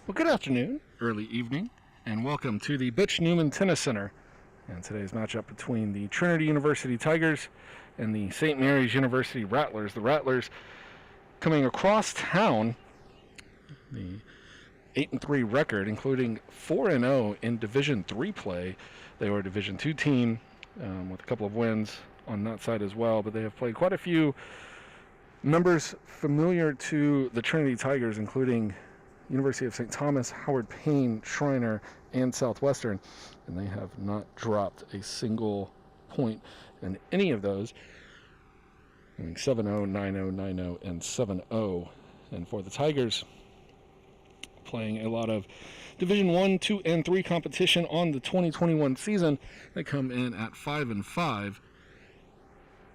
Well, good afternoon, early evening, and welcome to the Butch Newman Tennis Center. And today's matchup between the Trinity University Tigers and the St. Mary's University Rattlers. The Rattlers coming across town, the 8-3 record, including 4-0 in Division III play. They were a Division II team with a couple of wins on that side as well, but they have played quite a few members familiar to the Trinity Tigers, including University of St. Thomas, Howard Payne, Schreiner, and Southwestern, and they have not dropped a single point in any of those. 7-0, 9-0, 9-0, and 7-0. And for the Tigers, playing a lot of Division I, II, and III competition on the 2021 season, they come in at 5-5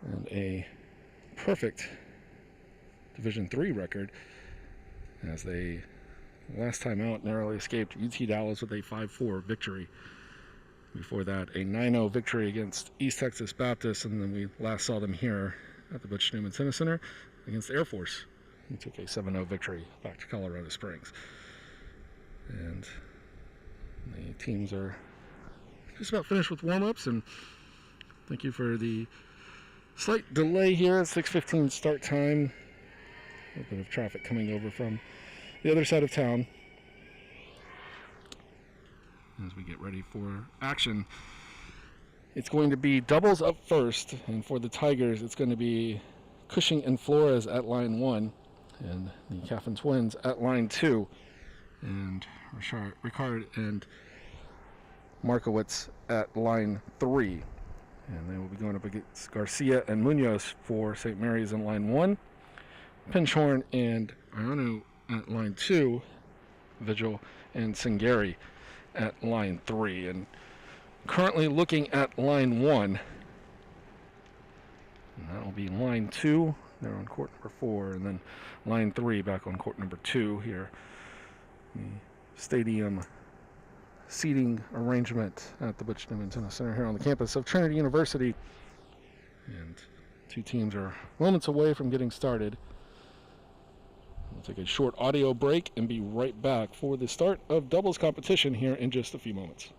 and a perfect Division III record, as they last time out narrowly escaped UT Dallas with a 5-4 victory. Before that, a 9-0 victory against East Texas Baptist, and then we last saw them here at the Butch Newman Tennis Center against Air Force. We took a 7-0 victory back to Colorado Springs. And the teams are just about finished with warm-ups, and thank you for the slight delay here at 6:15 start time. A little bit of traffic coming over from the other side of town as we get ready for action. It's going to be doubles up first, and for the Tigers it's going to be Cushing and Flores at line 1 and the Caffin Twins at line 2, and Ricard and Markowitz at line 3, and they will be going up against Garcia and Munoz for St. Mary's in line 1, Pinchorn and Iano at line 2, Vigil and Singari at line 3. And currently looking at line 1, and that will be line 2. They're on court number 4, and then line 3 back on court number 2 here. The stadium seating arrangement at the Butch Newman Tennis Center here on the campus of Trinity University. And two teams are moments away from getting started. We'll take a short audio break and be right back for the start of doubles competition here in just a few moments.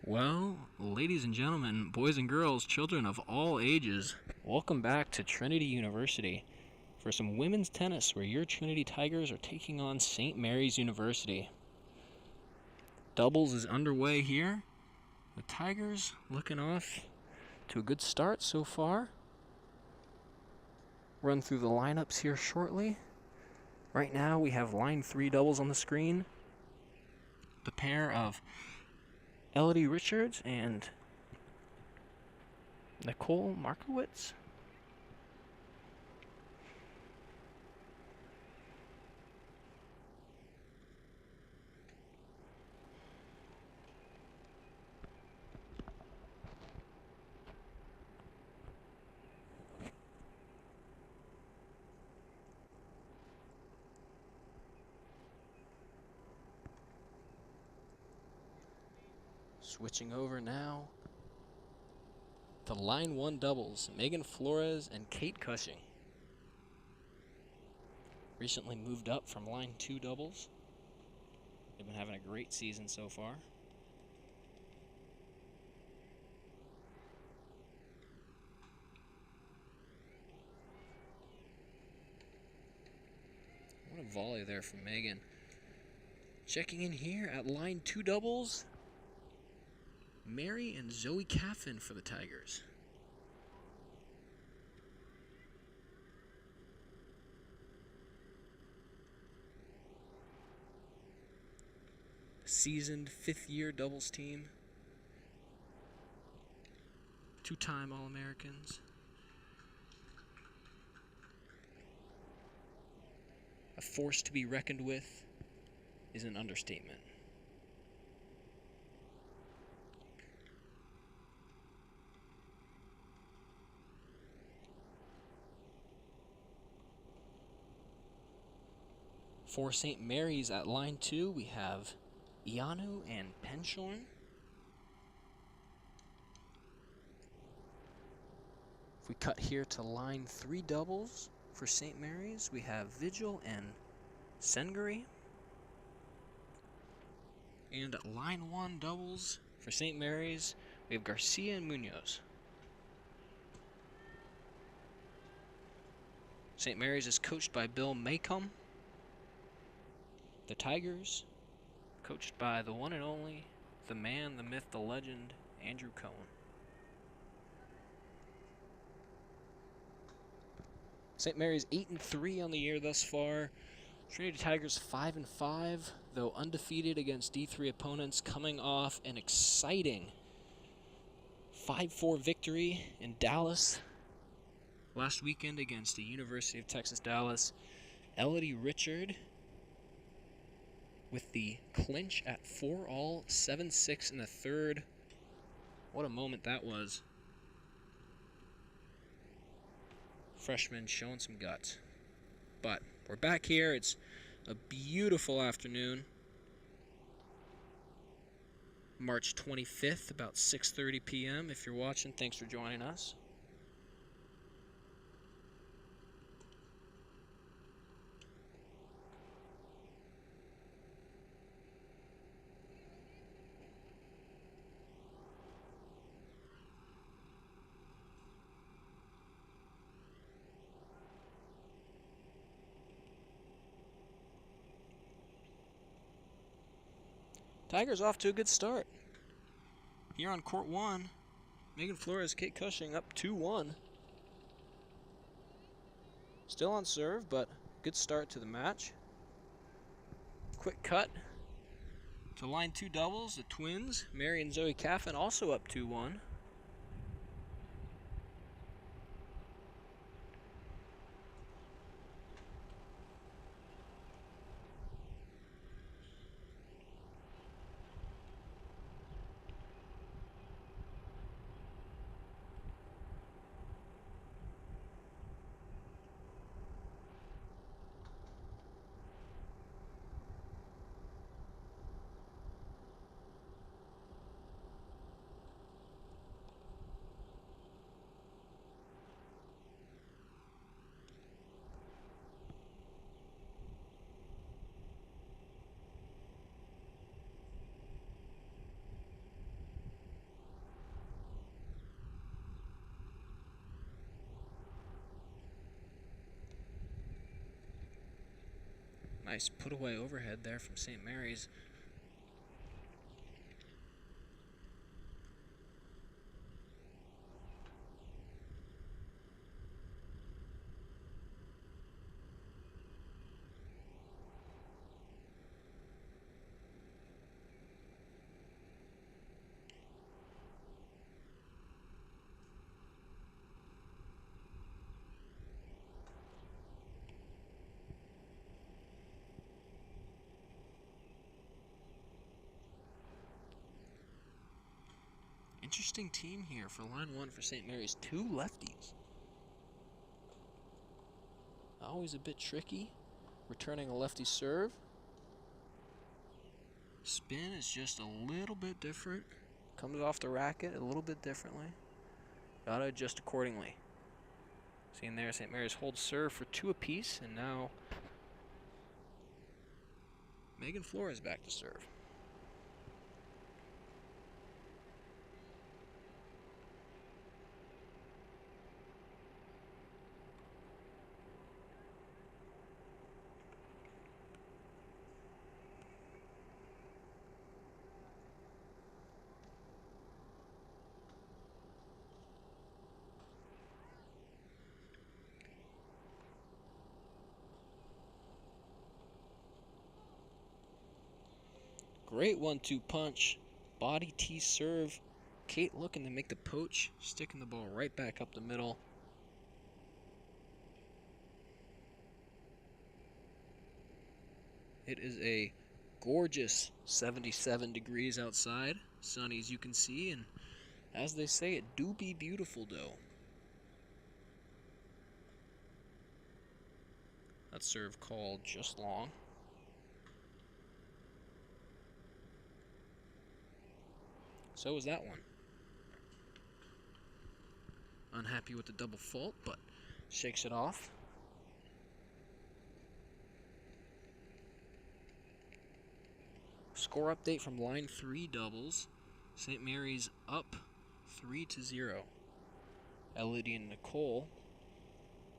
Well, ladies and gentlemen, boys and girls, children of all ages, welcome back to Trinity University for some women's tennis where your Trinity Tigers are taking on St. Mary's University. Doubles is underway here. The Tigers looking off to a good start so far. Run through the lineups here shortly. Right now we have line 3 doubles on the screen. The pair of Elodie Richards and Nicole Markowitz. Switching over now to line 1 doubles, Megan Flores and Kate Cushing. Recently moved up from line 2 doubles. They've been having a great season so far. What a volley there from Megan. Checking in here at line 2 doubles, Mary and Zoe Caffin for the Tigers. Seasoned 5th-year doubles team. 2-time All-Americans. A force to be reckoned with is an understatement. For St. Mary's at line 2, we have Ianu and Penshorn. If we cut here to line 3 doubles for St. Mary's, we have Vigil and Sengari. And at line 1 doubles for St. Mary's, we have Garcia and Munoz. St. Mary's is coached by Bill Maycomb. The Tigers, coached by the one and only, the man, the myth, the legend, Andrew Cohen. St. Mary's 8-3 on the year thus far. Trinity Tigers 5-5, though undefeated against D3 opponents, coming off an exciting 5-4 victory in Dallas last weekend against the University of Texas Dallas. Elodie Richard with the clinch at 4-all, 7-6 in the third. What a moment that was. Freshman showing some guts. But we're back here. It's a beautiful afternoon. March 25th, about 6:30 p.m. If you're watching, thanks for joining us. Tigers off to a good start. Here on court 1, Megan Flores, Kate Cushing up 2-1. Still on serve, but good start to the match. Quick cut to line 2 doubles, the twins, Mary and Zoe Caffin, also up 2-1. Nice put away overhead there from St. Mary's. Interesting team here for line one for St. Mary's. Two lefties. Always a bit tricky. Returning a lefty serve. Spin is just a little bit different. Comes off the racket a little bit differently. Gotta adjust accordingly. Seeing there, St. Mary's holds serve for 2 apiece, and now Megan Flores back to serve. Great 1-2 punch. Body T serve. Kate looking to make the poach, sticking the ball right back up the middle. It is a gorgeous 77 degrees outside. Sunny as you can see, and as they say, it do be beautiful though. That serve called just long. So is that one. Unhappy with the double fault, but shakes it off. Score update from line 3 doubles. St. Mary's up 3-0. Elodie and Nicole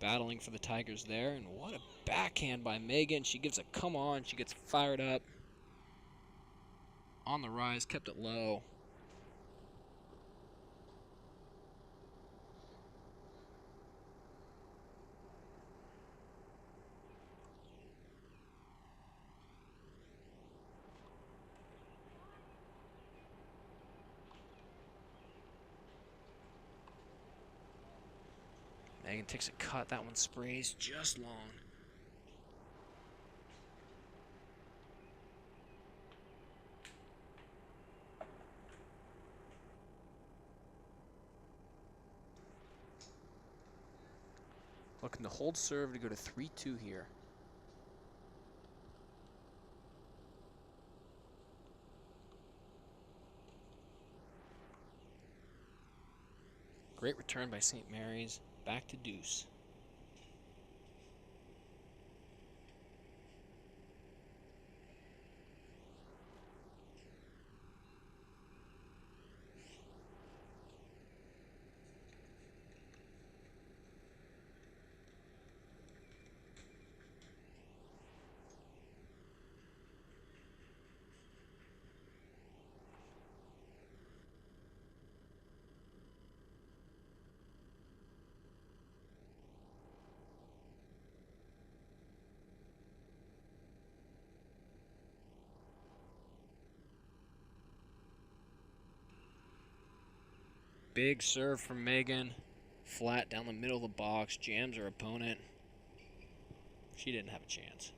battling for the Tigers there, and what a backhand by Megan. She gives a come on, she gets fired up. On the rise, kept it low. Megan takes a cut. That one sprays just long. Looking to hold serve to go to 3-2 here. Great return by St. Mary's. Back to deuce. Big serve from Megan. Flat down the middle of the box. Jams her opponent. She didn't have a chance.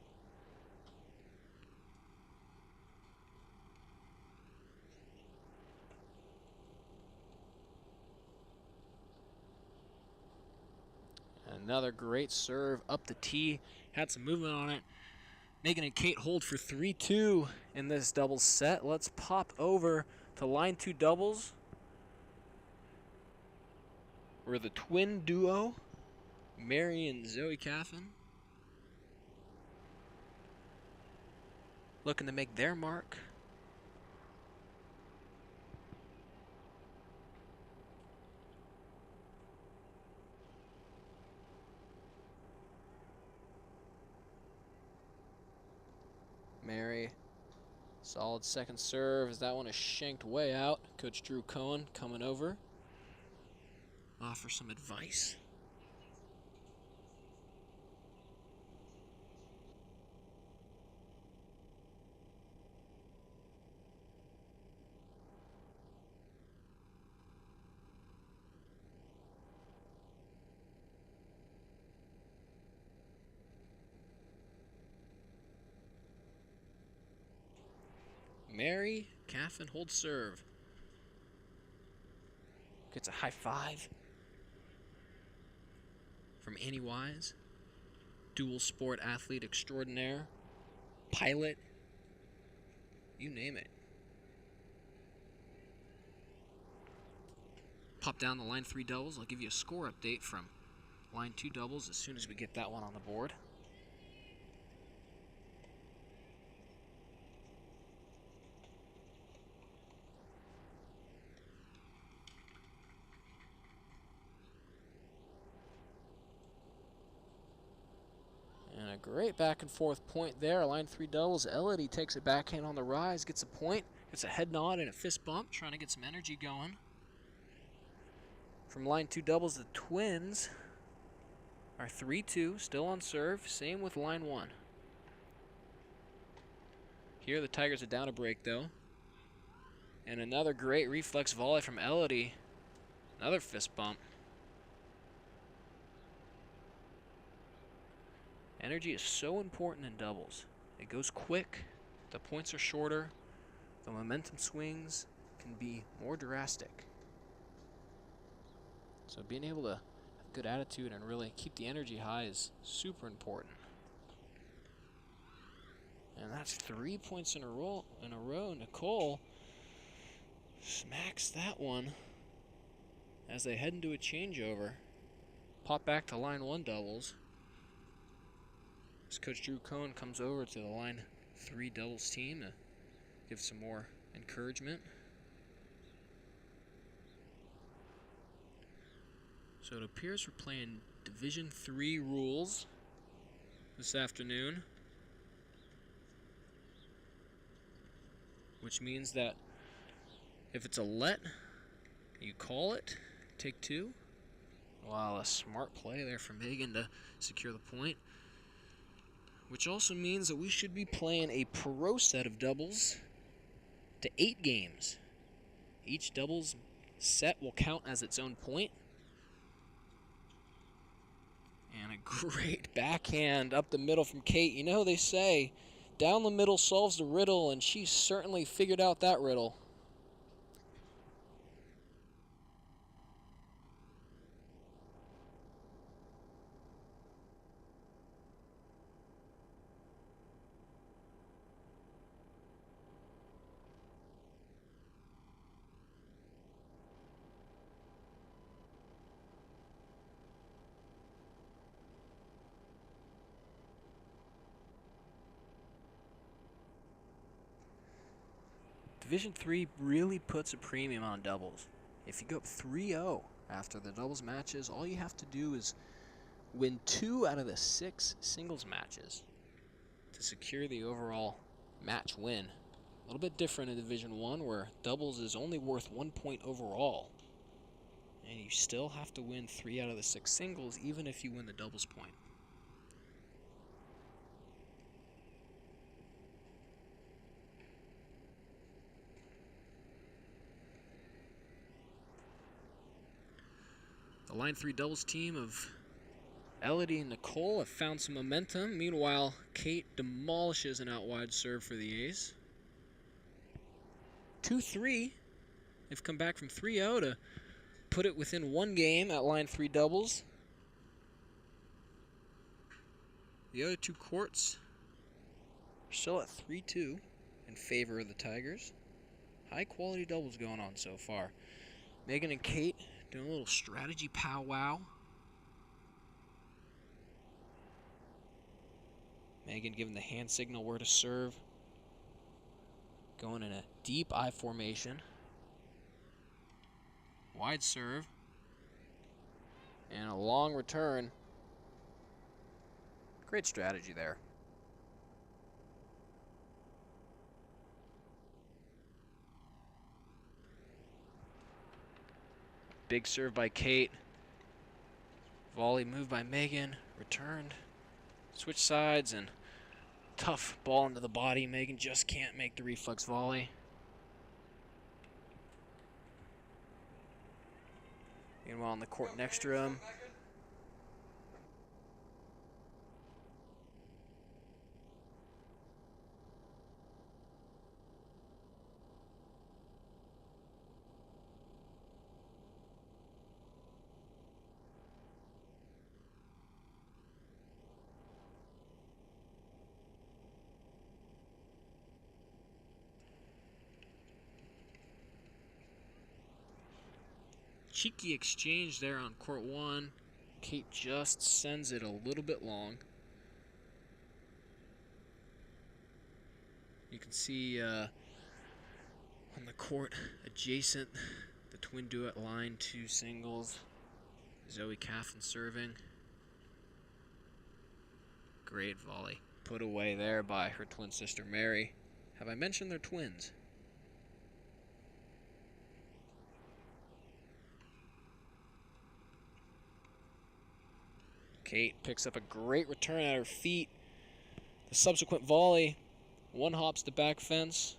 Another great serve up the tee. Had some movement on it. Megan and Kate hold for 3-2 in this doubles set. Let's pop over to line 2 doubles. We're the twin duo, Mary and Zoe Caffin, looking to make their mark. Solid second serve as that one is shanked way out. Coach Drew Cohen coming over. Offer some advice. Mary Caffin holds serve. Gets a high five from Annie Wise. Dual sport athlete extraordinaire. Pilot. You name it. Pop down the line 3 doubles. I'll give you a score update from line 2 doubles as soon as we get that one on the board. And a great back and forth point there. Line 3 doubles. Elodie takes it backhand on the rise, gets a point, gets a head nod and a fist bump, trying to get some energy going. From line 2 doubles, the Twins are 3-2, still on serve. Same with line 1. Here the Tigers are down a break though. And another great reflex volley from Elodie. Another fist bump. Energy is so important in doubles. It goes quick, the points are shorter, the momentum swings can be more drastic. So being able to have good attitude and really keep the energy high is super important. And that's 3 points in a row. Nicole smacks that one as they head into a changeover. Pop back to line 1 doubles. As Coach Drew Cohen comes over to the line 3 doubles team to give some more encouragement. So it appears we're playing Division III rules this afternoon, which means that if it's a let, you call it, take 2. Wow, a smart play there from Megan to secure the point. Which also means that we should be playing a pro set of doubles to 8 games. Each doubles set will count as its own point. And a great backhand up the middle from Kate. You know, they say down the middle solves the riddle, and she certainly figured out that riddle. Division III really puts a premium on doubles. If you go up 3-0 after the doubles matches, all you have to do is win 2 out of the 6 singles matches to secure the overall match win. A little bit different in Division I, where doubles is only worth 1 point overall. And you still have to win 3 out of the 6 singles, even if you win the doubles point. The line 3 doubles team of Elodie and Nicole have found some momentum. Meanwhile, Kate demolishes an out wide serve for the A's. 2-3. They've come back from 3-0 to put it within 1 game at line 3 doubles. The other 2 courts are still at 3-2 in favor of the Tigers. High quality doubles going on so far. Megan and Kate doing a little strategy powwow. Megan giving the hand signal where to serve. Going in a deep I formation. Wide serve. And a long return. Great strategy there. Big serve by Kate. Volley moved by Megan. Returned. Switch sides and tough ball into the body. Megan just can't make the reflex volley. Meanwhile, on the court next to him, cheeky exchange there on court one. Kate just sends it a little bit long. You can see on the court adjacent, the twin duet line, 2 singles. Zoe Catherine serving. Great volley. Put away there by her twin sister Mary. Have I mentioned they're twins? Kate picks up a great return at her feet. The subsequent volley, one hops the back fence.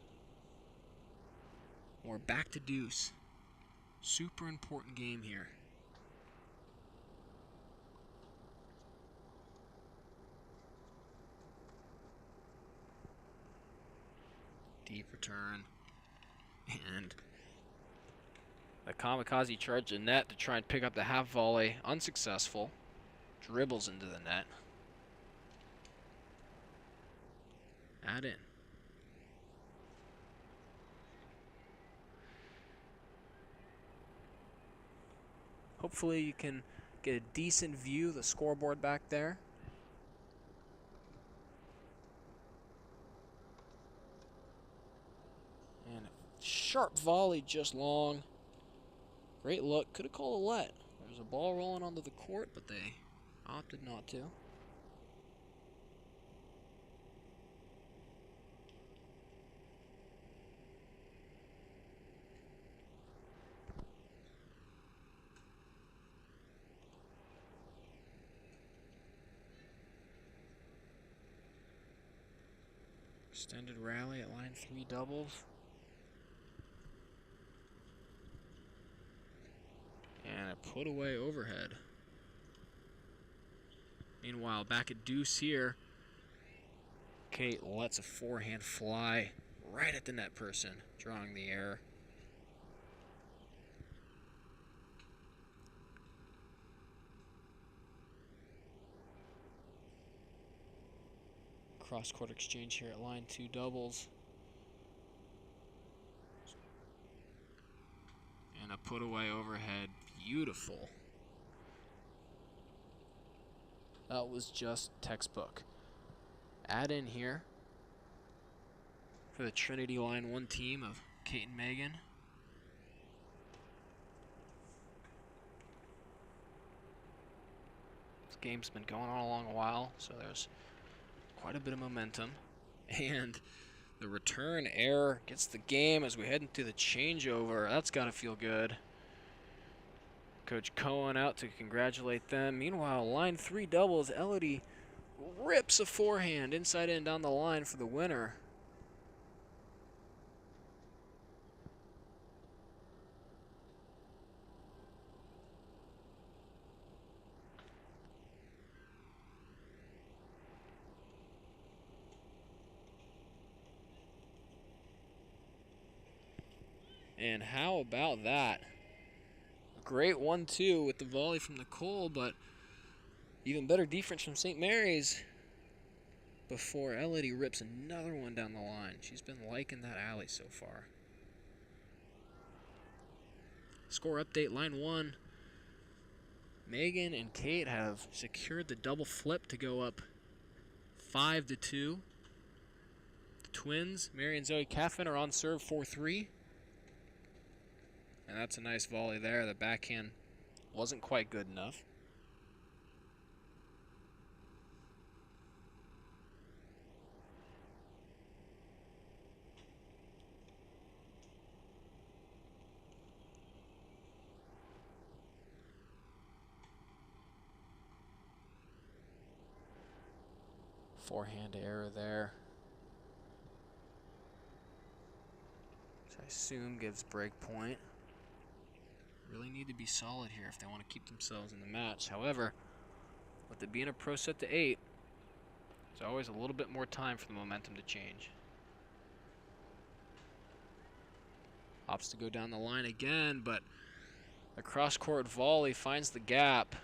We're back to deuce. Super important game here. Deep return. And the kamikaze charge the net to try and pick up the half volley. Unsuccessful. Dribbles into the net. Add in. Hopefully you can get a decent view of the scoreboard back there. And a sharp volley just long. Great look. Could have called a let. There was a ball rolling onto the court, but they opted not to. Extended rally at line 3 doubles. And a put away overhead. Meanwhile, back at deuce here, Kate lets a forehand fly right at the net person, drawing the error. Cross-court exchange here at line 2 doubles. And a put away overhead. Beautiful. That was just textbook. Add in here for the Trinity line 1 team of Kate and Megan. This game's been going on a long while, so there's quite a bit of momentum. And the return error gets the game as we head into the changeover. That's got to feel good. Coach Cohen out to congratulate them. Meanwhile, line 3 doubles, Elodie rips a forehand inside in down the line for the winner. And how about that? Great 1-2 with the volley from Nicole, but even better defense from St. Mary's before Elodie rips another one down the line. She's been liking that alley so far. Score update, line 1. Megan and Kate have secured the double flip to go up 5-2. The twins, Mary and Zoe Caffin, are on serve 4-3. And that's a nice volley there. The backhand wasn't quite good enough. Forehand error there, which I assume gives break point. Really need to be solid here if they want to keep themselves in the match. However, with it being a pro set to 8, there's always a little bit more time for the momentum to change. Opts to go down the line again, but the cross-court volley finds the gap.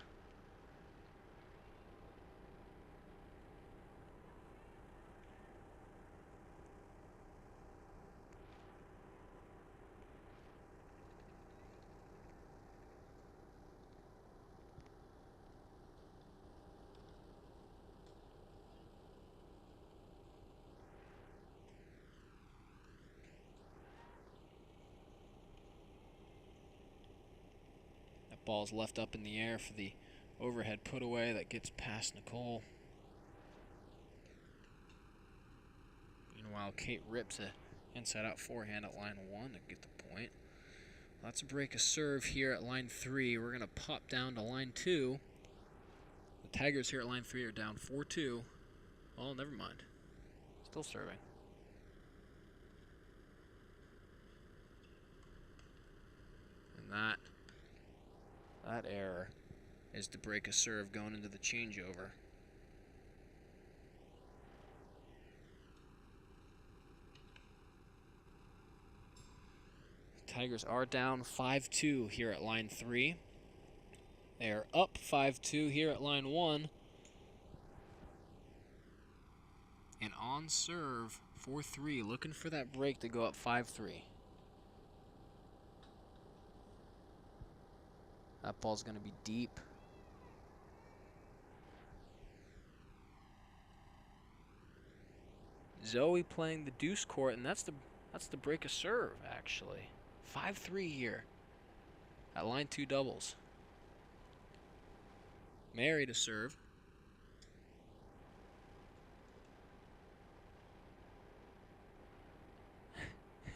Ball's left up in the air for the overhead put away that gets past Nicole. Meanwhile, Kate rips a inside out forehand at line 1 to get the point. Let's break a serve here at line 3. We're going to pop down to line 2. The Tigers here at line 3 are down 4-2. Oh, never mind. Still serving. And that error is to break a serve going into the changeover. The Tigers are down 5-2 here at line 3. They are up 5-2 here at line 1. And on serve, 4-3, looking for that break to go up 5-3. That ball's going to be deep. Zoe playing the deuce court, and that's the break a serve, actually. 5-3 here at line 2 doubles. Mary to serve.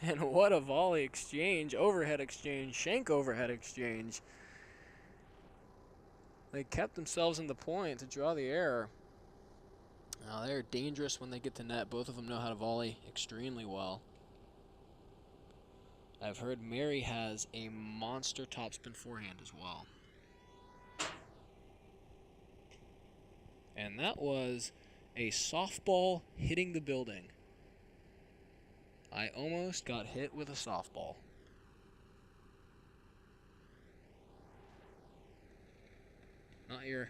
And what a volley exchange, overhead exchange, shank overhead exchange. They kept themselves in the point to draw the error. Now they're dangerous when they get to net. Both of them know how to volley extremely well. I've heard Mary has a monster topspin forehand as well. And that was a softball hitting the building. I almost got hit with a softball. Not your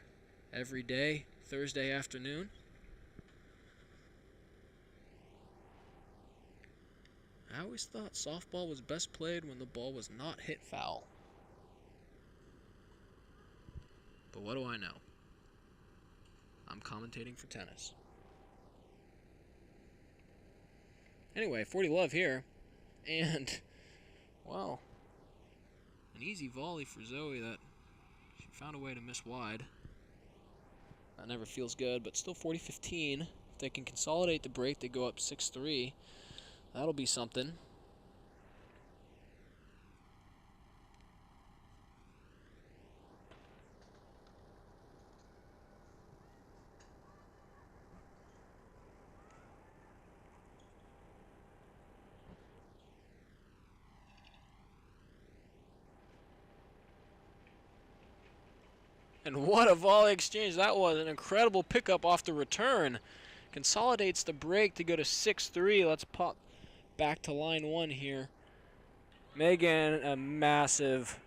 everyday Thursday afternoon. I always thought softball was best played when the ball was not hit foul. But what do I know? I'm commentating for tennis. Anyway, 40 love here. And, well, an easy volley for Zoe that she found a way to miss wide. That never feels good, but still 40-15. If they can consolidate the break, they go up 6-3. That'll be something. And what a volley exchange that was. An incredible pickup off the return. Consolidates the break to go to 6-3. Let's pop back to line 1 here. Megan, a massive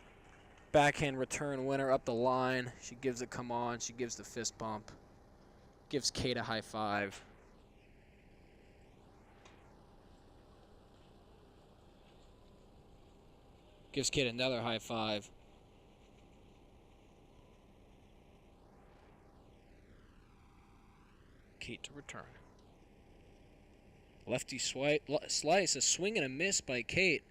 backhand return winner up the line. She gives it come on. She gives the fist bump. Gives Kate a high five. Gives Kate another high five. Kate to return. Lefty slice, a swing and a miss by Kate.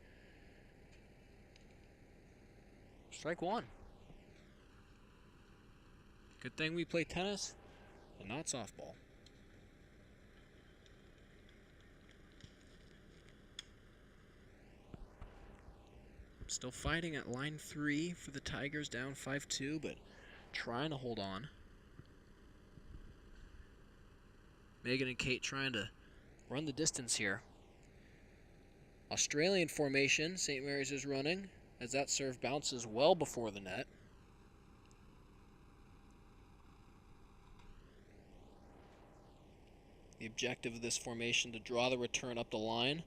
Strike 1. Good thing we play tennis and not softball. Still fighting at line 3 for the Tigers, down 5-2, but trying to hold on. Megan and Kate trying to run the distance here. Australian formation, St. Mary's is running as that serve bounces well before the net. The objective of this formation to draw the return up the line,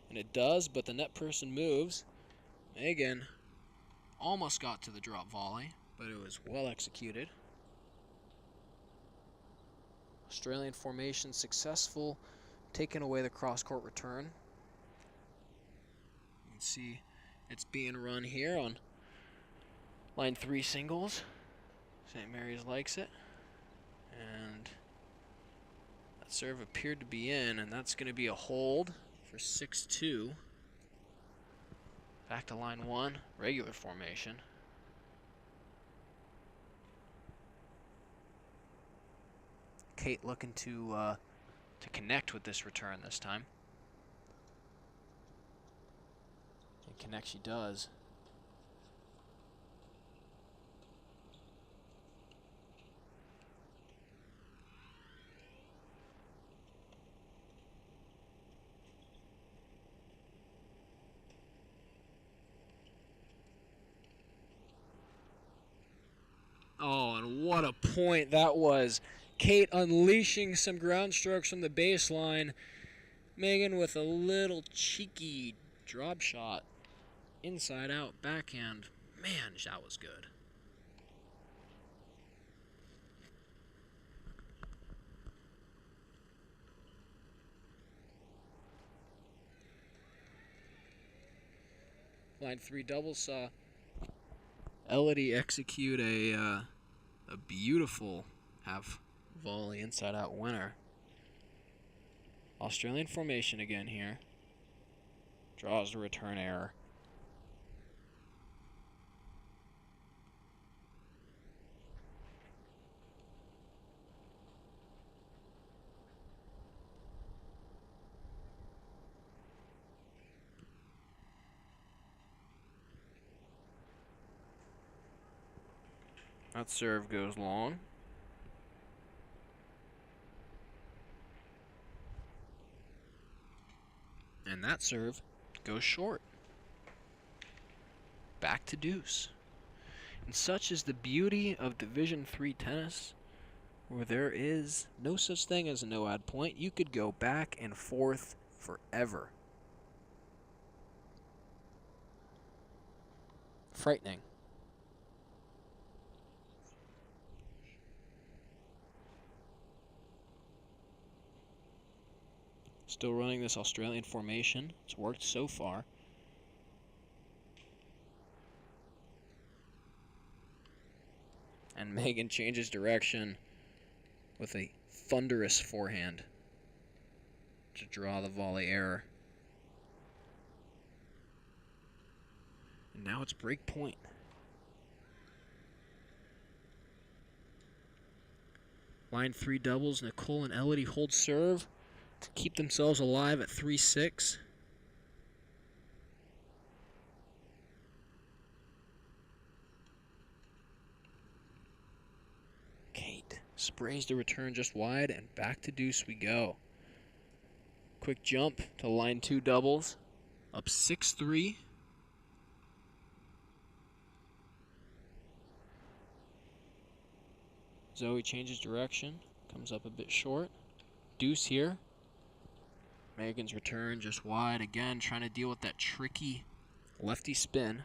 and it does, but the net person moves. Megan almost got to the drop volley, but it was well executed. Australian formation successful, taking away the cross-court return. You can see it's being run here on line 3 singles. St. Mary's likes it. And that serve appeared to be in, and that's going to be a hold for 6-2. Back to line 1, regular formation. Kate looking to connect with this return this time. And connect she does. Oh, and what a point that was. Kate unleashing some ground strokes from the baseline. Megan with a little cheeky drop shot. Inside out backhand. Man, that was good. Line 3 doubles saw Elodie execute a beautiful half volley inside out winner. Australian formation again here. Draws the return error. That serve goes long. And that serve goes short. Back to deuce. And such is the beauty of Division III tennis, where there is no such thing as a no-ad point. You could go back and forth forever. Frightening. Still running this Australian formation. It's worked so far. And Megan changes direction with a thunderous forehand to draw the volley error. And now it's break point. Line 3 doubles. Nicole and Elodie hold serve to keep themselves alive at 3-6. Kate sprays the return just wide, and back to deuce we go. Quick jump to line 2 doubles. Up 6-3. Zoe changes direction. Comes up a bit short. Deuce here. Megan's return just wide again, trying to deal with that tricky lefty spin.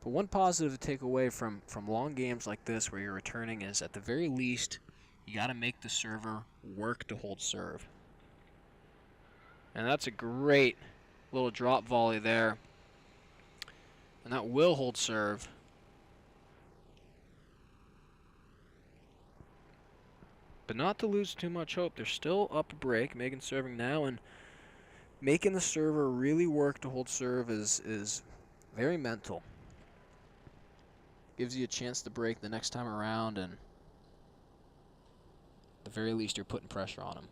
But one positive to take away from long games like this where you're returning is, at the very least, you got to make the server work to hold serve. And that's a great little drop volley there. And that will hold serve. But not to lose too much hope. They're still up a break. Megan serving now, and making the server really work to hold serve is very mental. Gives you a chance to break the next time around, and at the very least you're putting pressure on them.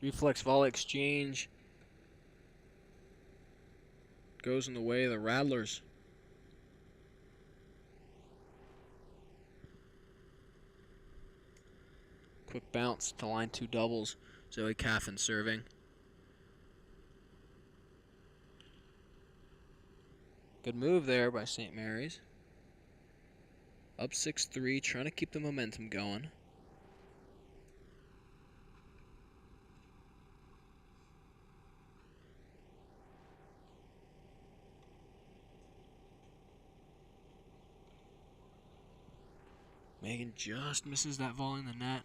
Reflex volley exchange goes in the way of the Rattlers. Quick bounce to line 2 doubles. Zoe Caffin serving. Good move there by St. Mary's. Up 6-3, trying to keep the momentum going. Megan just misses that volley in the net.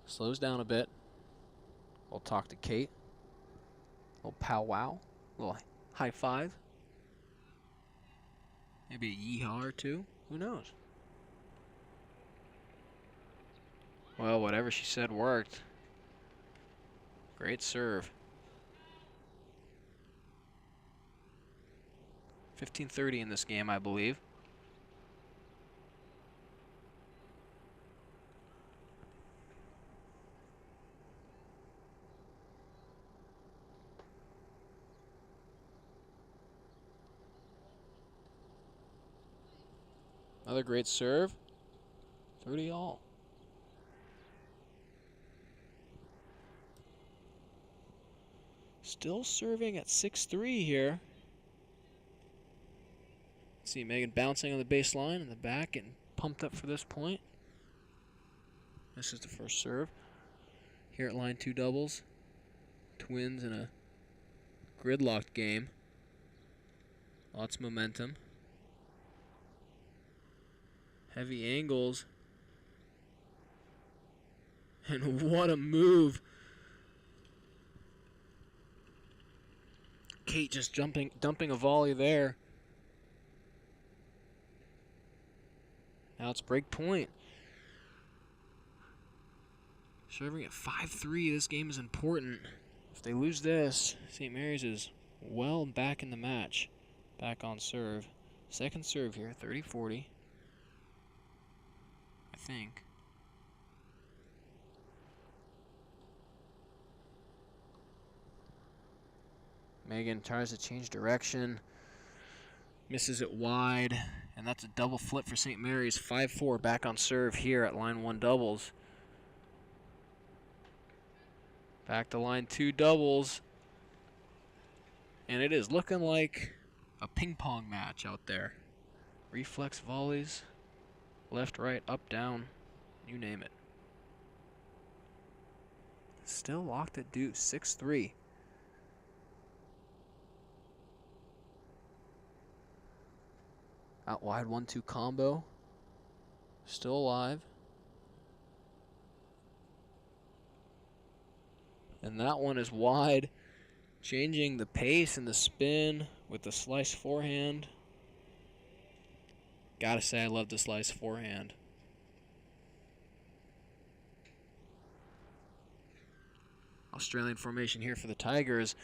Slows down a bit. We'll talk to Kate. A little powwow. A little high five. Maybe a yeehaw or two. Who knows? Well, whatever she said worked. Great serve. 15:30 in this game, I believe. Another great serve. 30 all. Still serving at 6-3 here. See Megan bouncing on the baseline in the back, getting pumped up for this point. This is the first serve. Here at line 2 doubles. Twins in a gridlocked game. Lots of momentum. Heavy angles. And what a move. Kate just dumping a volley there. Now it's break point. Serving at 5-3, this game is important. If they lose this, St. Mary's is well back in the match. Back on serve. Second serve here, 30-40. I think. Megan tries to change direction. Misses it wide. And that's a double flip for St. Mary's. 5-4 back on serve here at line 1 doubles. Back to line 2 doubles. And it is looking like a ping pong match out there. Reflex volleys. Left, right, up, down. You name it. Still locked at deuce. 6-3. Out wide 1-2 combo. Still alive. And that one is wide. Changing the pace and the spin with the slice forehand. Gotta say, I love the slice forehand. Australian formation here for the Tigers.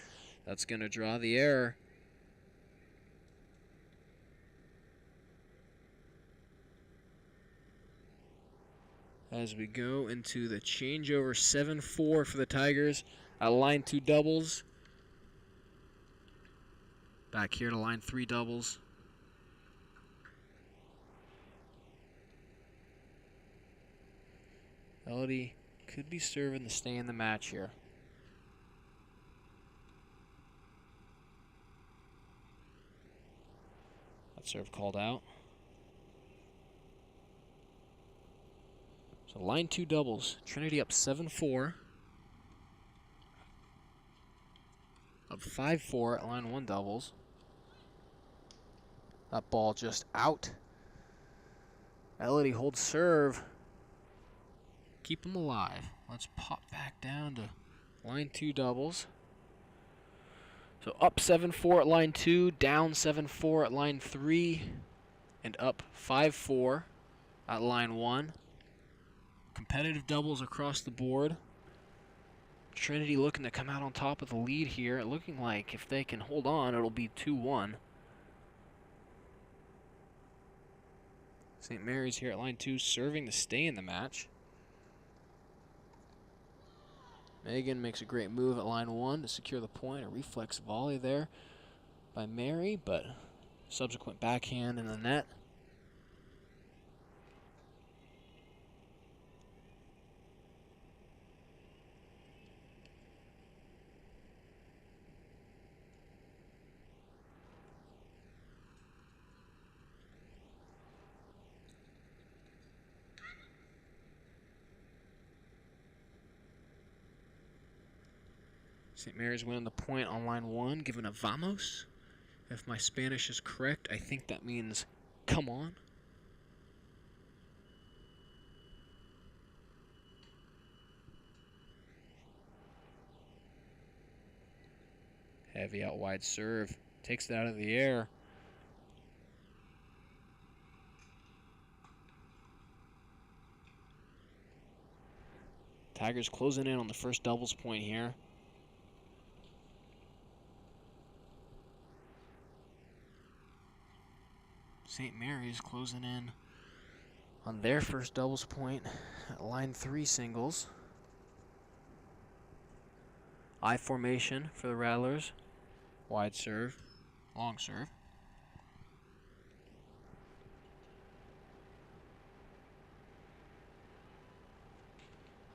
That's going to draw the error. As we go into the changeover, 7-4 for the Tigers at line 2 doubles. Back here to line 3 doubles. Elodie could be serving to stay in the match here. That serve called out. So line 2 doubles. Trinity up 7-4. Up 5-4 at line 1 doubles. That ball just out. Elodie holds serve. Keep them alive. Let's pop back down to line 2 doubles. So up 7-4 at line 2, down 7-4 at line 3, and up 5-4 at line 1. Competitive doubles across the board. Trinity looking to come out on top of the lead here. Looking like if they can hold on, it'll be 2-1. St. Mary's here at line 2, serving to stay in the match. Megan makes a great move at line 1 to secure the point. A reflex volley there by Mary, but subsequent backhand in the net. St. Mary's winning the point on line 1, given a vamos. If my Spanish is correct, I think that means come on. Heavy out wide serve. Takes it out of the air. Tigers closing in on the first doubles point here. St. Mary's closing in on their first doubles point at line 3 singles. I formation for the Rattlers. Wide serve, long serve.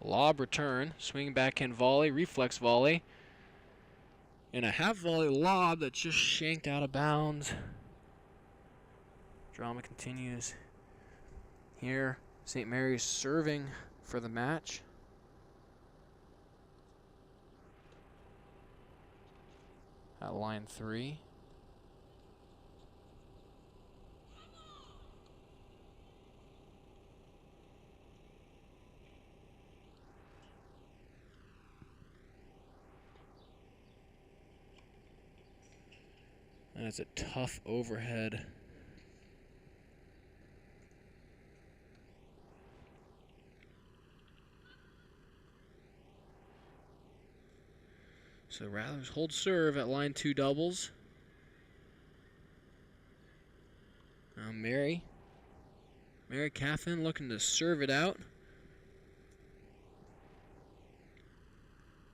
Lob return, swing backhand volley, reflex volley. And a half volley lob that's just shanked out of bounds. Drama continues here. St. Mary's serving for the match. At line 3. And it's a tough overhead. So Rattlers hold serve at line 2 doubles. Now Mary Caffin looking to serve it out.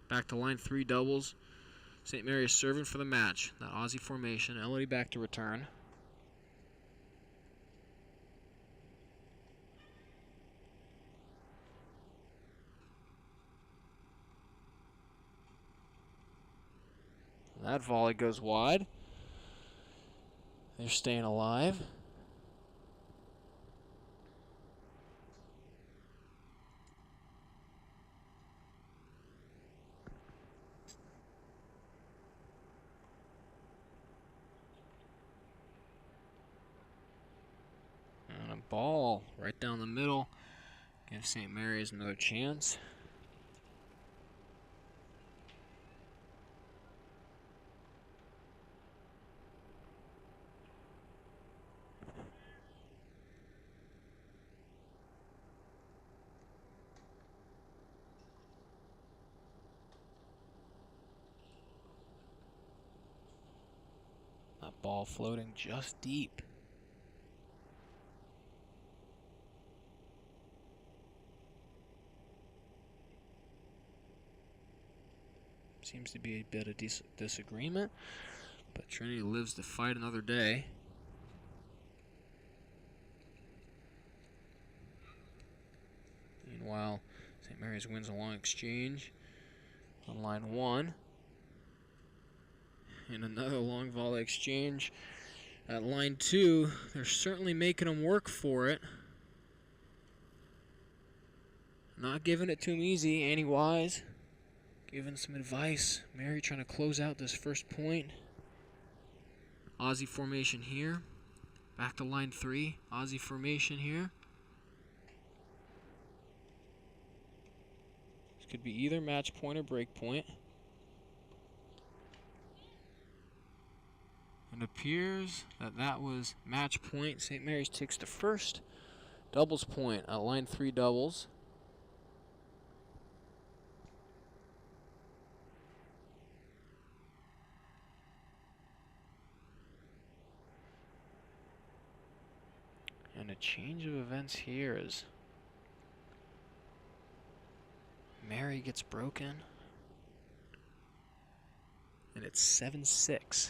Back to line 3 doubles. St. Mary's serving for the match. That Aussie formation. Elodie back to return. That volley goes wide. They're staying alive. And a ball right down the middle. Give St. Mary's another chance. That ball floating just deep. Seems to be a bit of disagreement, but Trinity lives to fight another day. Meanwhile, St. Mary's wins a long exchange on line 1. And another long volley exchange at line 2. They're certainly making them work for it. Not giving it to him easy. Annie Wise giving some advice. Mary trying to close out this first point. Aussie formation here. Back to line 3. Aussie formation here. This could be either match point or break point. It appears that that was match point. St. Mary's takes the first doubles point at line 3 doubles. And a change of events here as Mary gets broken. and it's 7-6.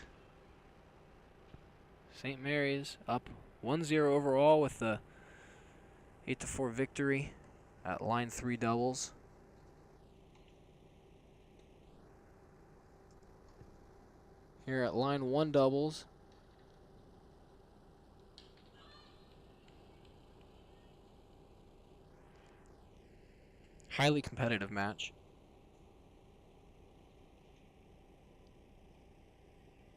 St. Mary's up 1-0 overall with the 8-4 victory at line 3 doubles. Here at line 1 doubles, highly competitive match.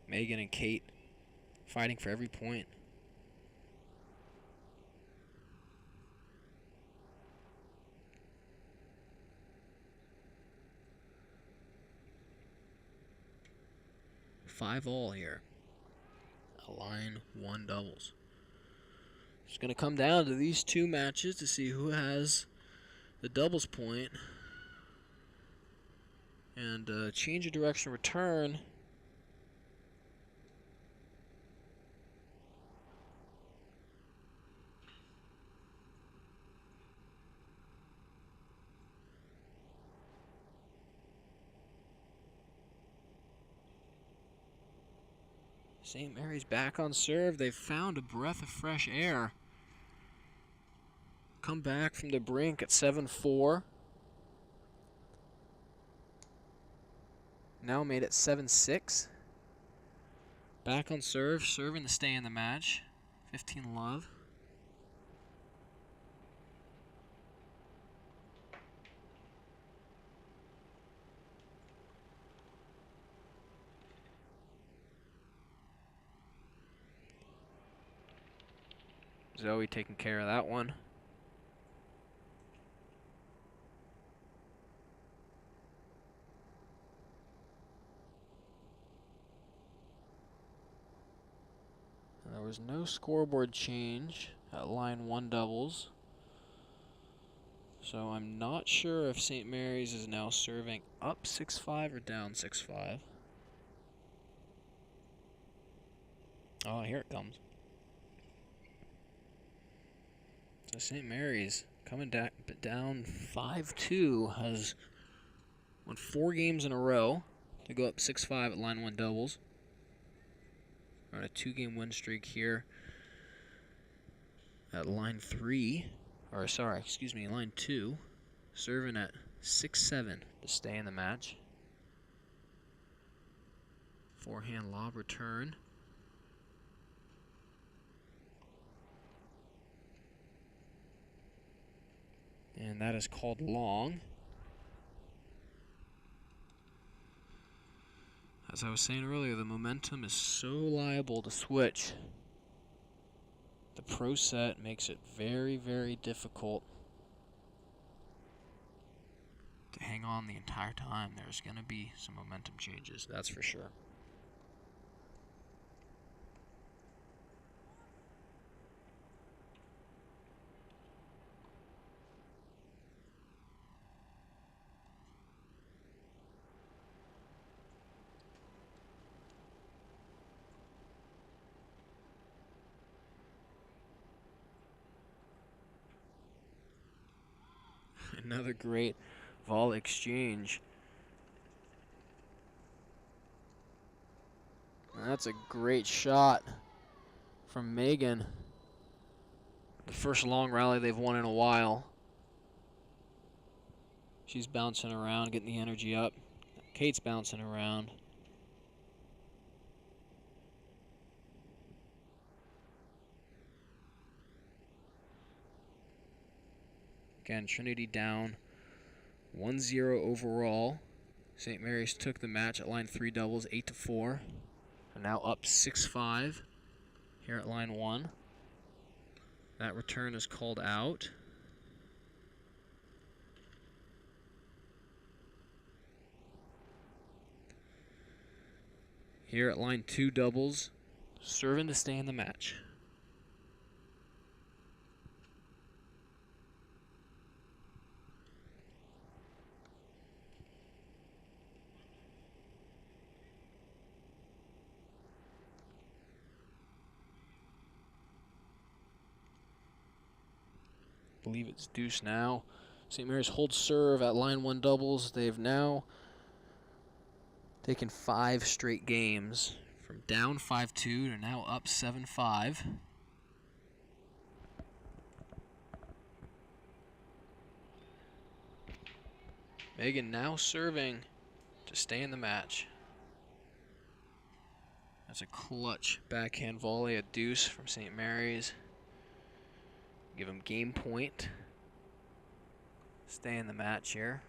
Megan and Kate fighting for every point. Five all here. A line 1 doubles. It's going to come down to these two matches to see who has the doubles point. And change of direction return. St. Mary's back on serve. They've found a breath of fresh air. Come back from the brink at 7-4. Now made it 7-6. Back on serve, serving to stay in the match. 15 love. Zoe taking care of that one. There was no scoreboard change at line 1 doubles. So I'm not sure if St. Mary's is now serving up 6-5 or down 6-5. Oh, here it comes. So St. Mary's coming down 5-2 has won 4 games in a row to go up 6-5 at line 1 doubles. We're on a 2-game win streak here at line 3, or sorry, excuse me, line 2, serving at 6-7 to stay in the match. Forehand lob return. And that is called long. As I was saying earlier, the momentum is so liable to switch. The pro set makes it very, very difficult to hang on the entire time. There's going to be some momentum changes, that's for sure. Another great volley exchange. That's a great shot from Megan. The first long rally they've won in a while. She's bouncing around, getting the energy up. Kate's bouncing around. Again, Trinity down 1-0 overall. St. Mary's took the match at line 3 doubles, 8-4. And now up 6-5 here at line 1. That return is called out. Here at line 2 doubles, serving to stay in the match. I believe it's deuce now. St. Mary's holds serve at line 1 doubles. They've now taking 5 straight games from down 5-2 to now up 7-5. Megan now serving to stay in the match. That's a clutch backhand volley, a deuce from St. Mary's. Give him game point. Stay in the match here.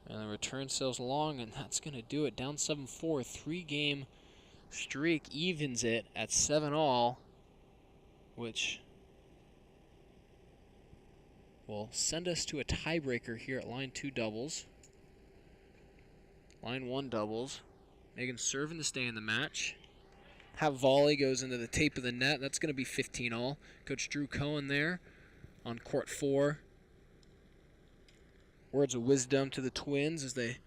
And the return sails long, and that's going to do it. Down 7-4, 3-game streak evens it at 7-all, which will send us to a tiebreaker here at line 2 doubles. Line 1 doubles. Megan serving to stay in the match. Half volley goes into the tape of the net. That's going to be 15-all. Coach Drew Cohen there on court 4. Words of wisdom to the Twins as they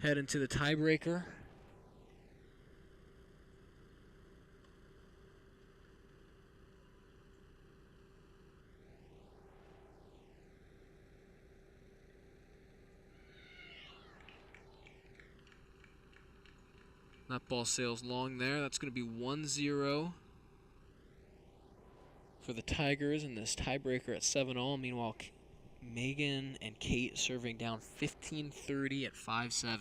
head into the tiebreaker. That ball sails long there. That's going to be 1-0 for the Tigers in this tiebreaker at 7-all. Meanwhile, Megan and Kate serving down 15-30 at 5-7.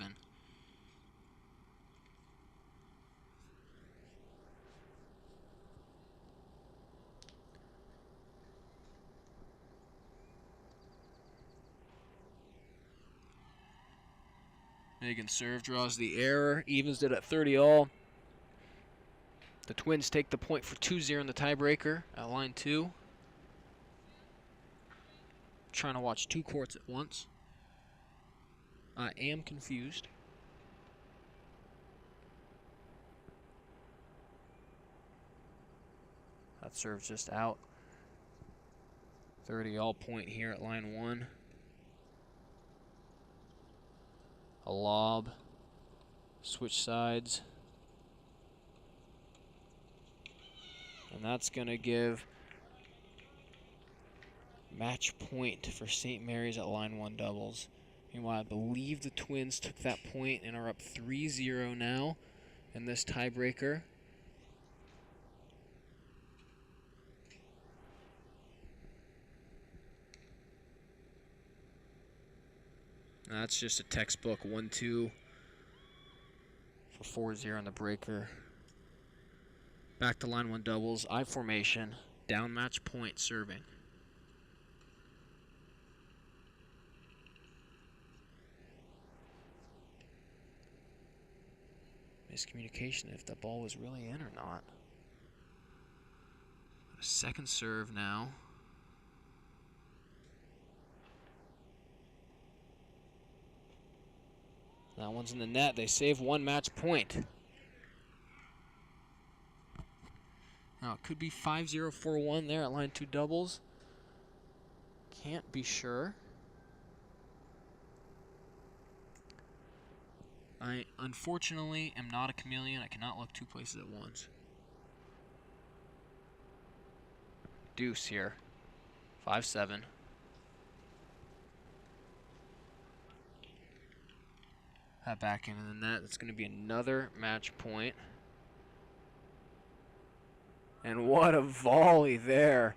Megan's serve draws the error, evens it at 30-all. The Twins take the point for 2-0 in the tiebreaker at line 2. Trying to watch 2 courts at once. I am confused. That serves just out. 30-all point here at line 1. A lob. Switch sides. And that's going to give match point for St. Mary's at line 1 doubles. Meanwhile, I believe the Twins took that point and are up 3-0 now in this tiebreaker. That's just a textbook 1-2 for 4-0 in the breaker. Back to line 1 doubles, I formation, down match point serving. Miscommunication if the ball was really in or not. A second serve now. That one's in the net. They save 1 match point. Now it could be 5-0, 4-1 there at line 2 doubles. Can't be sure. I unfortunately am not a chameleon. I cannot look 2 places at once. Deuce here. 5-7. That back into the net. That's going to be another match point. And what a volley there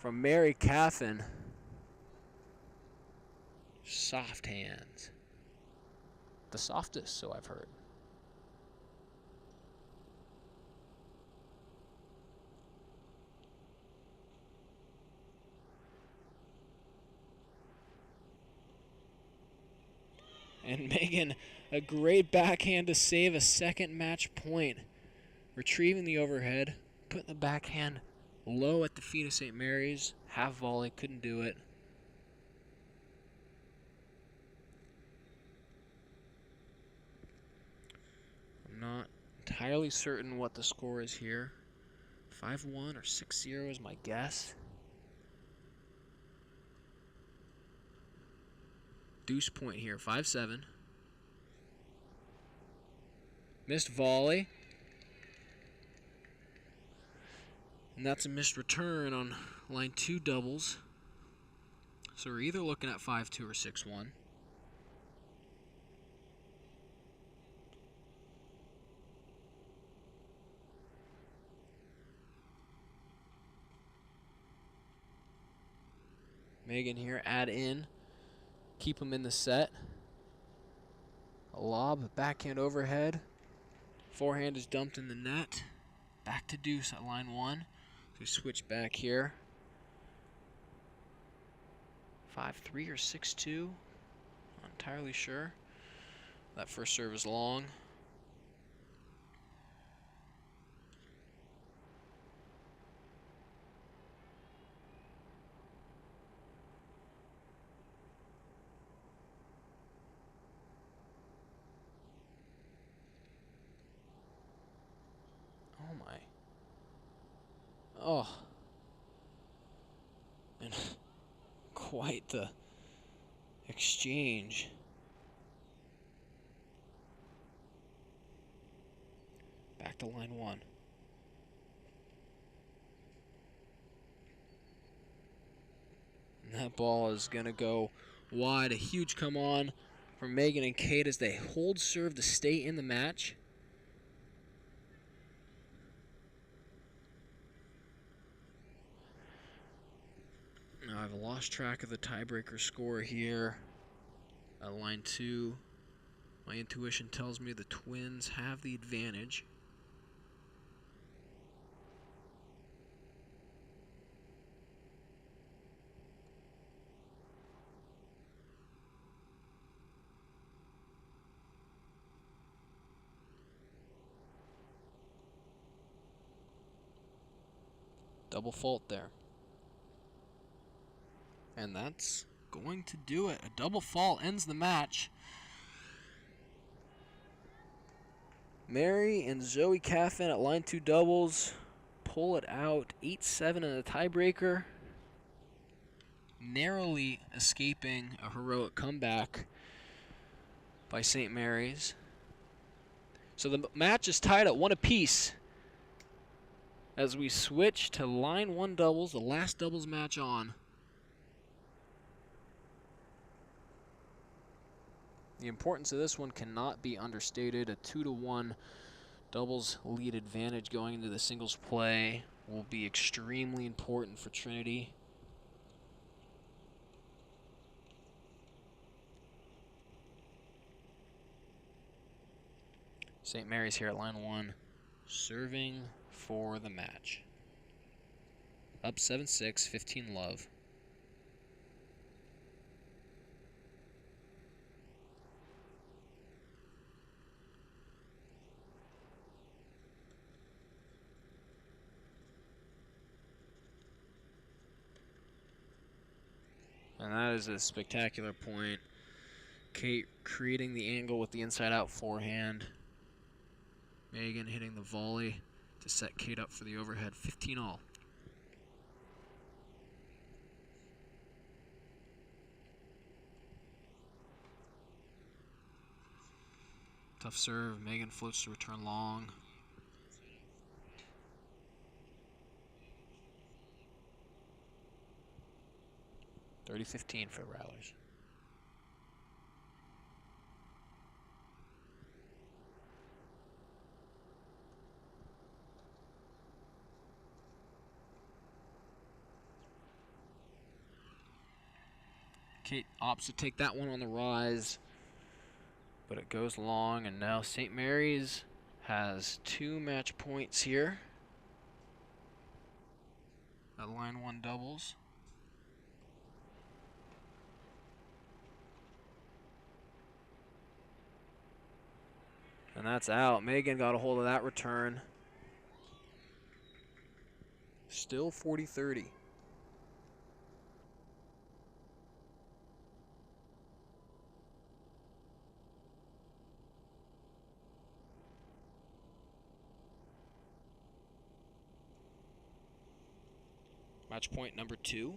from Mary Caffin. Soft hands. The softest, so I've heard. And Megan, a great backhand to save a second match point. Retrieving the overhead, putting the backhand low at the feet of St. Mary's. Half volley, couldn't do it. I'm not entirely certain what the score is here. 5-1 or 6-0 is my guess. Deuce point here, 5-7. Missed volley. And that's a missed return on line 2 doubles. So we're either looking at 5-2 or 6-1. Megan here, add in. Keep him in the set. A lob, backhand overhead. Forehand is dumped in the net. Back to deuce at line 1. So we switch back here. 5-3 or 6-2. Not entirely sure. That first serve is long. Oh my. Oh. And quite the exchange. Back to line 1. And that ball is going to go wide. A huge come on from Megan and Kate as they hold serve to stay in the match. Now I've lost track of the tiebreaker score here at line 2. My intuition tells me the Twins have the advantage. Double fault there. And that's going to do it. A double fault ends the match. Mary and Zoe Caffin at line 2 doubles pull it out 8-7 in a tiebreaker, narrowly escaping a heroic comeback by St. Mary's. So the match is tied at 1 apiece as we switch to line 1 doubles, the last doubles match on. The importance of this one cannot be understated. A 2-1 doubles lead advantage going into the singles play will be extremely important for Trinity. St. Mary's here at line 1, serving for the match. Up 7-6, 15 love. And that is a spectacular point. Kate creating the angle with the inside-out forehand. Megan hitting the volley to set Kate up for the overhead. 15 all. Tough serve. Megan floats to return long. (30-15) for Rattlers. Kate opts to take that one on the rise, but it goes long, and now St. Mary's has 2 match points here at line 1 doubles. And that's out. Megan got a hold of that return. Still 40-30. Match point number 2.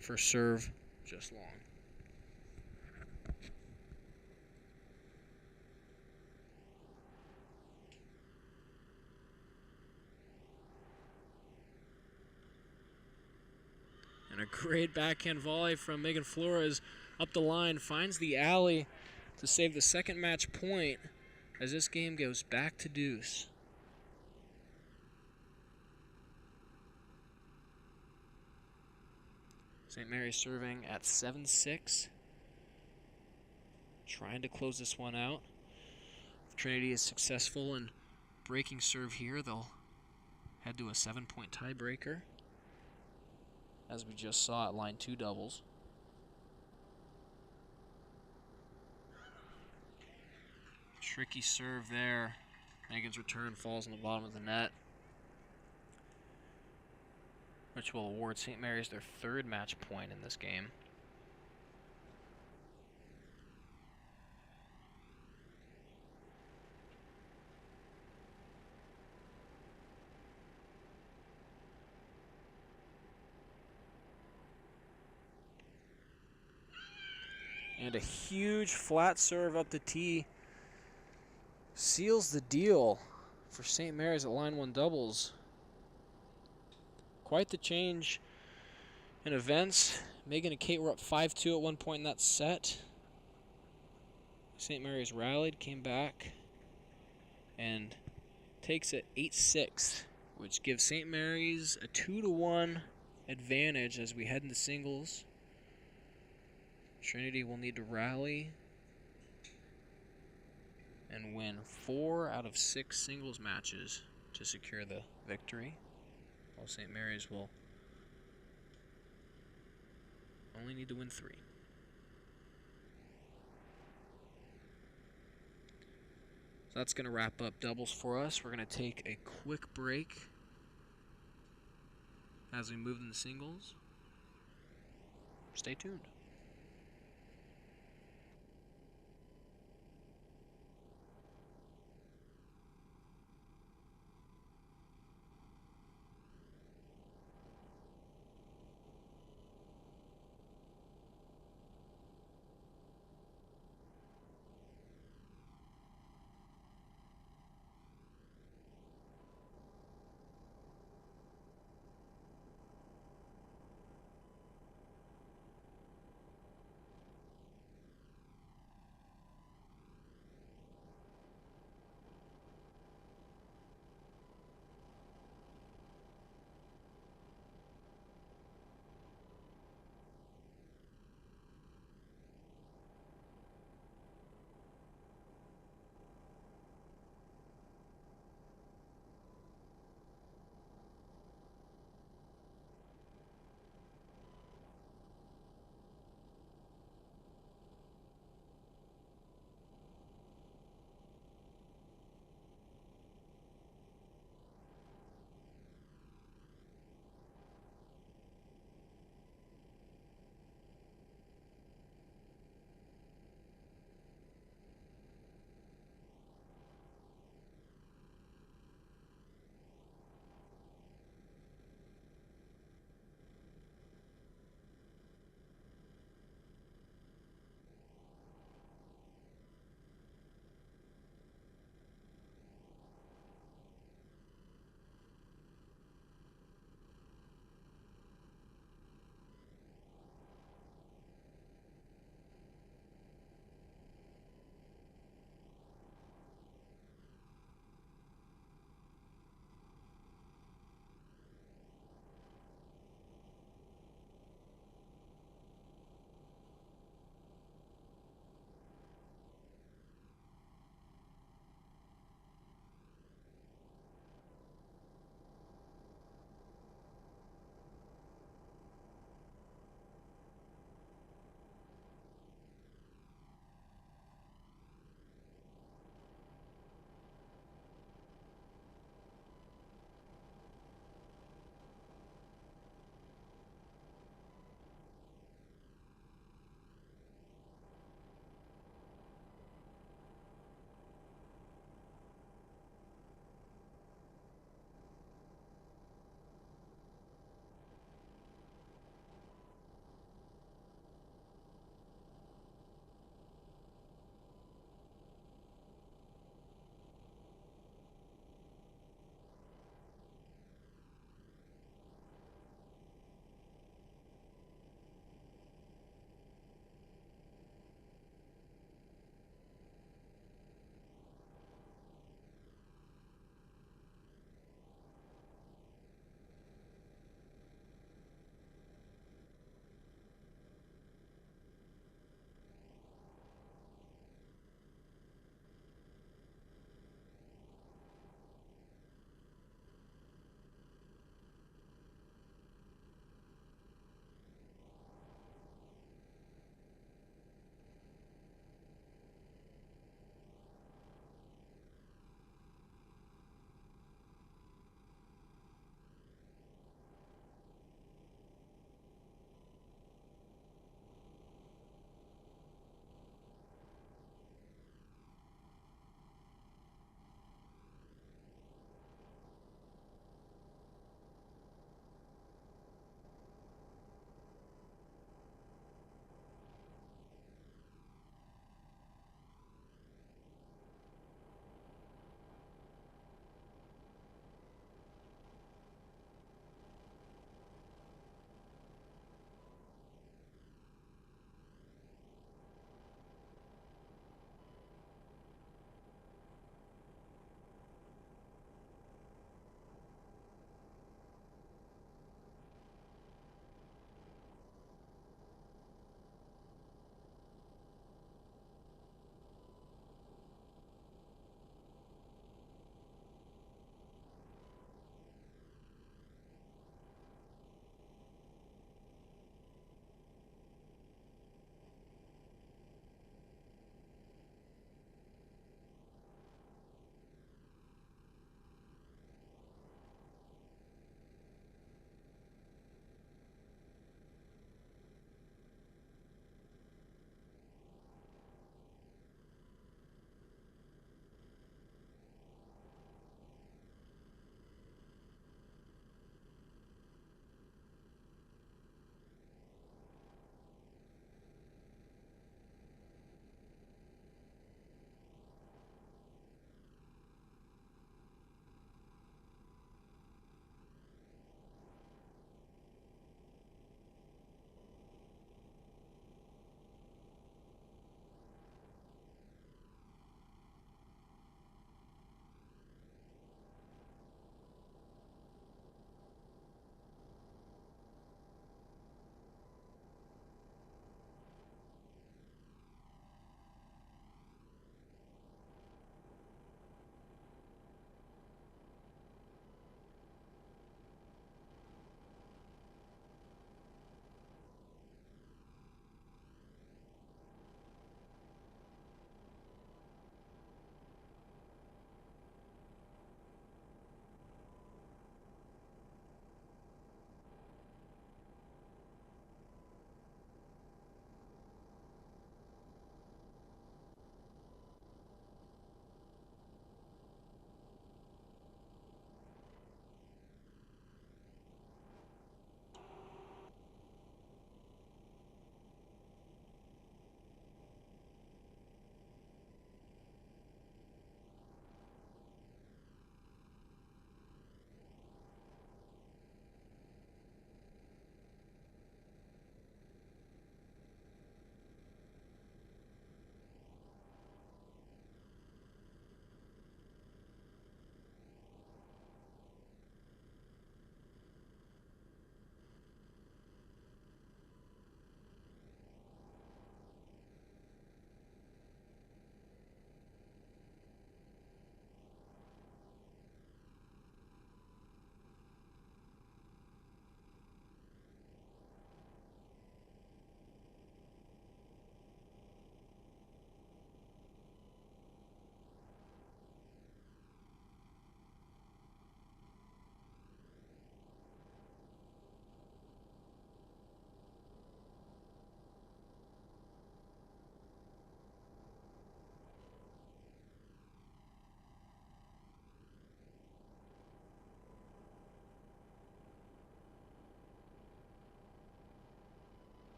First serve, just long. And a great backhand volley from Megan Flores up the line, finds the alley to save the second match point as this game goes back to deuce. St. Mary's serving at 7-6. Trying to close this one out. If Trinity is successful in breaking serve here, they'll head to a 7-point tiebreaker, as we just saw at line 2 doubles. Tricky serve there. Megan's return falls on the bottom of the net, which will award St. Mary's their third match point in this game. And a huge flat serve up the tee seals the deal for St. Mary's at line 1 doubles. Quite the change in events. Megan and Kate were up 5-2 at one point in that set. St. Mary's rallied, came back, and takes it 8-6, which gives St. Mary's a 2-1 advantage as we head into singles. Trinity will need to rally and win 4 out of 6 singles matches to secure the victory, while St. Mary's will only need to win 3. So that's going to wrap up doubles for us. We're going to take a quick break as we move into singles. Stay tuned.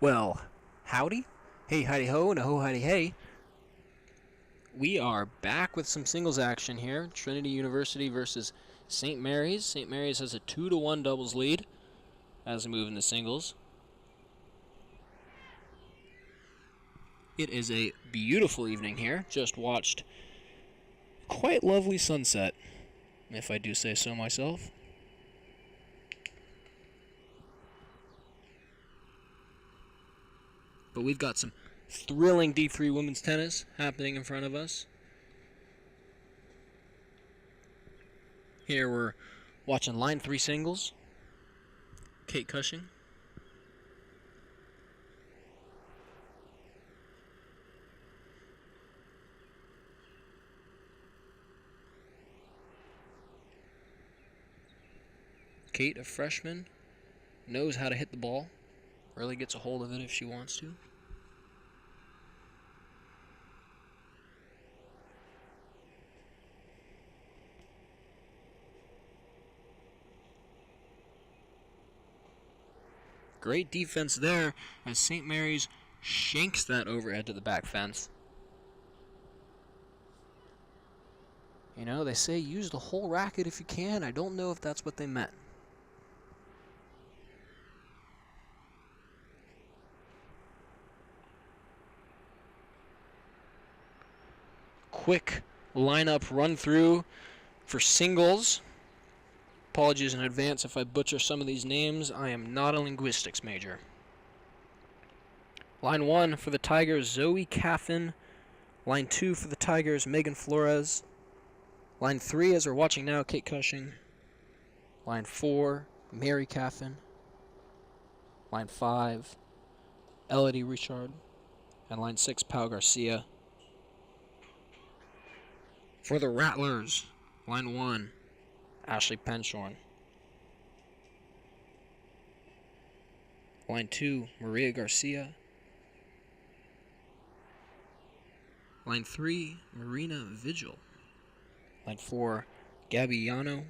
Well, howdy. Hey, howdy ho, and a ho, howdy hey. We are back with some singles action here. Trinity University versus St. Mary's. St. Mary's has a 2-1 doubles lead as we move into singles. It is a beautiful evening here. Just watched quite lovely sunset, if I do say so myself. But we've got some thrilling D3 women's tennis happening in front of us. Here we're watching line 3 singles. Kate Cushing. Kate, a freshman, knows how to hit the ball. Really gets a hold of it if she wants to. Great defense there as St. Mary's shanks that overhead to the back fence. You know, they say use the whole racket if you can. I don't know if that's what they meant. Quick lineup run through for singles. Apologies in advance if I butcher some of these names. I am not a linguistics major. Line 1 for the Tigers, Zoe Caffin. Line 2 for the Tigers, Megan Flores. Line 3, as we're watching now, Kate Cushing. Line 4, Mary Caffin. Line 5, Elodie Richard. And line 6, Pau Garcia. For the Rattlers, line 1, Ashley Penshorn. Line 2, Maria Garcia. Line 3, Marina Vigil. Line 4, Gabby Llano.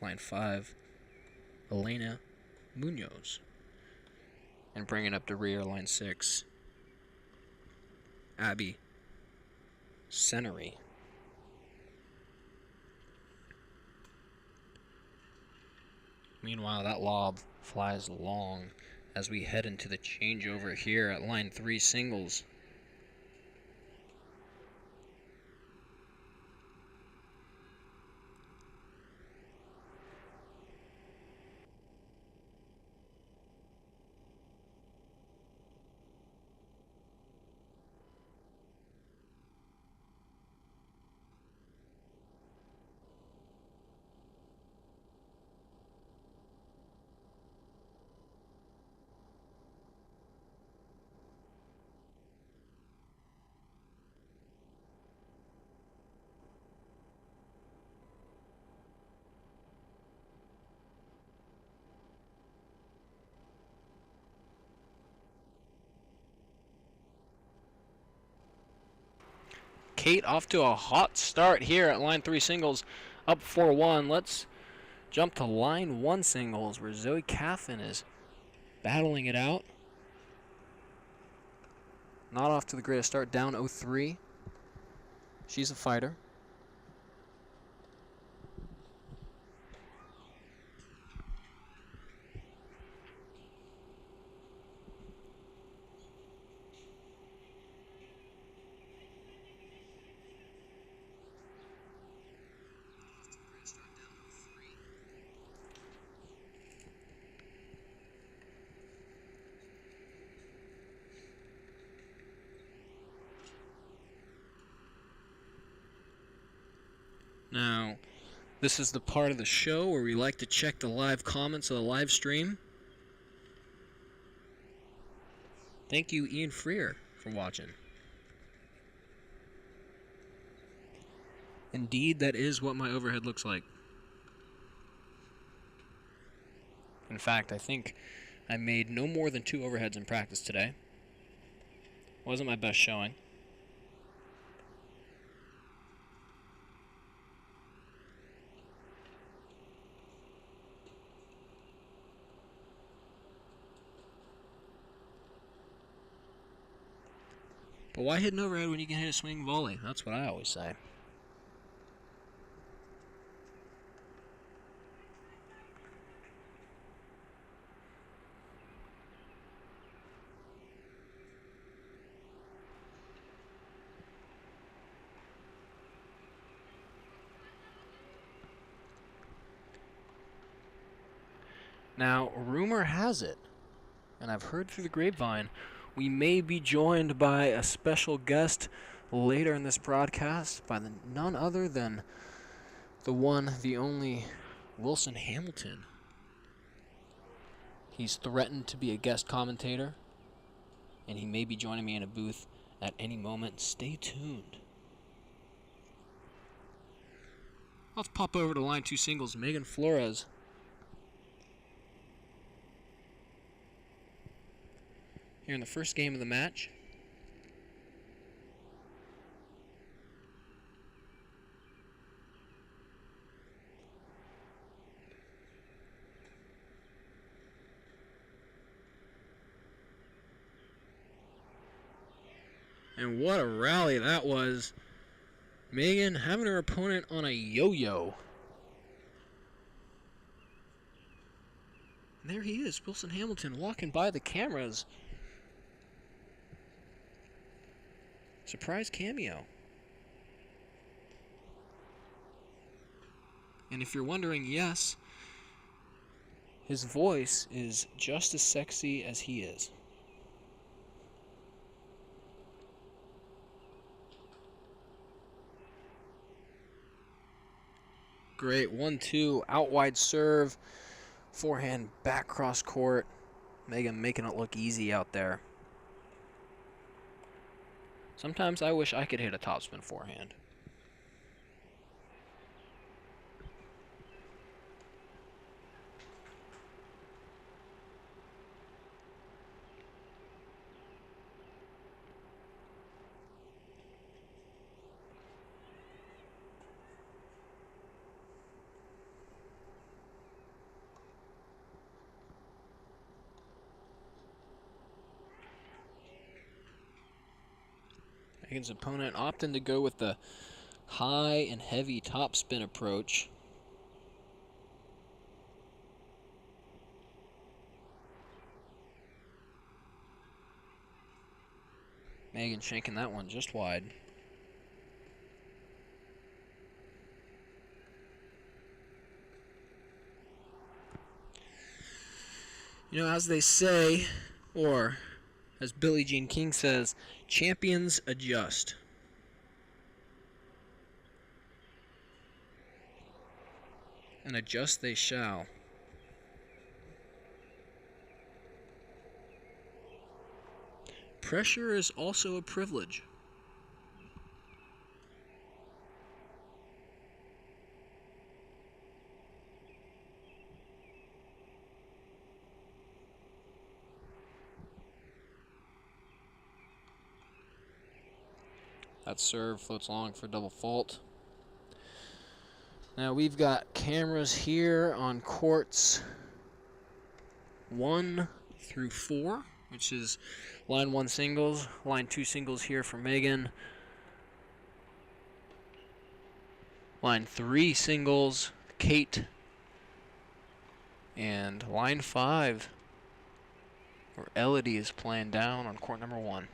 Line 5, Elena Munoz. And bringing up the rear, line 6, Abby Senery. Meanwhile, that lob flies long as we head into the changeover here at line 3 singles. Kate off to a hot start here at line 3 singles, up 4-1. Let's jump to line 1 singles where Zoe Caffin is battling it out. Not off to the greatest start, down 0-3. She's a fighter. Now, this is the part of the show where we like to check the live comments of the live stream. Thank you, Ian Freer, for watching. Indeed, that is what my overhead looks like. In fact, I think I made no more than 2 overheads in practice today. Wasn't my best showing. But why hit an overhead when you can hit a swing volley? That's what I always say. Now, rumor has it, and I've heard through the grapevine, we may be joined by a special guest later in this broadcast by none other than the one, the only Wilson Hamilton. He's threatened to be a guest commentator, and he may be joining me in a booth at any moment. Stay tuned. Let's pop over to line 2 singles, Megan Flores. Here in the first game of the match. And what a rally that was. Megan having her opponent on a yo-yo. And there he is, Wilson Hamilton, walking by the cameras. Surprise cameo. And if you're wondering, yes, his voice is just as sexy as he is. Great 1-2 out wide serve, forehand back cross court. Megan making it look easy out there. Sometimes I wish I could hit a topspin forehand. Megan's opponent opting to go with the high and heavy topspin approach. Megan shanking that one just wide. You know, as they say, or as Billie Jean King says, champions adjust. And adjust they shall. Pressure is also a privilege. That serve floats long for double fault. Now we've got cameras here on courts 1 through 4, which is line 1 singles, line 2 singles here for Megan. Line 3 singles, Kate. And line 5, where Elodie is playing down on court number 1.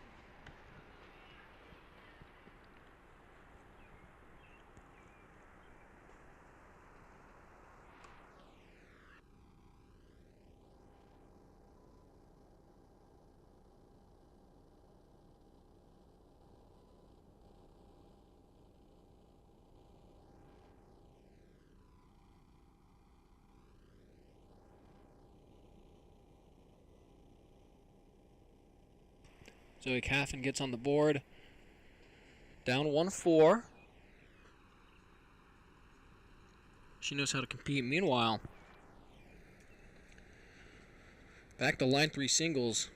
Zoe Caffin gets on the board. Down 1-4. She knows how to compete. Meanwhile, back to line 3 singles.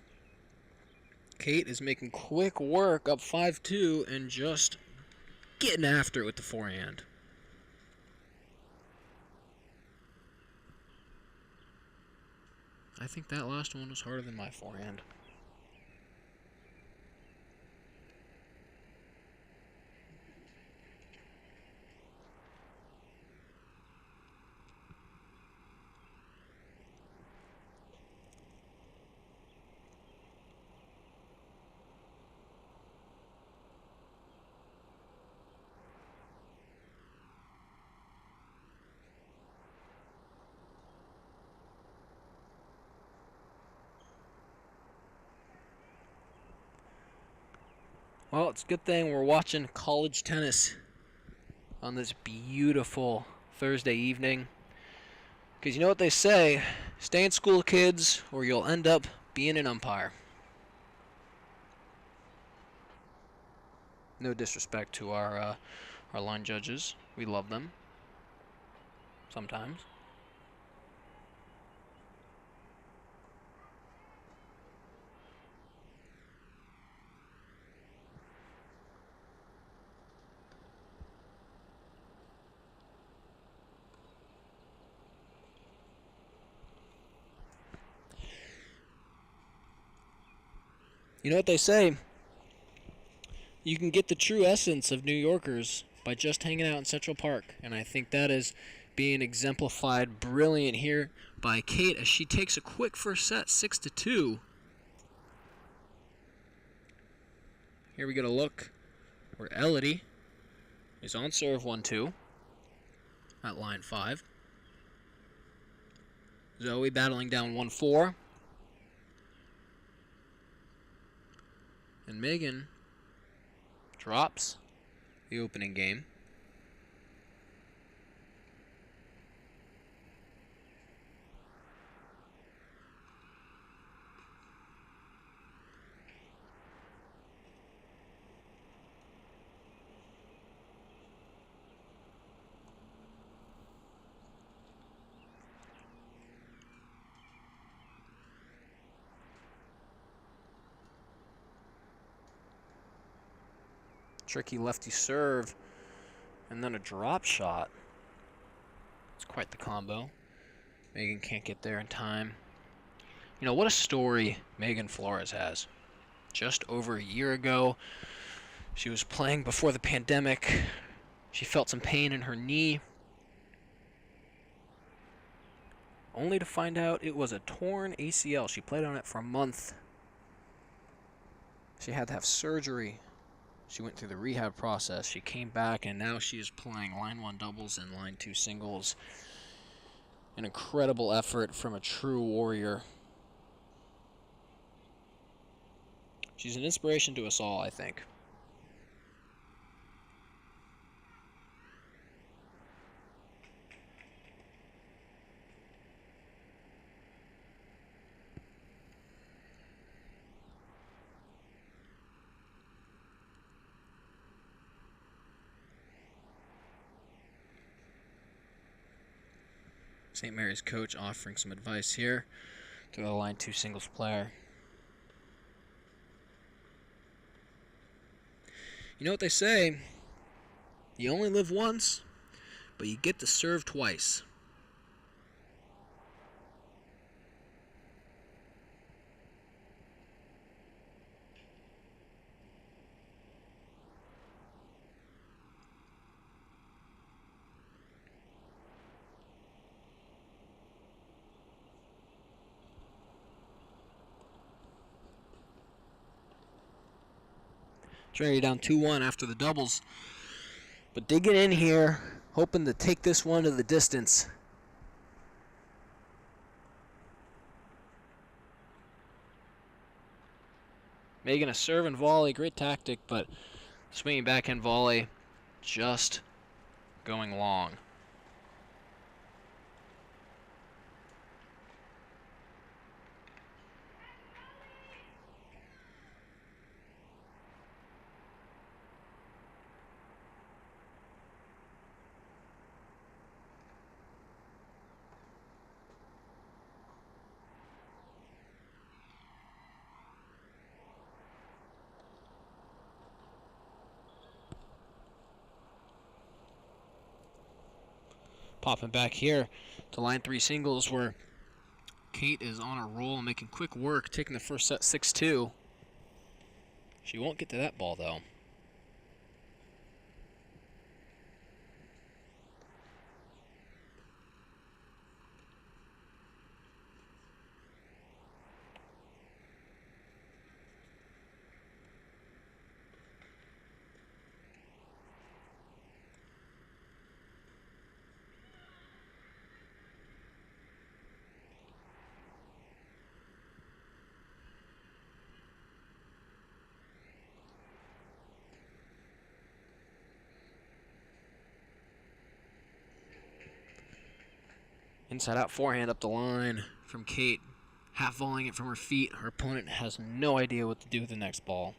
Kate is making quick work up 5-2 and just getting after it with the forehand. I think that last one was harder than my forehand. Well, it's a good thing we're watching college tennis on this beautiful Thursday evening. Because you know what they say, stay in school, kids, or you'll end up being an umpire. No disrespect to our line judges. We love them. Sometimes. You know what they say? You can get the true essence of New Yorkers by just hanging out in Central Park. And I think that is being exemplified brilliant here by Kate as she takes a quick first set, 6-2. Here we get a look where Elodie is on serve 1-2 at line 5. Zoe battling down 1-4. And Megan drops the opening game. Tricky lefty serve, and then a drop shot. It's quite the combo. Megan can't get there in time. You know, what a story Megan Flores has. Just over a year ago, she was playing before the pandemic. She felt some pain in her knee, only to find out it was a torn ACL. She played on it for a month. She had to have surgery. She went through the rehab process. She came back, and now she is playing line 1 doubles and line 2 singles. An incredible effort from a true warrior. She's an inspiration to us all, I think. St. Mary's coach offering some advice here to the line 2 singles player. You know what they say? You only live once, but you get to serve twice. Trinity down 2-1 after the doubles. But digging in here, hoping to take this one to the distance. Making a serve and volley, great tactic, but swinging backhand volley, just going long. Popping back here to line 3 singles where Kate is on a roll and making quick work, taking the first set 6-2. She won't get to that ball though. Inside out forehand up the line from Kate. Half volleying it from her feet. Her opponent has no idea what to do with the next ball.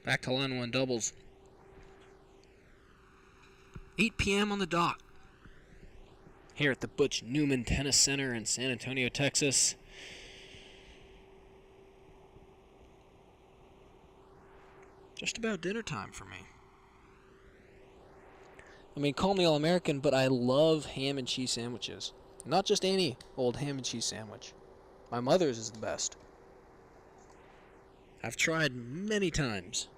Back to line one doubles. 8 p.m. on the dot. Here at the Butch Newman Tennis Center in San Antonio, Texas. Just about dinner time for me. I mean, call me all-American, but I love ham and cheese sandwiches. Not just any old ham and cheese sandwich. My mother's is the best. I've tried many times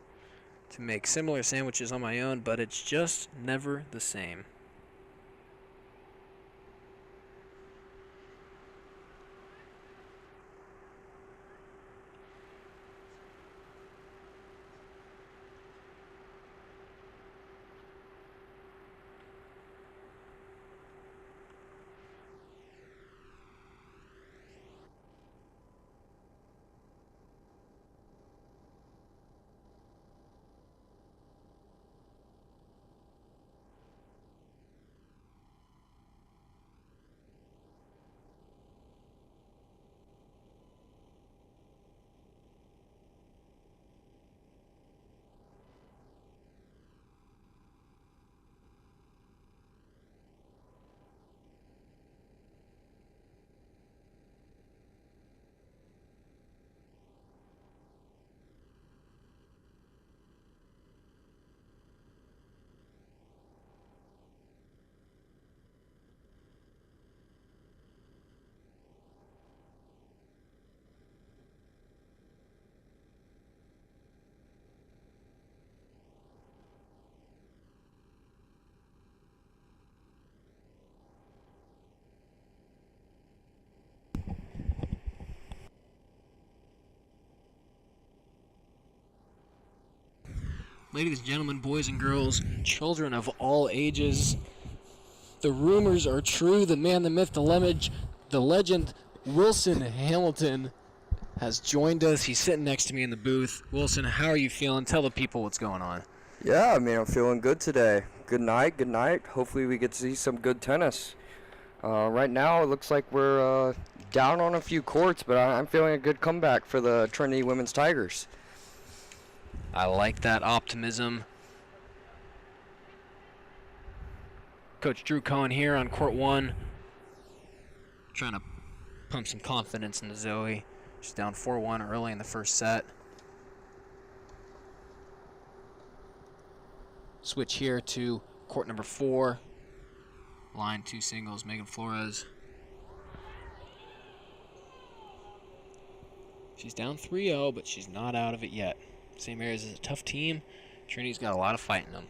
to make similar sandwiches on my own, but it's just never the same. Ladies and gentlemen, boys and girls, children of all ages, the rumors are true. The man, the myth, the legend, Wilson Hamilton has joined us. He's sitting next to me in the booth. Wilson, how are you feeling? Tell the people what's going on. Yeah, I mean, I'm feeling good today. Good night, good night. Hopefully we get to see some good tennis. Right now, it looks like we're down on a few courts, but I'm feeling a good comeback for the Trinity Women's Tigers. I like that optimism. Coach Drew Cohen here on court one, trying to pump some confidence into Zoe. She's down 4-1 early in the first set. Switch here to court number 4. Line 2 singles, Megan Flores. She's down 3-0, but she's not out of it yet. St. Mary's is a tough team. Trinity's got a lot of fight in them.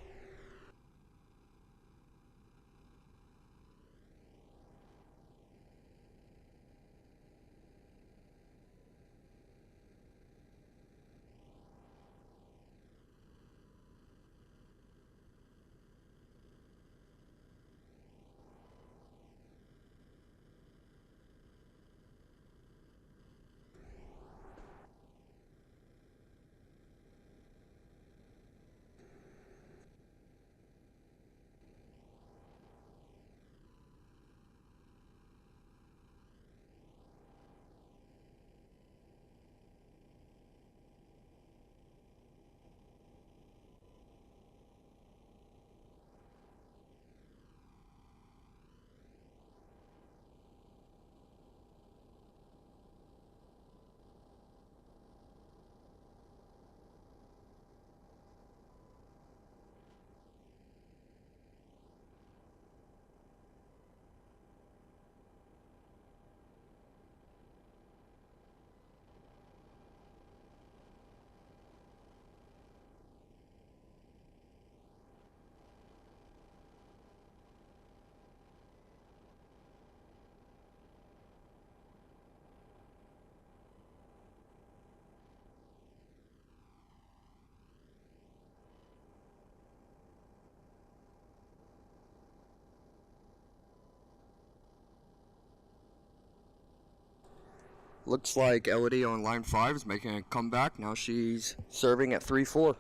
Looks like Elodie on line 5 is making a comeback. Now she's serving at 3-4.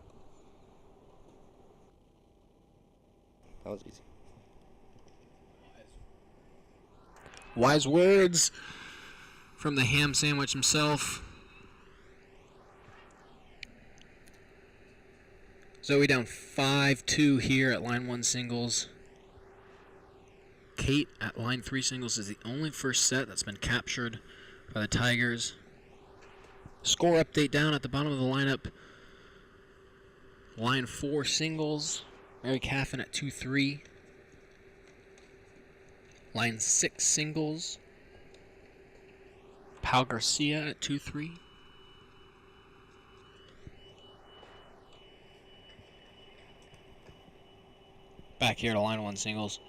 That was easy. Wise words from the ham sandwich himself. Zoe down 5-2 here at line 1 singles. Kate at line 3 singles is the only first set that's been captured by the Tigers. Score update down at the bottom of the lineup. Line 4 singles. Mary Caffin at 2-3. Line 6 singles. Pau Garcia at 2-3. Back here to line 1 singles.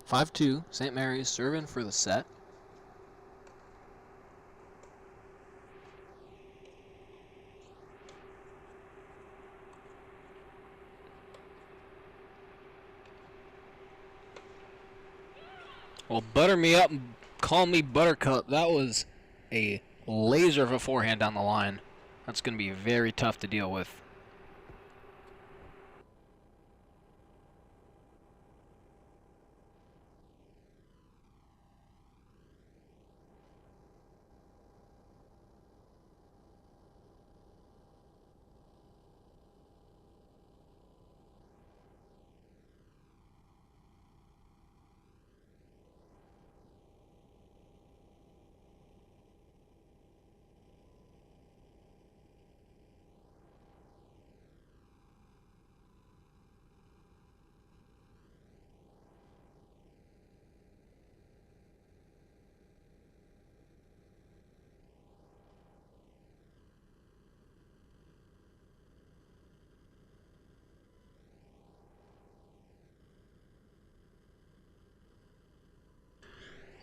(5-2) St. Mary's serving for the set. Well, butter me up and call me Buttercup. That was a laser of a forehand down the line. That's going to be very tough to deal with.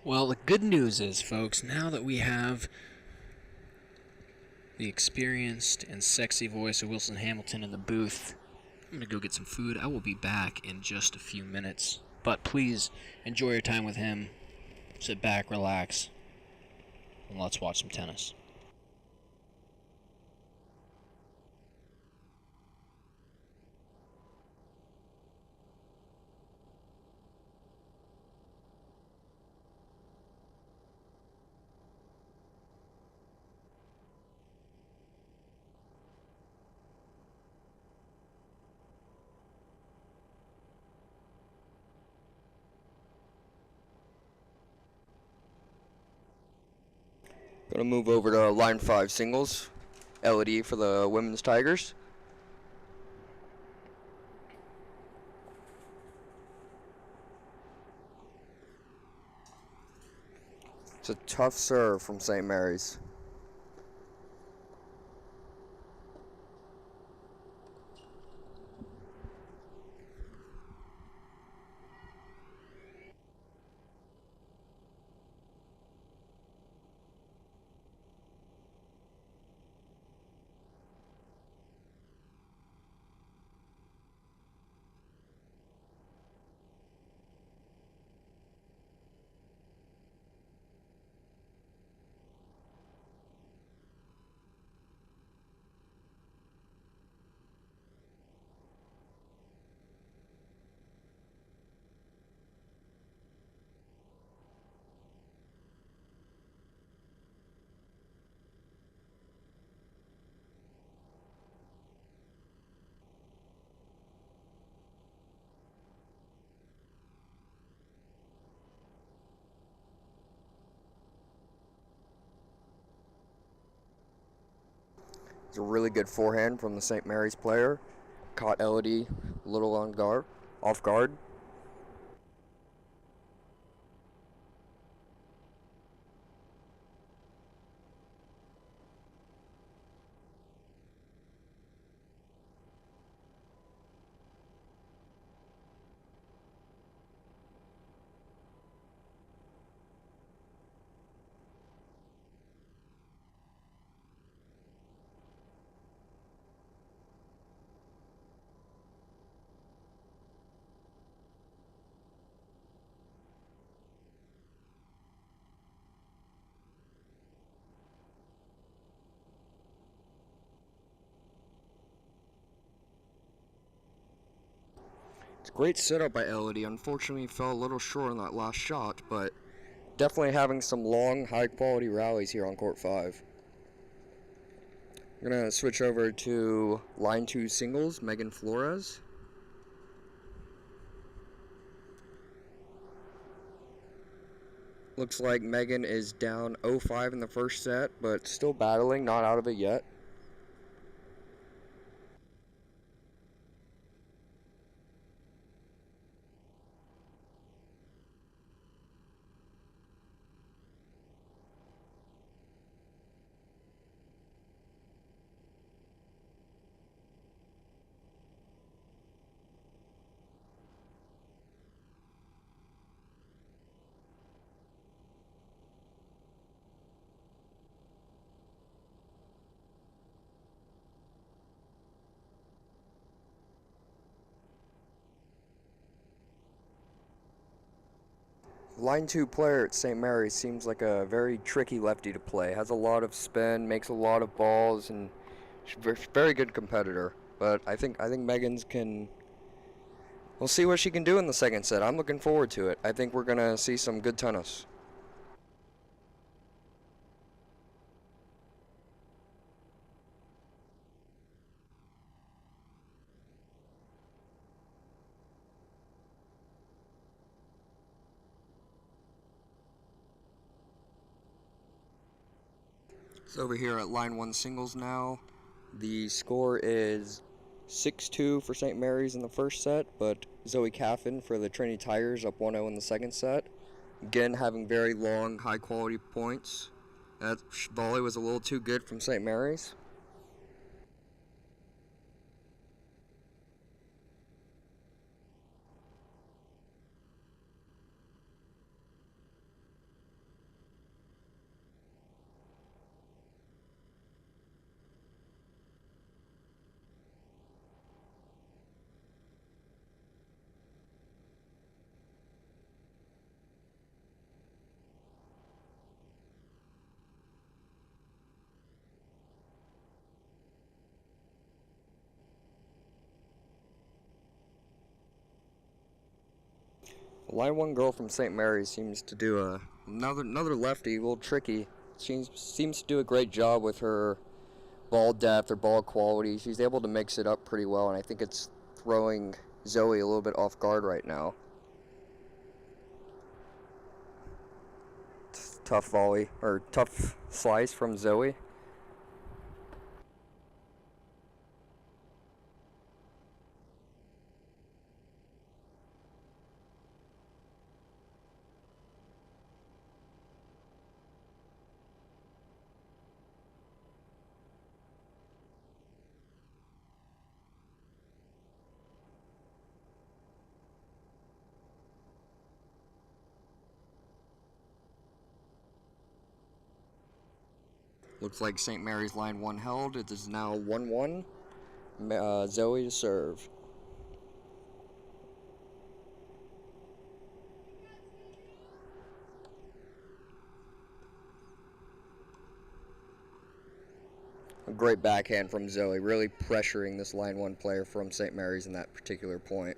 Well, the good news is, folks, now that we have the experienced and sexy voice of Wilson Hamilton in the booth, I'm going to go get some food. I will be back in just a few minutes. But please enjoy your time with him. Sit back, relax, and let's watch some tennis. Gonna move over to line 5 singles. Elodie for the women's Tigers. It's a tough serve from St. Mary's. It's a really good forehand from the St. Mary's player. Caught Elodie a little off guard. Great setup by Elodie. Unfortunately, fell a little short on that last shot, but definitely having some long, high-quality rallies here on court 5. We're going to switch over to line 2 singles, Megan Flores. Looks like Megan is down 0-5 in the first set, but still battling, not out of it yet. Line 2 player at St. Mary's seems like a very tricky lefty to play. Has a lot of spin, makes a lot of balls, and she's a very good competitor. But I think Megan's can. We'll see what she can do in the second set. I'm looking forward to it. I think we're gonna see some good tennis. So over here at line 1 singles now, the score is 6-2 for St. Mary's in the first set, but Zoe Caffin for the Trinity Tigers up 1-0 in the second set. Again, having very long, high-quality points. That volley was a little too good from St. Mary's. Line 1 girl from St. Mary's seems to do another lefty, a little tricky. She seems to do a great job with her ball depth or ball quality. She's able to mix it up pretty well, and I think it's throwing Zoe a little bit off guard right now. Tough volley, or tough slice from Zoe. Looks like St. Mary's line 1 held. It is now 1-1. Zoe to serve. A great backhand from Zoe, really pressuring this line 1 player from St. Mary's in that particular point.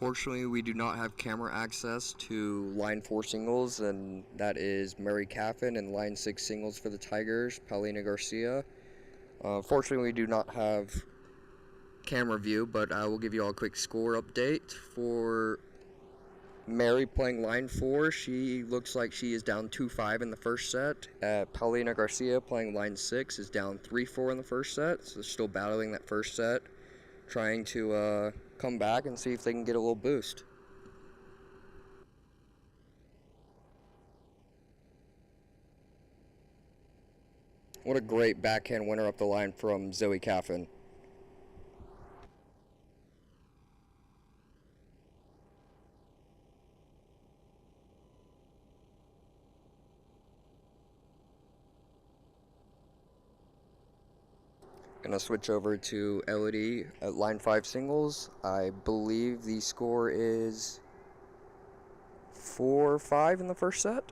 Unfortunately, we do not have camera access to line 4 singles, and that is Mary Caffin, and line 6 singles for the Tigers, Paulina Garcia. Fortunately, we do not have camera view, but I will give you all a quick score update. For Mary playing line 4, she looks like she is down 2-5 in the first set. Paulina Garcia playing line 6 is down 3-4 in the first set, so they're still battling that first set, trying to come back and see if they can get a little boost. What a great backhand winner up the line from Zoe Caffin. Gonna switch over to Elodie at line 5 singles. I believe the score is 4-5 in the first set.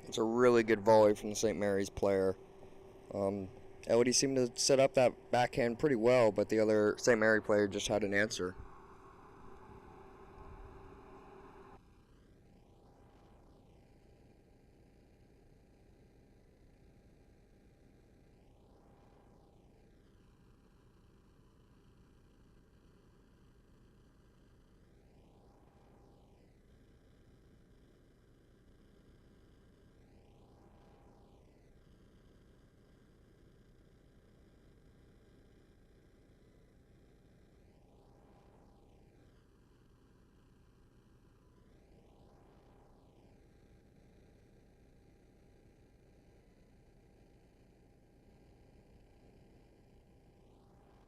It's a really good volley from the St. Mary's player. Elodie seemed to set up that backhand pretty well, but the other St. Mary player just had an answer.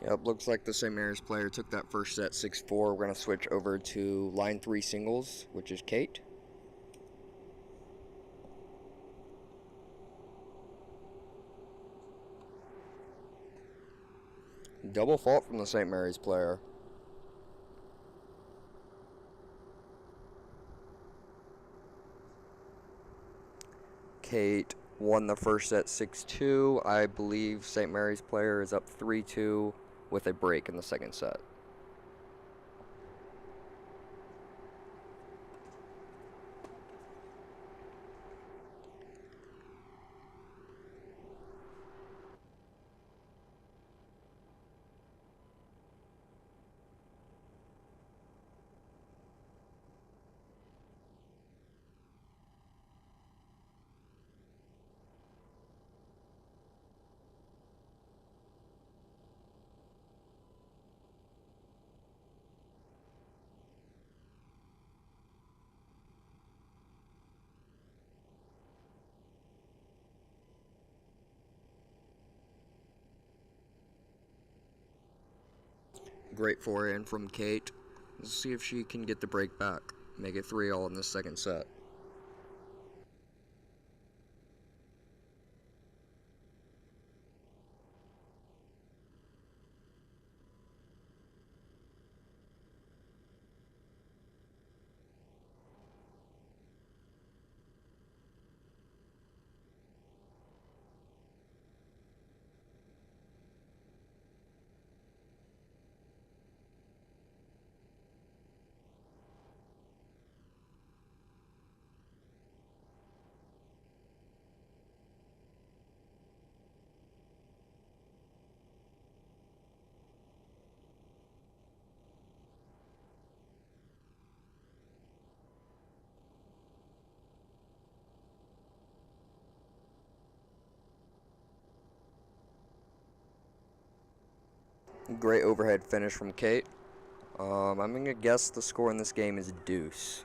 Yep, looks like the St. Mary's player took that first set 6-4. We're going to switch over to line 3 singles, which is Kate. Double fault from the St. Mary's player. Kate won the first set 6-2. I believe St. Mary's player is up 3-2 with a break in the second set. Great forehand from Kate. Let's see if she can get the break back. Make it 3-all in the second set. Great overhead finish from Kate. I'm going to guess the score in this game is deuce.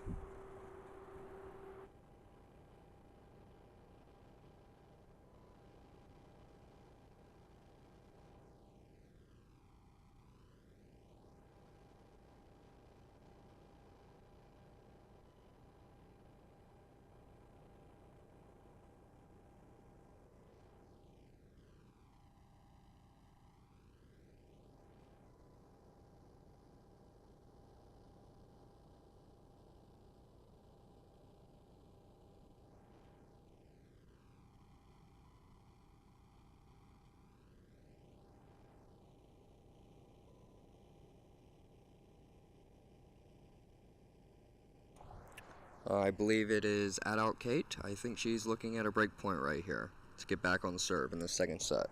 I believe it is Adult Kate. I think she's looking at a break point right here to get back on the serve in the second set.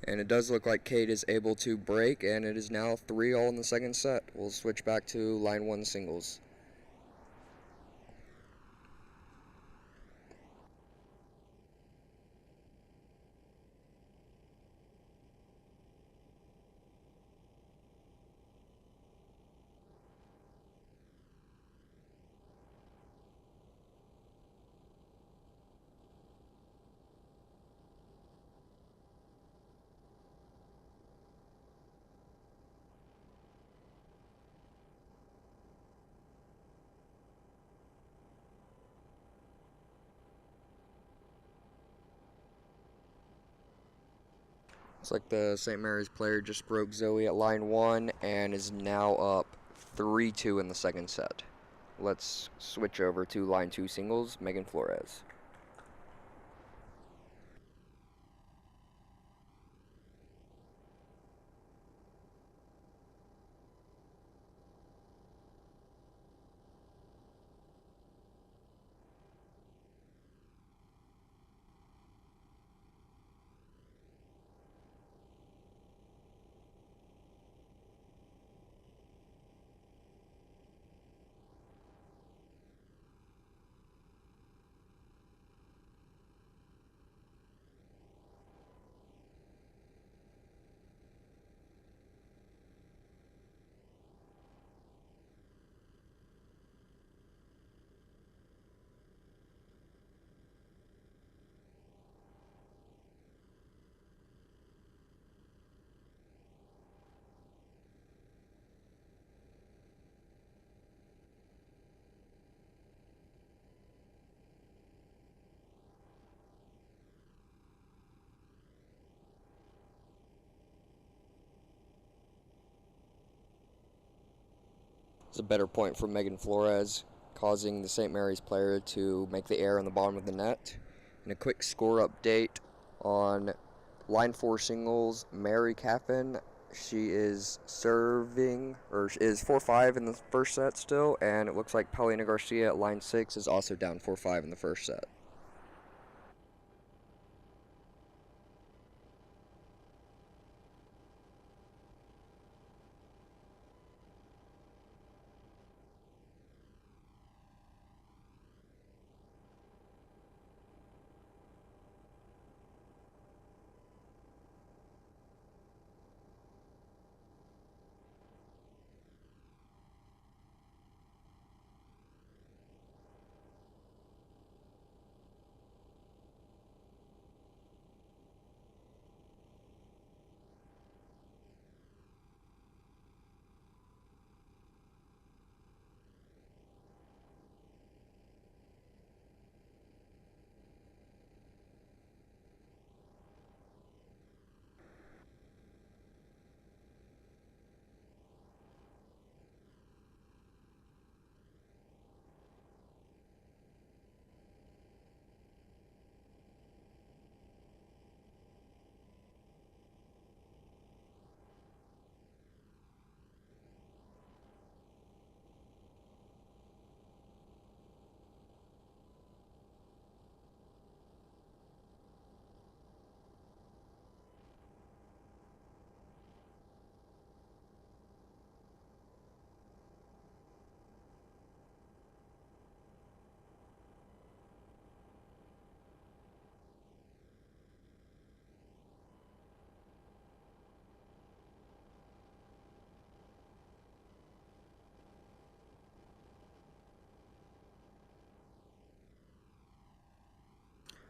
And it does look like Kate is able to break, and it is now 3-all in the second set. We'll switch back to line 1 singles. Looks like the St. Mary's player just broke Zoe at line 1 and is now up 3-2 in the second set. Let's switch over to line 2 singles, Megan Flores. It's a better point from Megan Flores, causing the St. Mary's player to make the error on the bottom of the net. And a quick score update on line 4 singles, Mary Caffin. She is serving, or is 4-5 in the first set still, and it looks like Paulina Garcia at line 6 is also down 4-5 in the first set.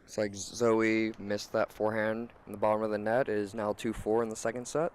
It's like Zoe missed that forehand in the bottom of the net. It is now 2-4 in the second set.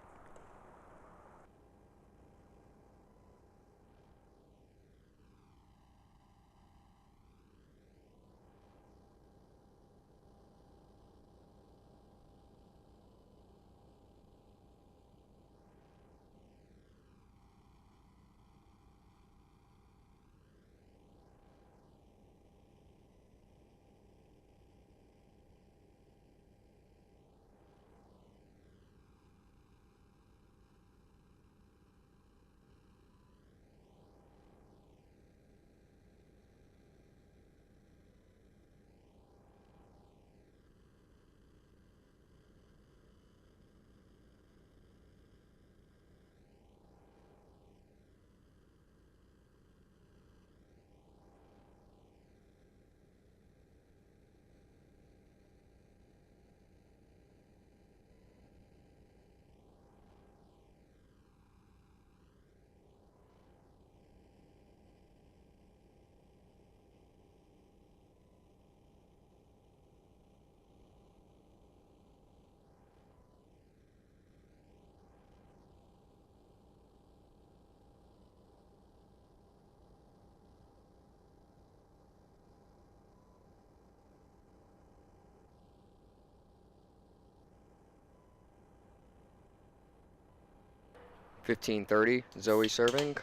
15-30. Zoe serving.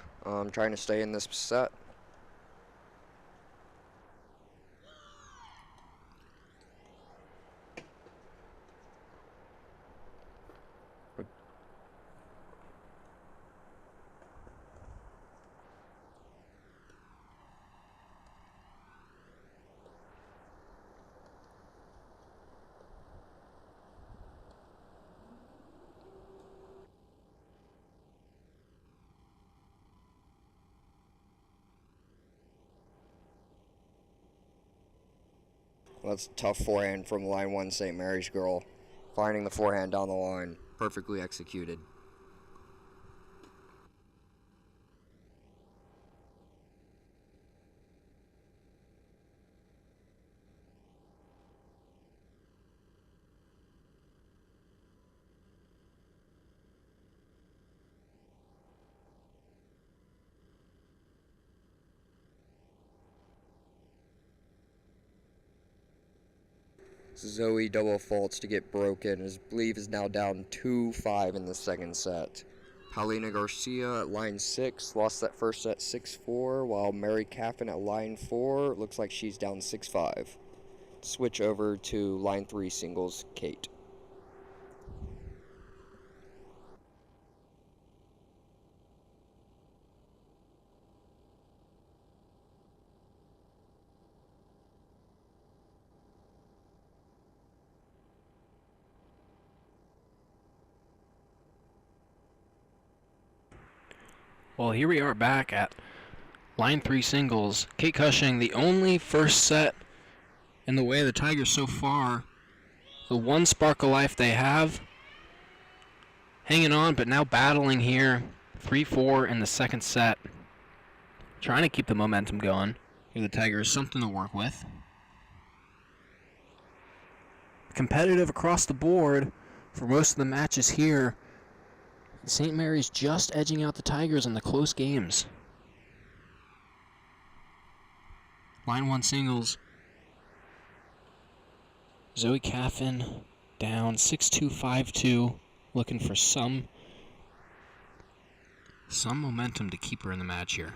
Trying to stay in this set. That's a tough forehand from line 1 St. Mary's girl. Finding the forehand down the line. Perfectly executed. Zoe double faults to get broken. I believe is now down 2-5 in the second set. Paulina Garcia at line 6 lost that first set 6-4, while Mary Caffin at line 4 looks like she's down 6-5. Switch over to line 3 singles, Kate. Well, here we are back at line 3 singles. Kate Cushing, the only first set in the way of the Tigers so far. The one spark of life they have. Hanging on, but now battling here. 3-4 in the second set. Trying to keep the momentum going. Give the Tigers something to work with. Competitive across the board for most of the matches here. St. Mary's just edging out the Tigers in the close games. Line 1 singles. Zoe Caffin down 6-2, 5-2. Looking for some momentum to keep her in the match here.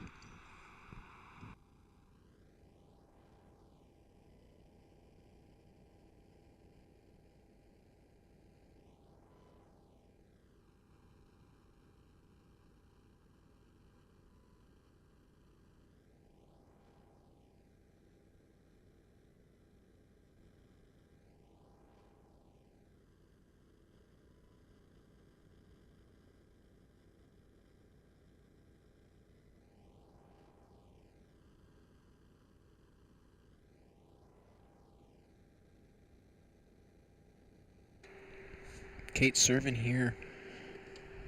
Kate serving here,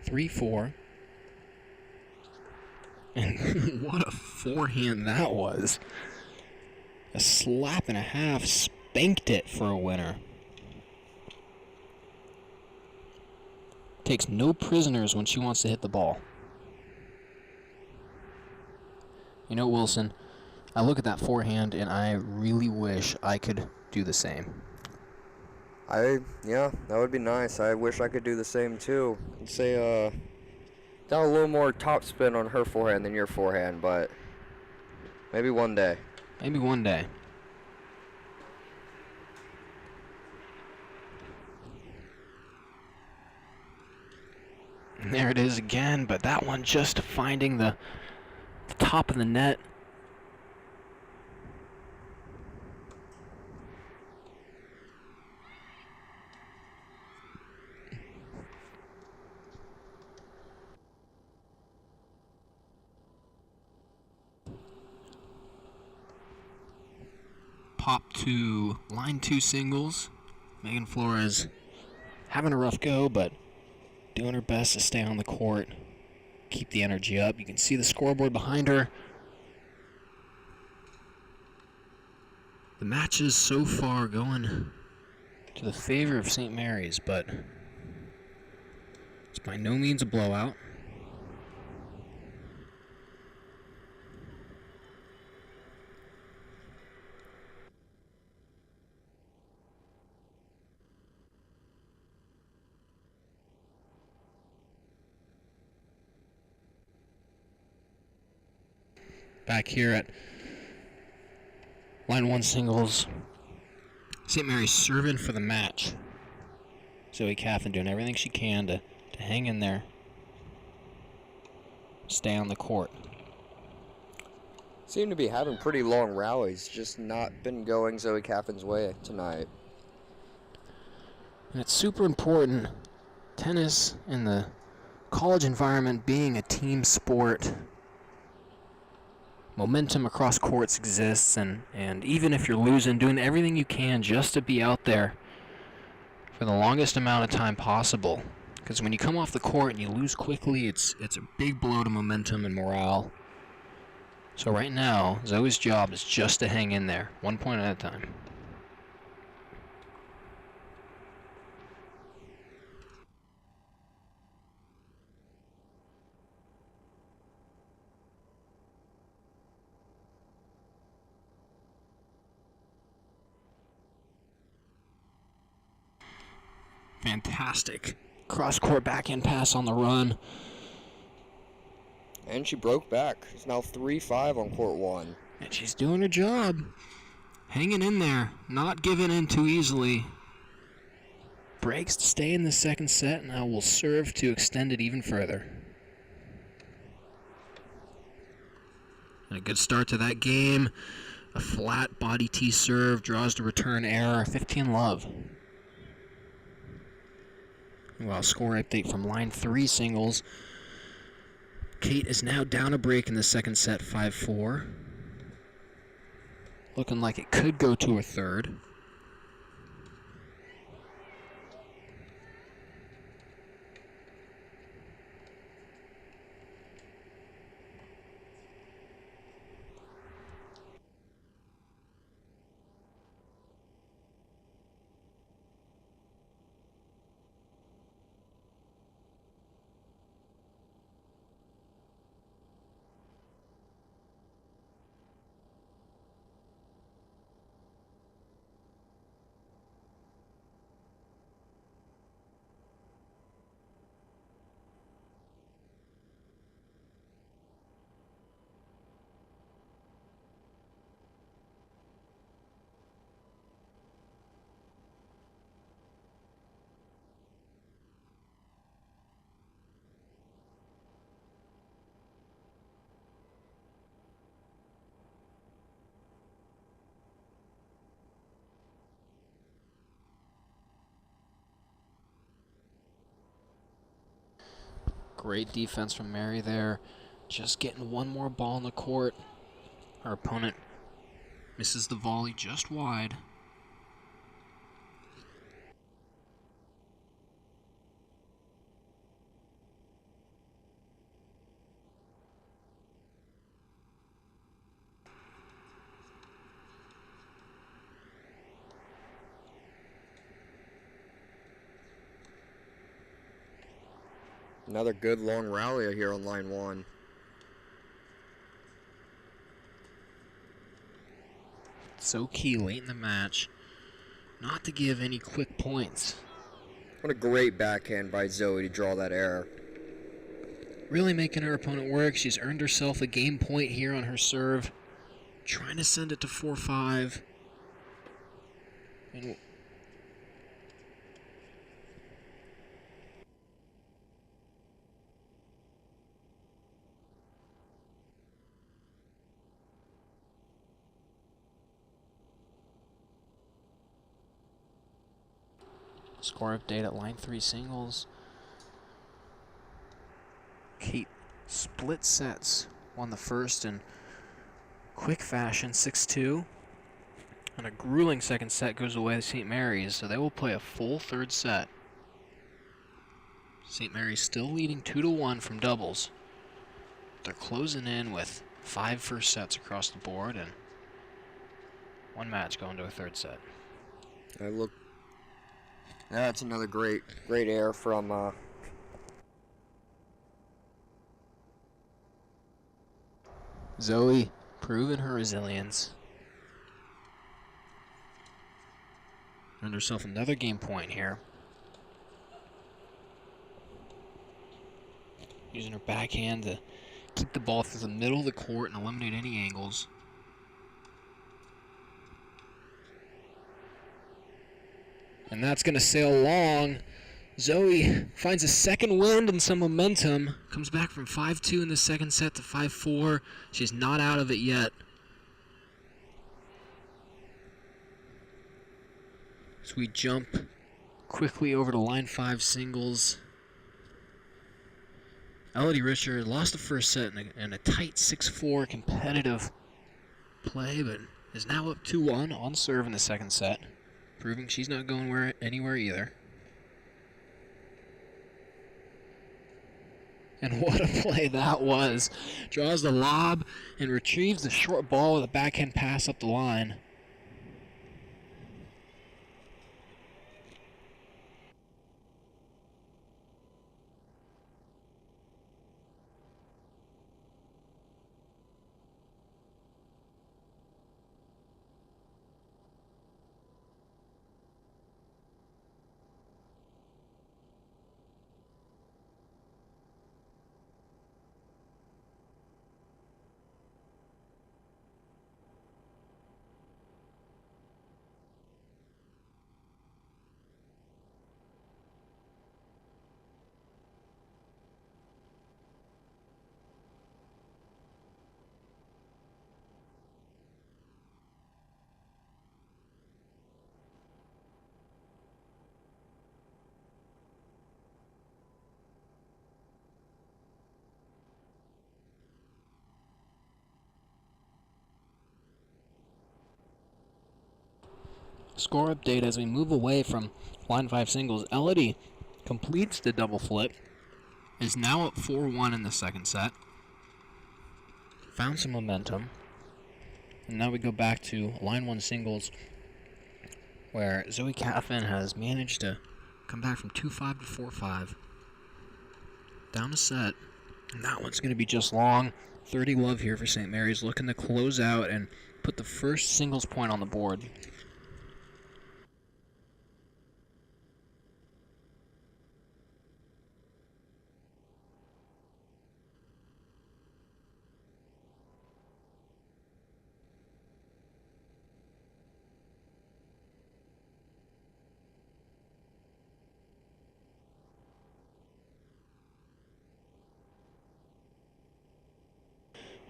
3-4. And what a forehand that was. A slap and a half, spanked it for a winner. Takes no prisoners when she wants to hit the ball. You know, Wilson, I look at that forehand and I really wish I could do the same. Yeah, that would be nice. I wish I could do the same too. I'd say down a little more top spin on her forehand than your forehand, but maybe one day. Maybe one day. And there it is again, but that one just finding the top of the net. Pop to line 2 singles. Megan Flores having a rough go, but doing her best to stay on the court. Keep the energy up. You can see the scoreboard behind her. The matches so far going to the favor of St. Mary's, but it's by no means a blowout. back here at line 1 singles. St. Mary's serving for the match. Zoe Caffin doing everything she can to hang in there. Stay on the court. Seem to be having pretty long rallies, just not been going Zoe Caffin's way tonight. And it's super important, tennis in the college environment being a team sport. Momentum across courts exists, and even if you're losing, doing everything you can just to be out there for the longest amount of time possible. Because when you come off the court and you lose quickly, it's a big blow to momentum and morale. So right now, Zoe's job is just to hang in there, 1 point at a time. Fantastic cross-court backhand pass on the run. And she broke back. It's now 3-5 on court 1. And she's doing her job. Hanging in there, not giving in too easily. Breaks to stay in the second set, now will serve to extend it even further. And a good start to that game. A flat body T serve draws the return error. 15-love. Well, score update from line 3 singles. Kate is now down a break in the second set, 5-4. Looking like it could go to a third. Great defense from Mary there. Just getting one more ball in the court. Our opponent misses the volley just wide. Another good long rally here on line 1. So key late in the match not to give any quick points. What a great backhand by Zoe to draw that error. Really making her opponent work. She's earned herself a game point here on her serve. Trying to send it to 4-5. And score update at line 3 singles. Kate split sets. Won the first in quick fashion, 6-2. And a grueling second set goes away to St. Mary's, so they will play a full third set. St. Mary's still leading 2-1 from doubles. They're closing in with 5 first sets across the board and one match going to a third set. That's another great error from Zoe proving her resilience. Earned herself another game point here. Using her backhand to keep the ball through the middle of the court and eliminate any angles. And that's going to sail long. Zoe finds a second wind and some momentum. Comes back from 5-2 in the second set to 5-4. She's not out of it yet. So we jump quickly over to line 5 singles. Elodie Richard lost the first set in a tight 6-4 competitive play, but is now up 2-1 on serve in the second set, proving she's not going anywhere either. And what a play that was. Draws the lob and retrieves the short ball with a backhand pass up the line. Score update as we move away from line 5 singles. Elodie completes the double flip, is now up 4-1 in the second set. Found some momentum. And now we go back to line 1 singles, where Zoe Caffin has managed to come back from 2-5 to 4-5. Down a set. And that one's going to be just long. 30 love here for St. Mary's, looking to close out and put the first singles point on the board.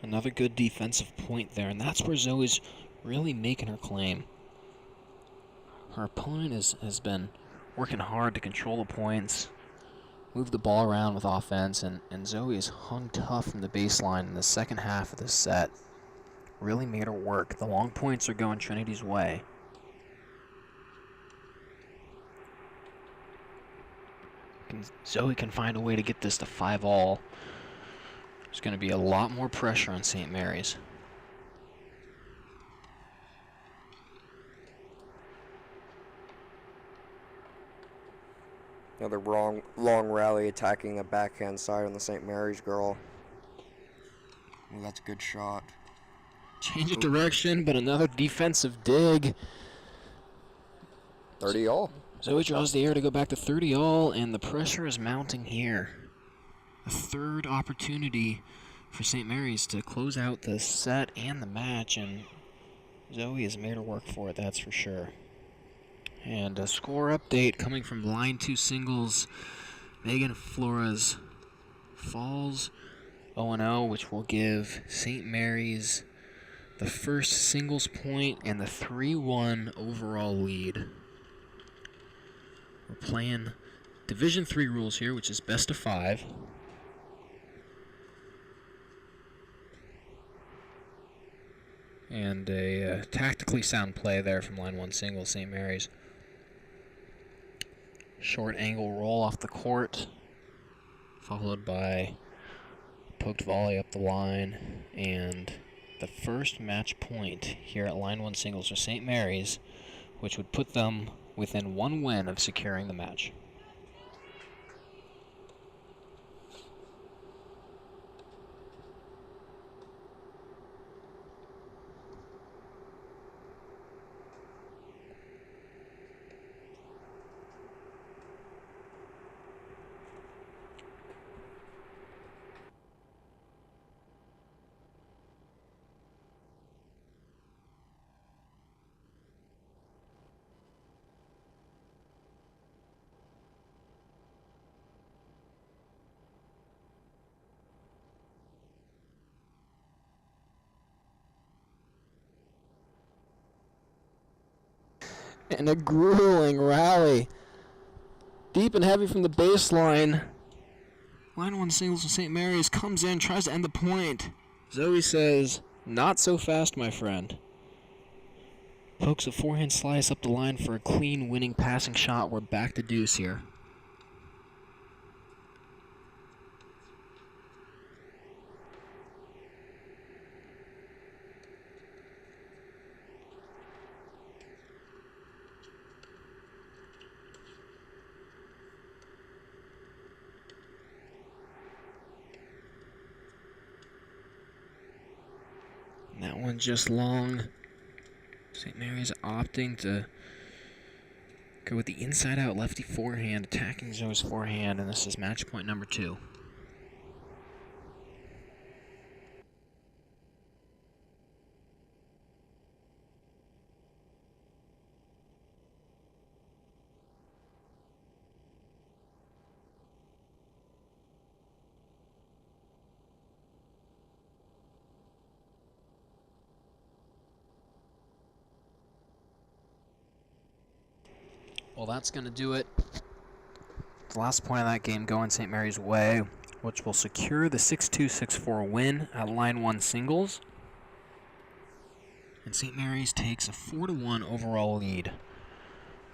Another good defensive point there, and that's where Zoe's really making her claim. Her opponent has been working hard to control the points, move the ball around with offense, and Zoe has hung tough from the baseline in the second half of this set. Really made her work. The long points are going Trinity's way. Zoe can find a way to get this to 5-all. There's going to be a lot more pressure on St. Mary's. Another long rally attacking the backhand side on the St. Mary's girl. Ooh, that's a good shot. Change of direction, but another defensive dig. 30-all. Zoe draws the air to go back to 30-all, and the pressure is mounting here. A third opportunity for St. Mary's to close out the set and the match, and Zoe has made her work for it, that's for sure. And a score update coming from line 2 singles. Megan Flores falls 0-0, which will give St. Mary's the first singles point and the 3-1 overall lead. We're playing Division III rules here, which is best of 5. And a tactically sound play there from line 1 single, St. Mary's. Short angle roll off the court, followed by poked volley up the line, and the first match point here at line 1 singles for St. Mary's, which would put them within 1 win of securing the match. And a grueling rally. Deep and heavy from the baseline. Line one singles from St. Mary's comes in, tries to end the point. Zoe says, "Not so fast, my friend." Pokes a forehand slice up the line for a clean winning passing shot. We're back to deuce here. And that one just long. St. Mary's opting to go with the inside-out lefty forehand, attacking Zoe's forehand, and this is match point number 2. Well, that's going to do it. The last point of that game going St. Mary's way, which will secure the 6-2, 6-4 win at line one singles. And St. Mary's takes a 4-1 overall lead.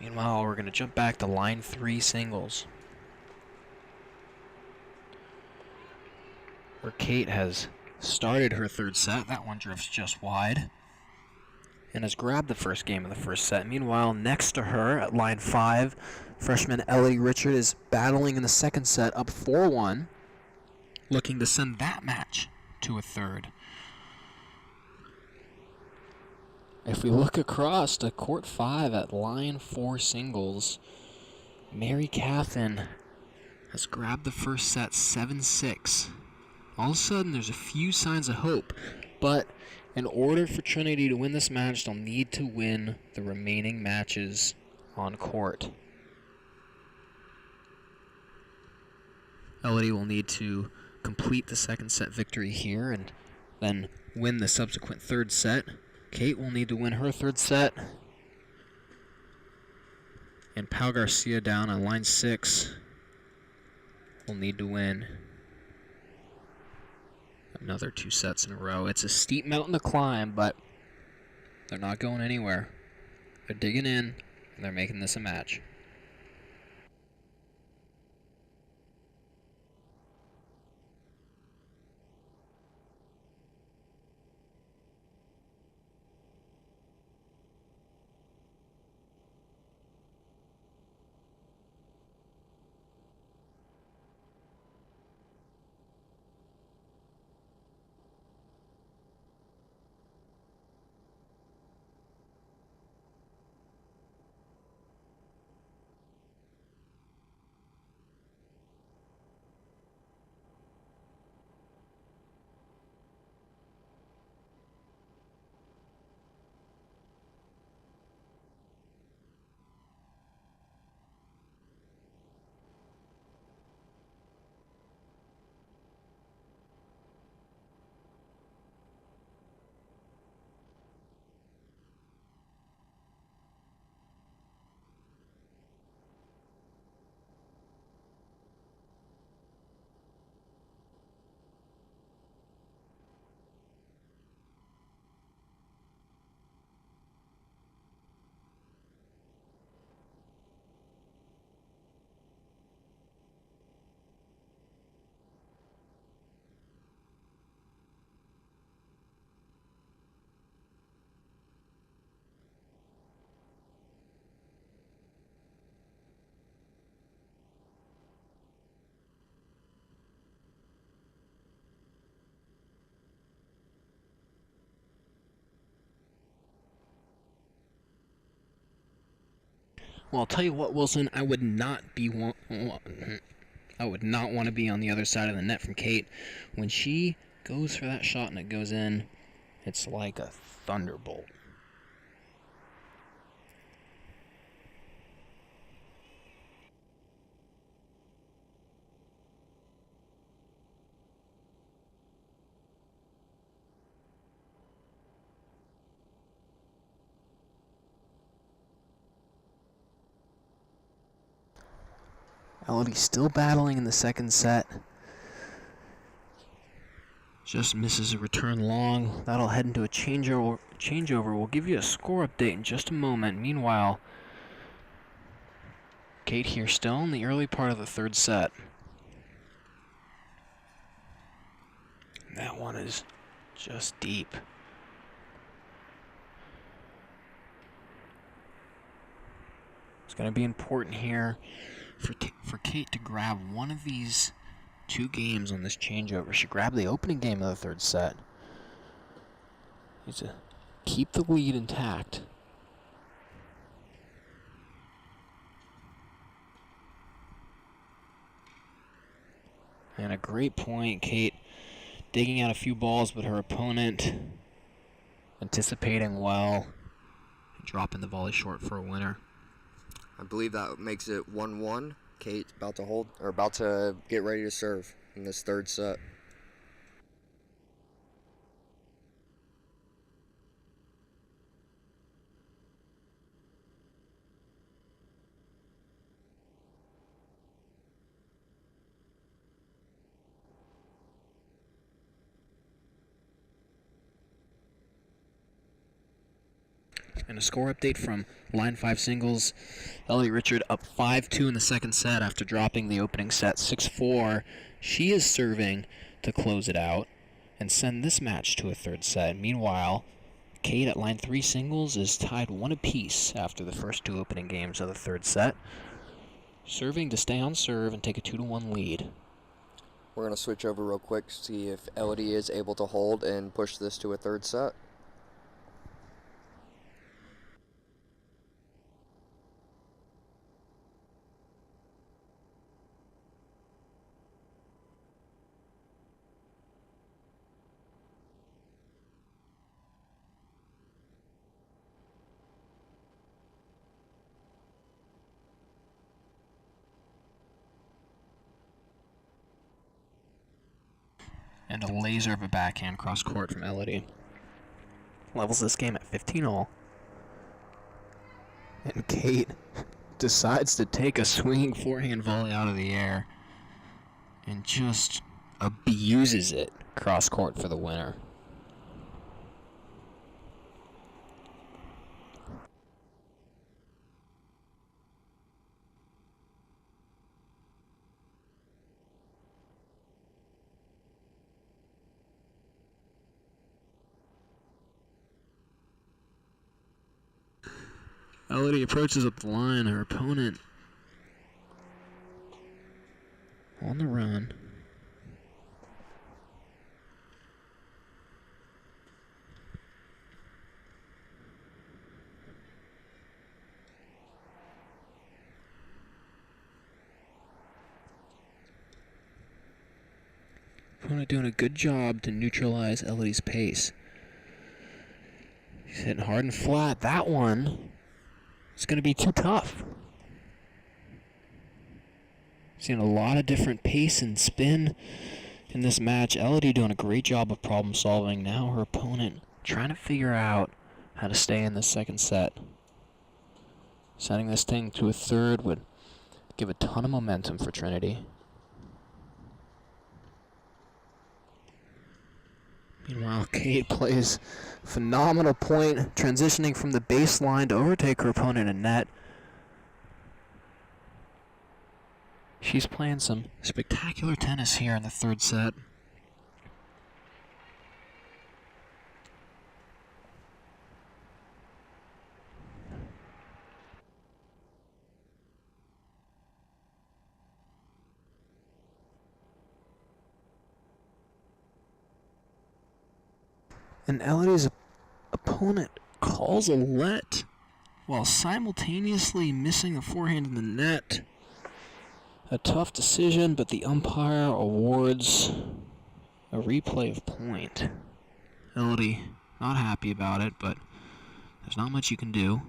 Meanwhile, we're going to jump back to line 3 singles, where Kate has started her third set. That one drifts just wide and has grabbed the first game of the first set. Meanwhile, next to her at line 5, freshman Ellie Richard is battling in the second set, up 4-1, looking to send that match to a third. If we look across to court 5 at line 4 singles, Mary Catherine has grabbed the first set 7-6. All of a sudden, there's a few signs of hope, but in order for Trinity to win this match, they'll need to win the remaining matches on court. Elodie will need to complete the second set victory here and then win the subsequent third set. Kate will need to win her third set. And Pau Garcia down on line 6 will need to win another 2 sets in a row. It's a steep mountain to climb, but they're not going anywhere. They're digging in, and they're making this a match. Well, I'll tell you what, Wilson, I would not want to be on the other side of the net from Kate. When she goes for that shot and it goes in, it's like a thunderbolt. Elodie still battling in the second set. Just misses a return long. That'll head into a changeover. We'll give you a score update in just a moment. Meanwhile, Kate here still in the early part of the third set. That one is just deep. It's going to be important here for Kate to grab one of these two games on this changeover. She grabbed the opening game of the third set. Needs to keep the lead intact. And a great point, Kate digging out a few balls, but her opponent anticipating well, dropping the volley short for a winner. I believe that makes it 1-1. Kate's about to get ready to serve in this third set. And a score update from Line 5 singles. Elodie Richard up 5-2 in the second set after dropping the opening set 6-4. She is serving to close it out and send this match to a third set. Meanwhile, Kate at Line 3 singles is tied 1 apiece after the first two opening games of the third set. Serving to stay on serve and take a 2-1 lead. We're going to switch over real quick, see if Elodie is able to hold and push this to a third set. And a laser of a backhand cross court from Elodie. Levels this game at 15-all. And Kate decides to take a swinging forehand volley out of the air and just abuses it cross court for the winner. Elodie approaches up the line. Her opponent on the run. Opponent doing a good job to neutralize Elodie's pace. She's hitting hard and flat. That one is going to be too tough. Seeing a lot of different pace and spin in this match. Elodie doing a great job of problem solving. Now her opponent trying to figure out how to stay in the second set. Sending this thing to a third would give a ton of momentum for Trinity. Meanwhile, Kate plays phenomenal point, transitioning from the baseline to overtake her opponent in net. She's playing some spectacular tennis here in the third set. And Elodie's opponent calls a let while simultaneously missing a forehand in the net. A tough decision, but the umpire awards a replay of point. Elodie not happy about it, but there's not much you can do.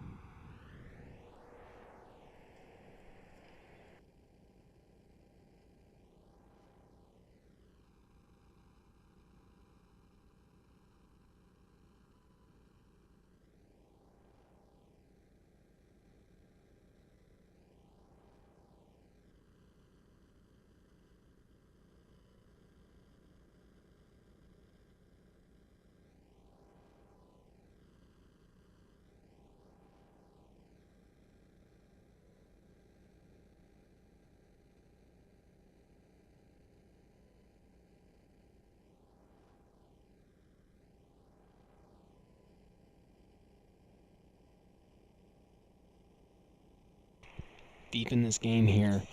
deep in this game here.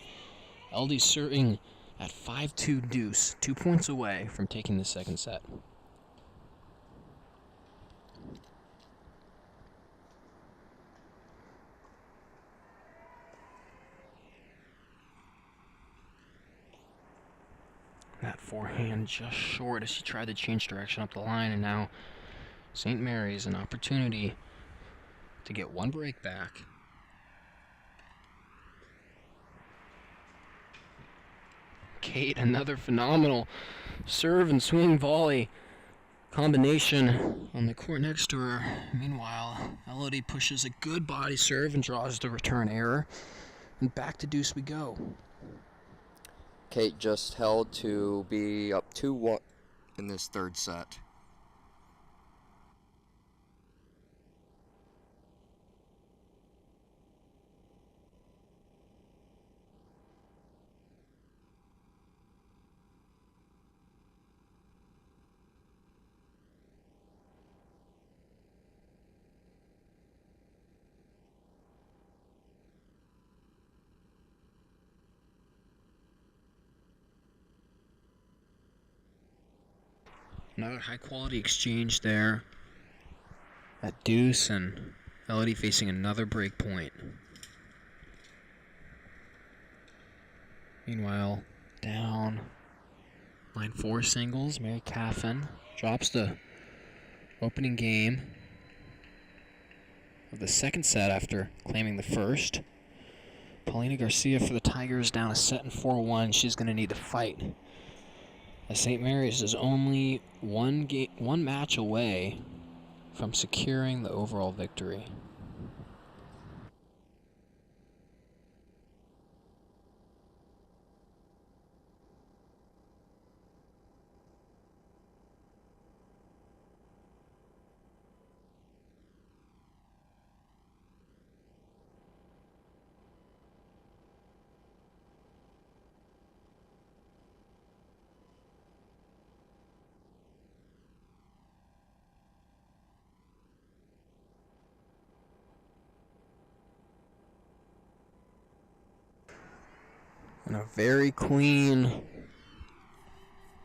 LD's serving at 5-2 deuce, 2 points away from taking the second set. That forehand just short as she tried to change direction up the line, and now St. Mary's an opportunity to get one break back. Kate, another phenomenal serve and swing volley combination on the court next to her. Meanwhile, Elodie pushes a good body serve and draws the return error. And back to deuce we go. Kate just held to be up 2-1 in this third set. Another high-quality exchange there at deuce, and Elodie facing another break point. Meanwhile, down line 4 singles, Mary Caffin drops the opening game of the second set after claiming the first. Paulina Garcia for the Tigers down a set in 4-1. She's going to need to fight, as St. Mary's is only one match away from securing the overall victory. And a very clean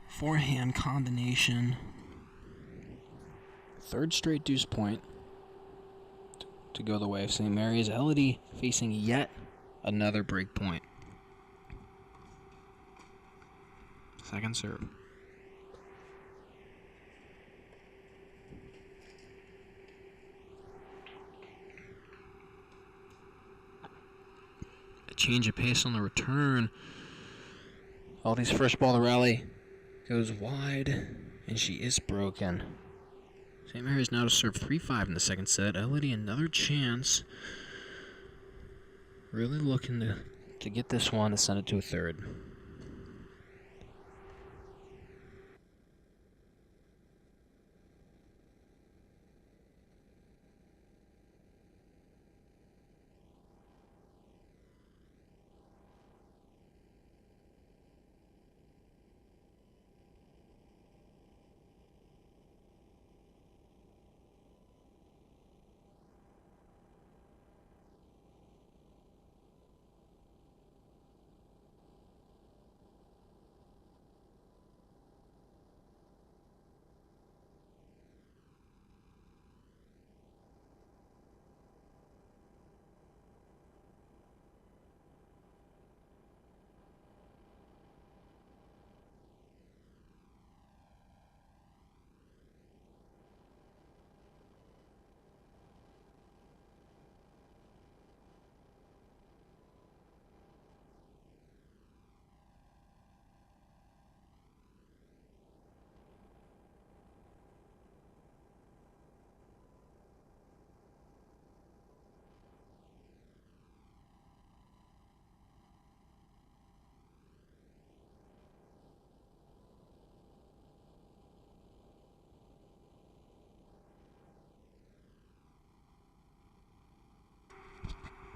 forehand combination. Third straight deuce point to go the way of St. Mary's. Elodie facing yet another break point. Second serve. A change of pace on the return. Elodie's first ball of the rally goes wide, and she is broken. St. Mary's now to serve 3-5 in the second set. Elodie another chance. Really looking to get this one to send it to a third.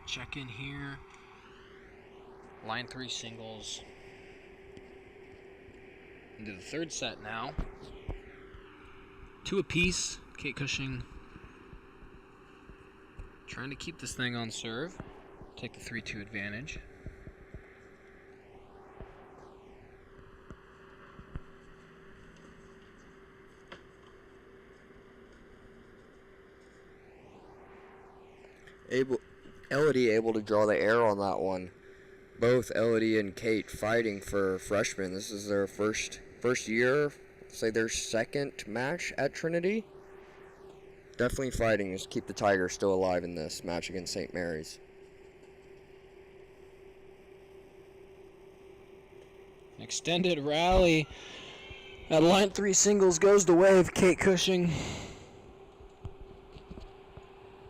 Check in here. Line 3 singles. Into the third set now. 2 apiece. Kate Cushing trying to keep this thing on serve. take the 3-2 advantage. Elodie able to draw the air on that one. Both Elodie and Kate fighting for freshmen. This is their first year, say their second match at Trinity. Definitely fighting to keep the Tigers still alive in this match against St. Mary's. Extended rally at line 3 singles goes the way of Kate Cushing.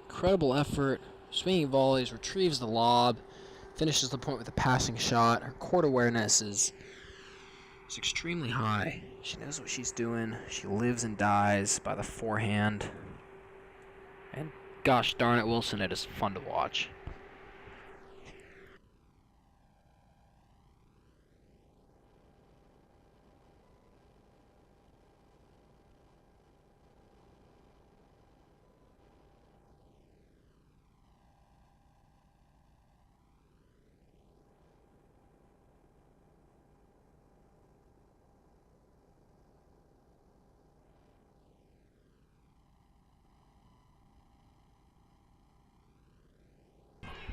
Incredible effort. Swinging volleys, retrieves the lob, finishes the point with a passing shot. Her court awareness is extremely high. She knows what she's doing. She lives and dies by the forehand. And gosh darn it, Wilson, it is fun to watch.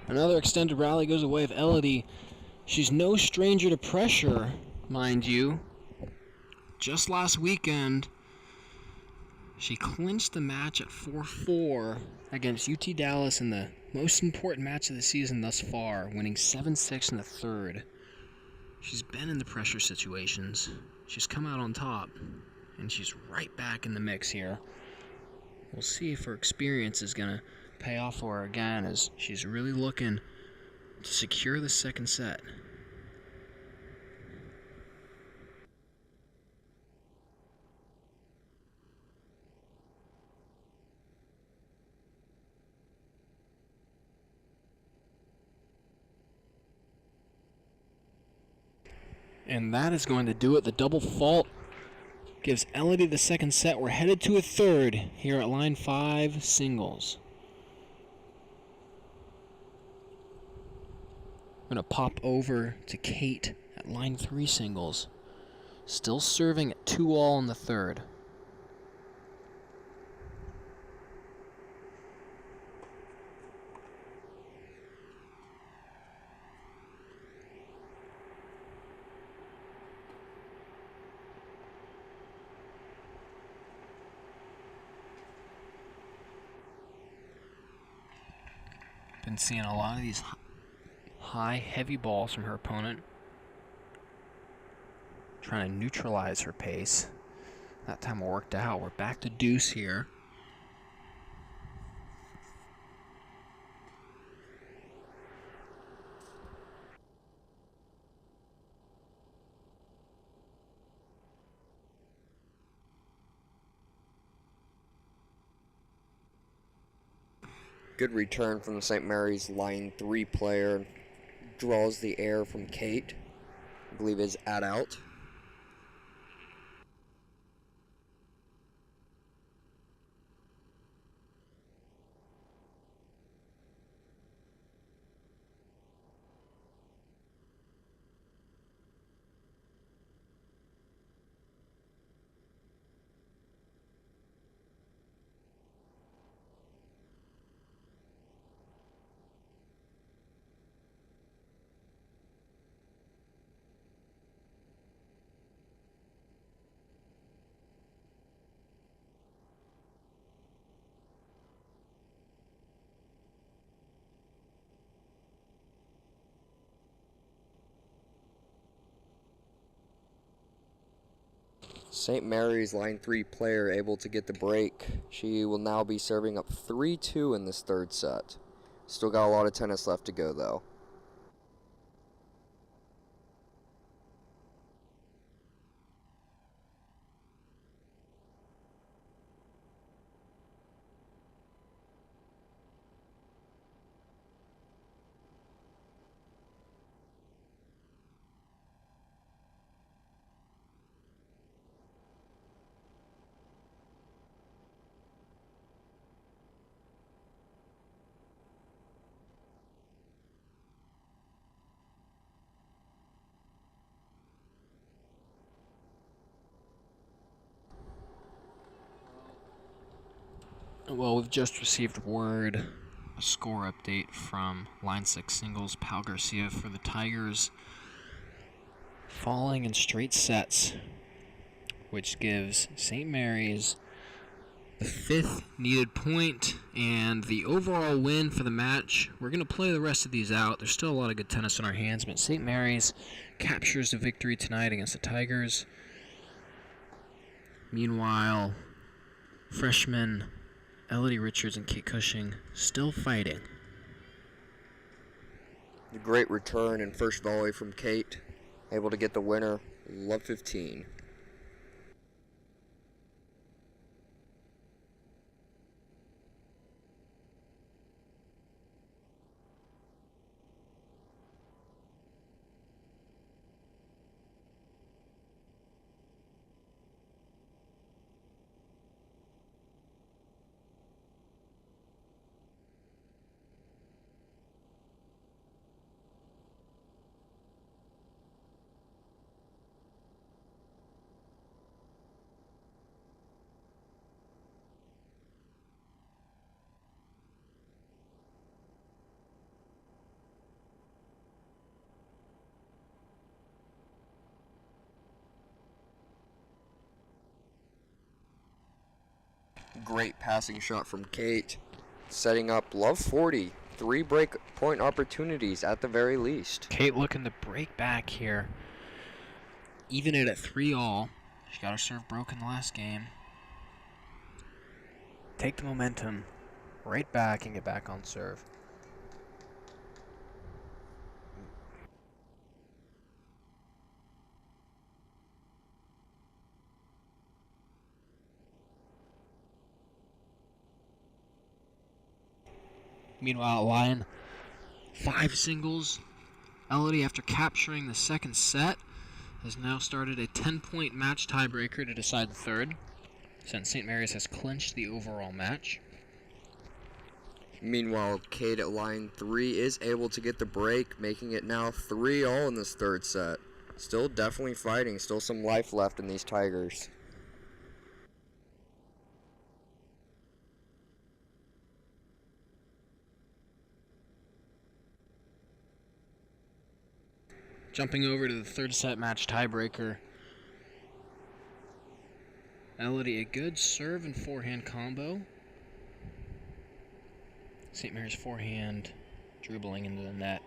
Another extended rally goes away of Elodie. She's no stranger to pressure, mind you. Just last weekend, she clinched the match at 4-4 against UT Dallas in the most important match of the season thus far, winning 7-6 in the third. She's been in the pressure situations. She's come out on top, and she's right back in the mix here. We'll see if her experience is going to pay off for her again, as she's really looking to secure the second set. And that is going to do it. The double fault gives Elodie the second set. We're headed to a third here at line 5 singles. I'm going to pop over to Kate at line 3 singles. Still serving at 2-all in the third. Been seeing a lot of these high, heavy balls from her opponent. Trying to neutralize her pace. That time it worked out. We're back to deuce here. Good return from the St. Mary's line 3 player. Draws the air from Kate. I believe is out. St. Mary's line 3 player able to get the break. She will now be serving up 3-2 in this third set. Still got a lot of tennis left to go though. Well, we've just received word, a score update from Line 6 singles, Pal Garcia for the Tigers, falling in straight sets, which gives St. Mary's the 5th needed point and the overall win for the match. We're going to play the rest of these out. There's still a lot of good tennis in our hands, but St. Mary's captures the victory tonight against the Tigers. Meanwhile, freshmen Elodie Richards and Kate Cushing still fighting. A great return and first volley from Kate. Able to get the winner. Love 15. Great passing shot from Kate, setting up Love 40. 3 break point opportunities at the very least. Kate looking to break back here. Even it at 3-all. She got her serve broken last game. Take the momentum right back and get back on serve. Meanwhile, Line 5 singles. Elodie, after capturing the second set, has now started a 10-point match tiebreaker to decide the third, since St. Mary's has clinched the overall match. Meanwhile, Kate at line 3 is able to get the break, making it now 3-all in this third set. Still definitely fighting, still some life left in these Tigers. Jumping over to the third set match tiebreaker. Elodie, a good serve and forehand combo. St. Mary's forehand dribbling into the net.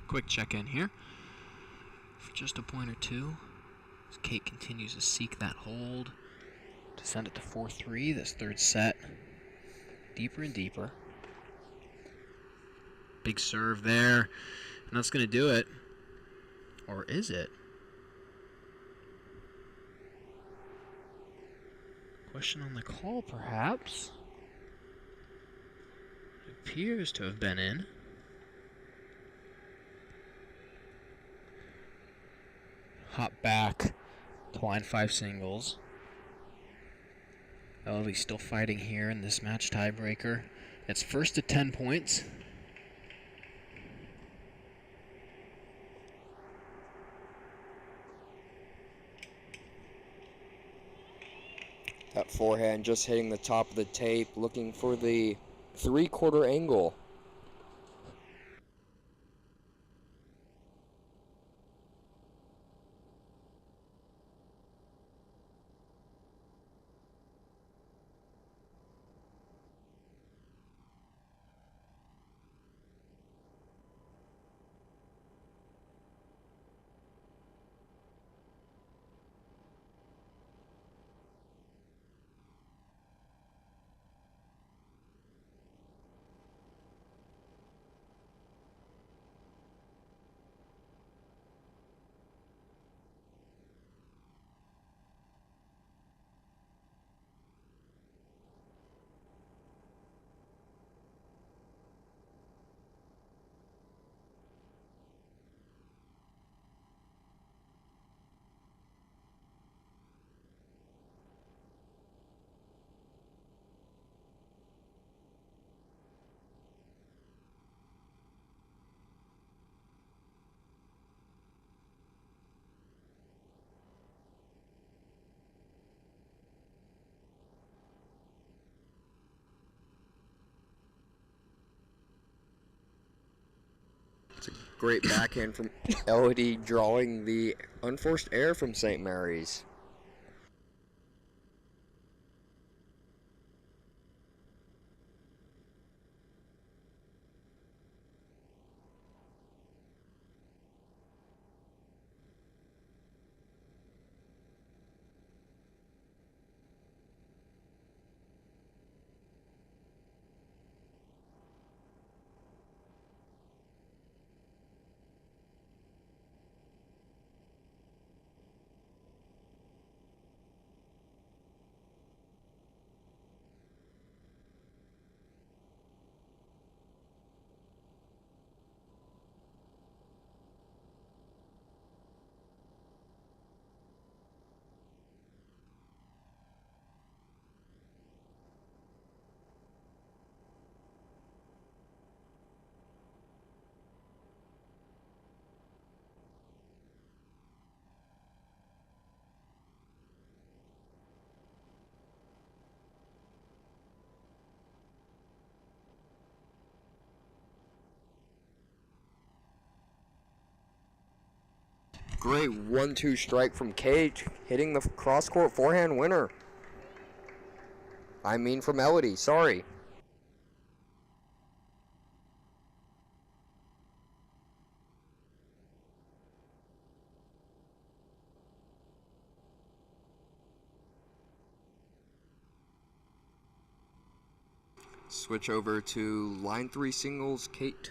Quick check-in here for just a point or two as Kate continues to seek that hold to send it to 4-3 this third set. Deeper and deeper. Big serve there, and that's going to do it. Or is it? Question on the call, perhaps. It appears to have been in. Hop back to line 5 singles. Elodie still fighting here in this match tiebreaker. It's first to 10 points. That forehand just hitting the top of the tape, looking for the 3/4 angle. Great backhand from Elodie, drawing the unforced error from St. Mary's. Great 1-2 strike from Kate, hitting the cross-court forehand winner. I mean from Elodie, sorry. Switch over to line 3 singles, Kate.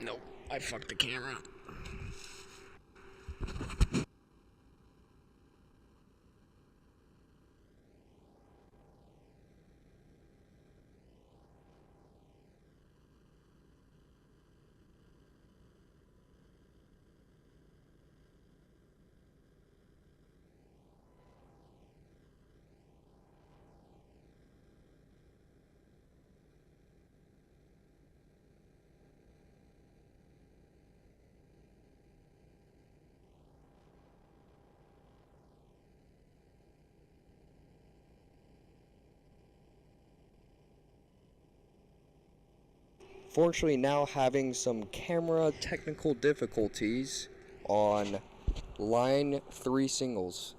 Nope, I fucked the camera. Fortunately, now having some camera technical difficulties on line 3 singles.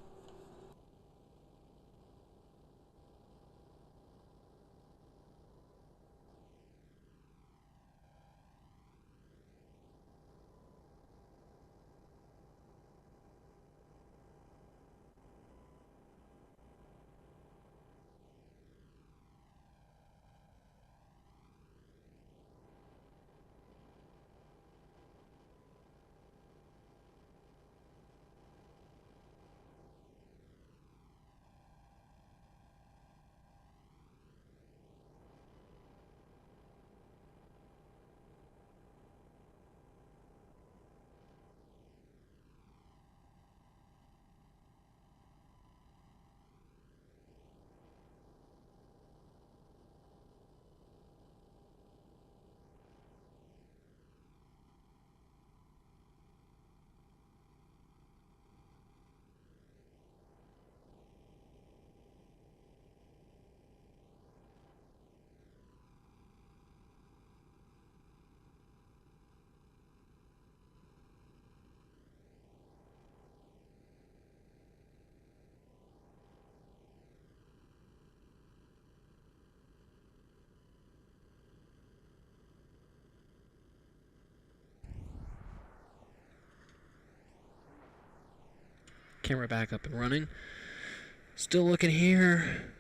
Camera back up and running. Still looking here.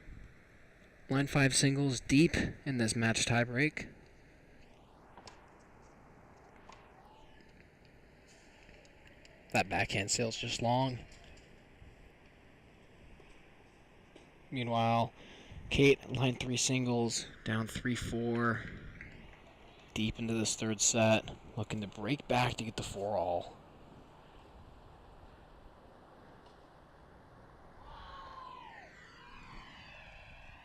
Line 5 singles deep in this match tie break. That backhand sail's just long. Meanwhile, Kate, line 3 singles, down 3-4. Deep into this third set. Looking to break back to get the 4-all.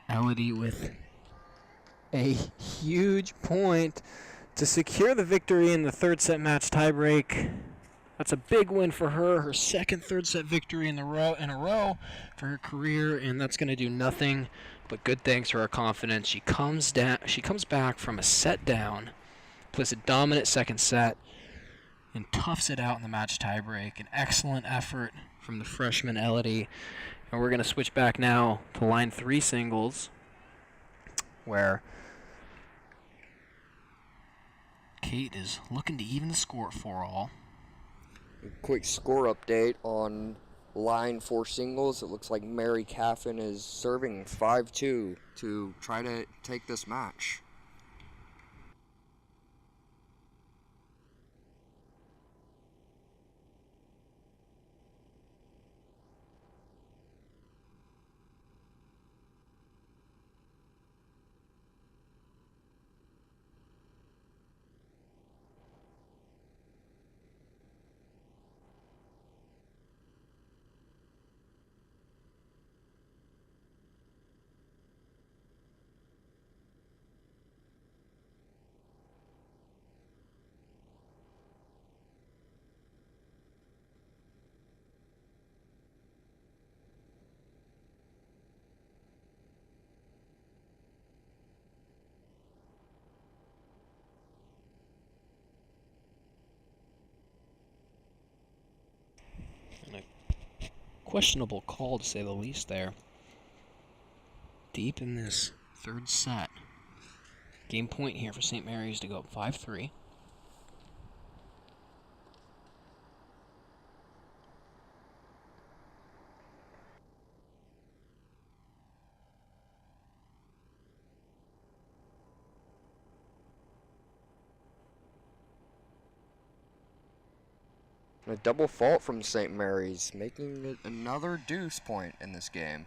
Elodie with a huge point to secure the victory in the third set match tiebreak. That's a big win for her, her second third set victory in a row for her career, and that's going to do nothing But good things for her confidence. She comes back from a set down, plays a dominant second set, and toughs it out in the match tiebreak. An excellent effort from the freshman Elodie. And we're going to switch back now to line 3 singles, where Kate is looking to even the score at 4-all. Quick score update on line 4 singles. It looks like Mary Caffin is serving 5-2 to try to take this match. And a questionable call, to say the least, there. Deep in this third set. Game point here for St. Mary's to go up 5-3. A double fault from St. Mary's, making it another deuce point in this game.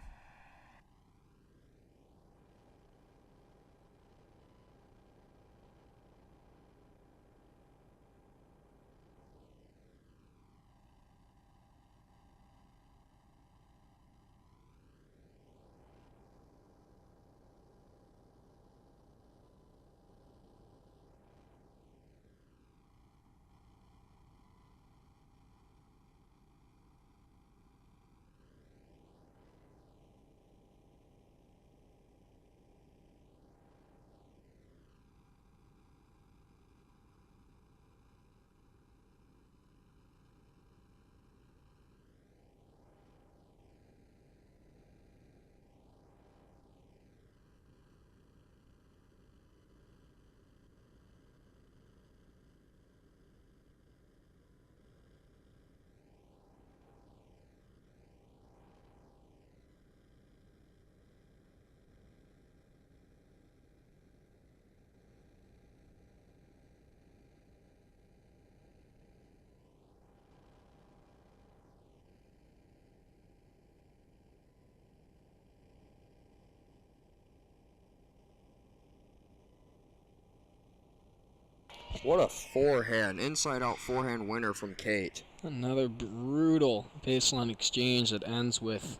What a forehand, inside-out forehand winner from Kate. Another brutal baseline exchange that ends with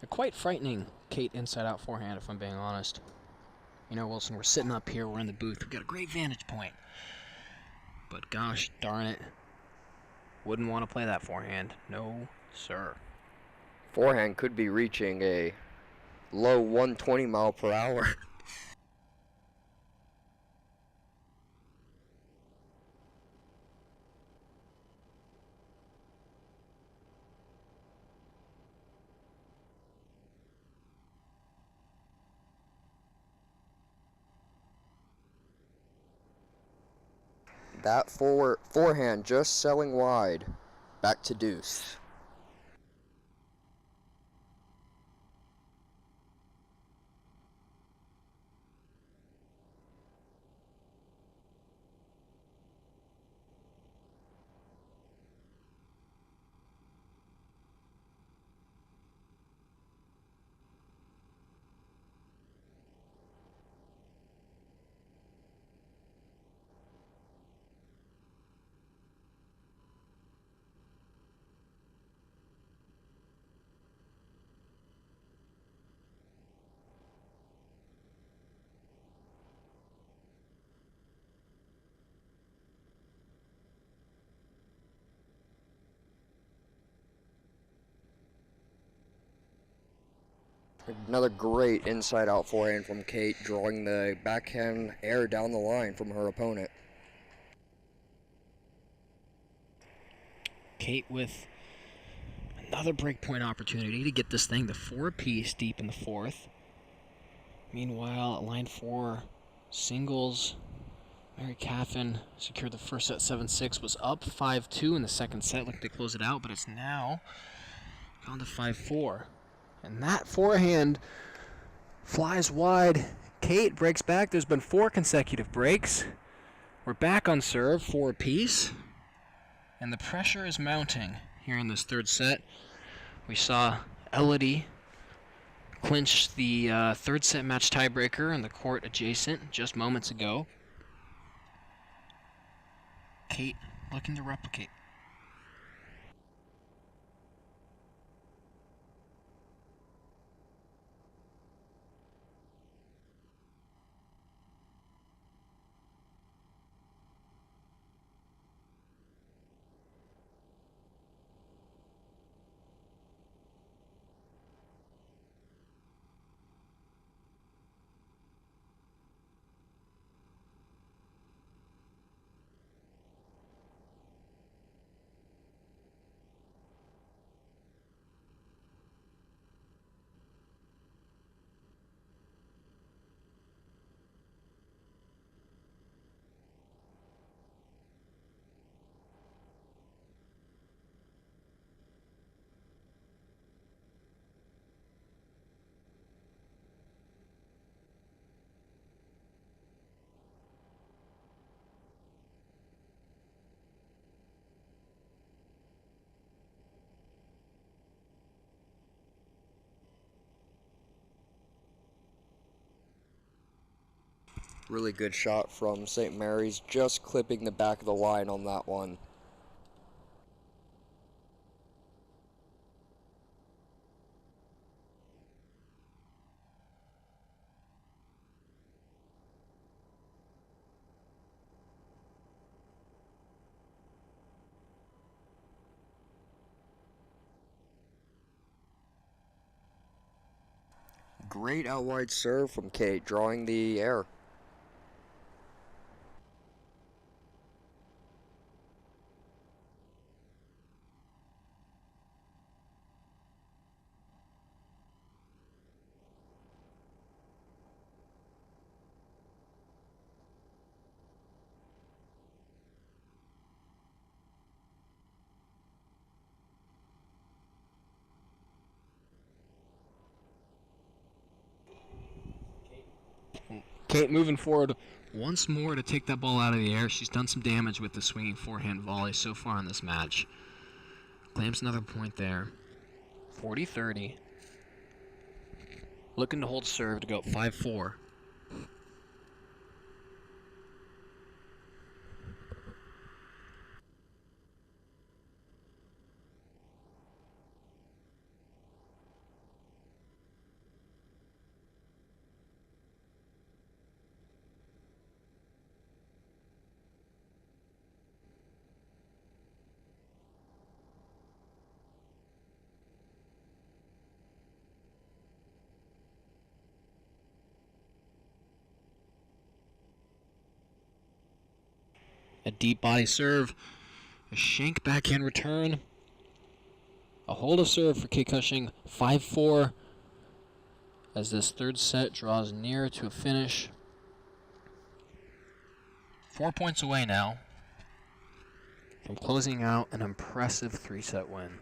a quite frightening Kate inside-out forehand, if I'm being honest. You know, Wilson, we're sitting up here, we're in the booth, we've got a great vantage point. But gosh darn it, wouldn't want to play that forehand. No, sir. Forehand could be reaching a low 120 mile per hour. That forehand just selling wide. Back to deuce. Another great inside-out forehand from Kate, drawing the backhand air down the line from her opponent. Kate with another breakpoint opportunity to get this thing to 4-apiece deep in the fourth. Meanwhile, at line 4, singles, Mary Caffin secured the first set 7-6, was up 5-2 in the second set, looking to close it out, but it's now gone to 5-4. And that forehand flies wide. Kate breaks back. There's been 4 consecutive breaks. We're back on serve, 4 apiece. And the pressure is mounting here in this third set. We saw Elodie clinch the third set match tiebreaker on the court adjacent just moments ago. Kate looking to replicate. Really good shot from St. Mary's, just clipping the back of the line on that one. Great out wide serve from Kate, drawing the air. Kate moving forward once more to take that ball out of the air. She's done some damage with the swinging forehand volley so far in this match. Claims another point there. 40-30. Looking to hold serve to go 5-4. A deep body serve, a shank backhand return, a hold of serve for Kate Cushing, 5-4, as this third set draws near to a finish. 4 points away now from closing out an impressive 3-set win.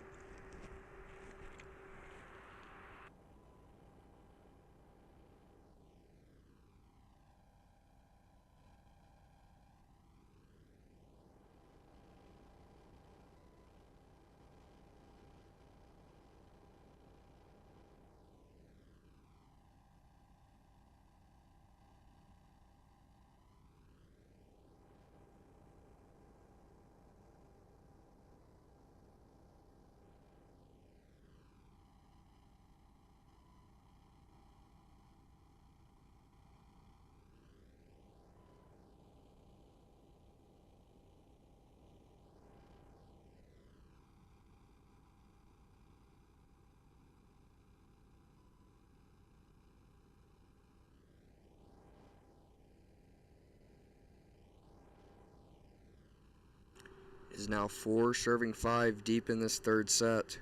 is now 4 serving 5 deep in this third set.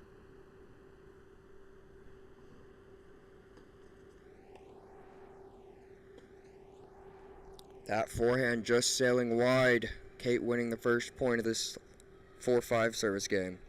That forehand just sailing wide. Kate winning the first point of this 4-5 service game.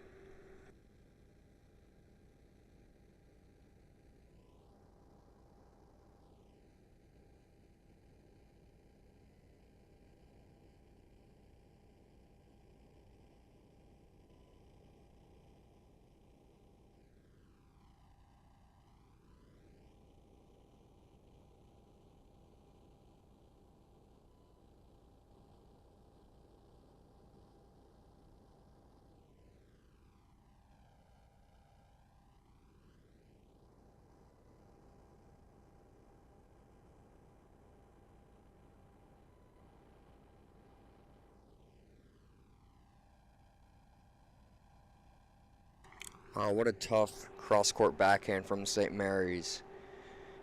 Wow, what a tough cross-court backhand from St. Mary's.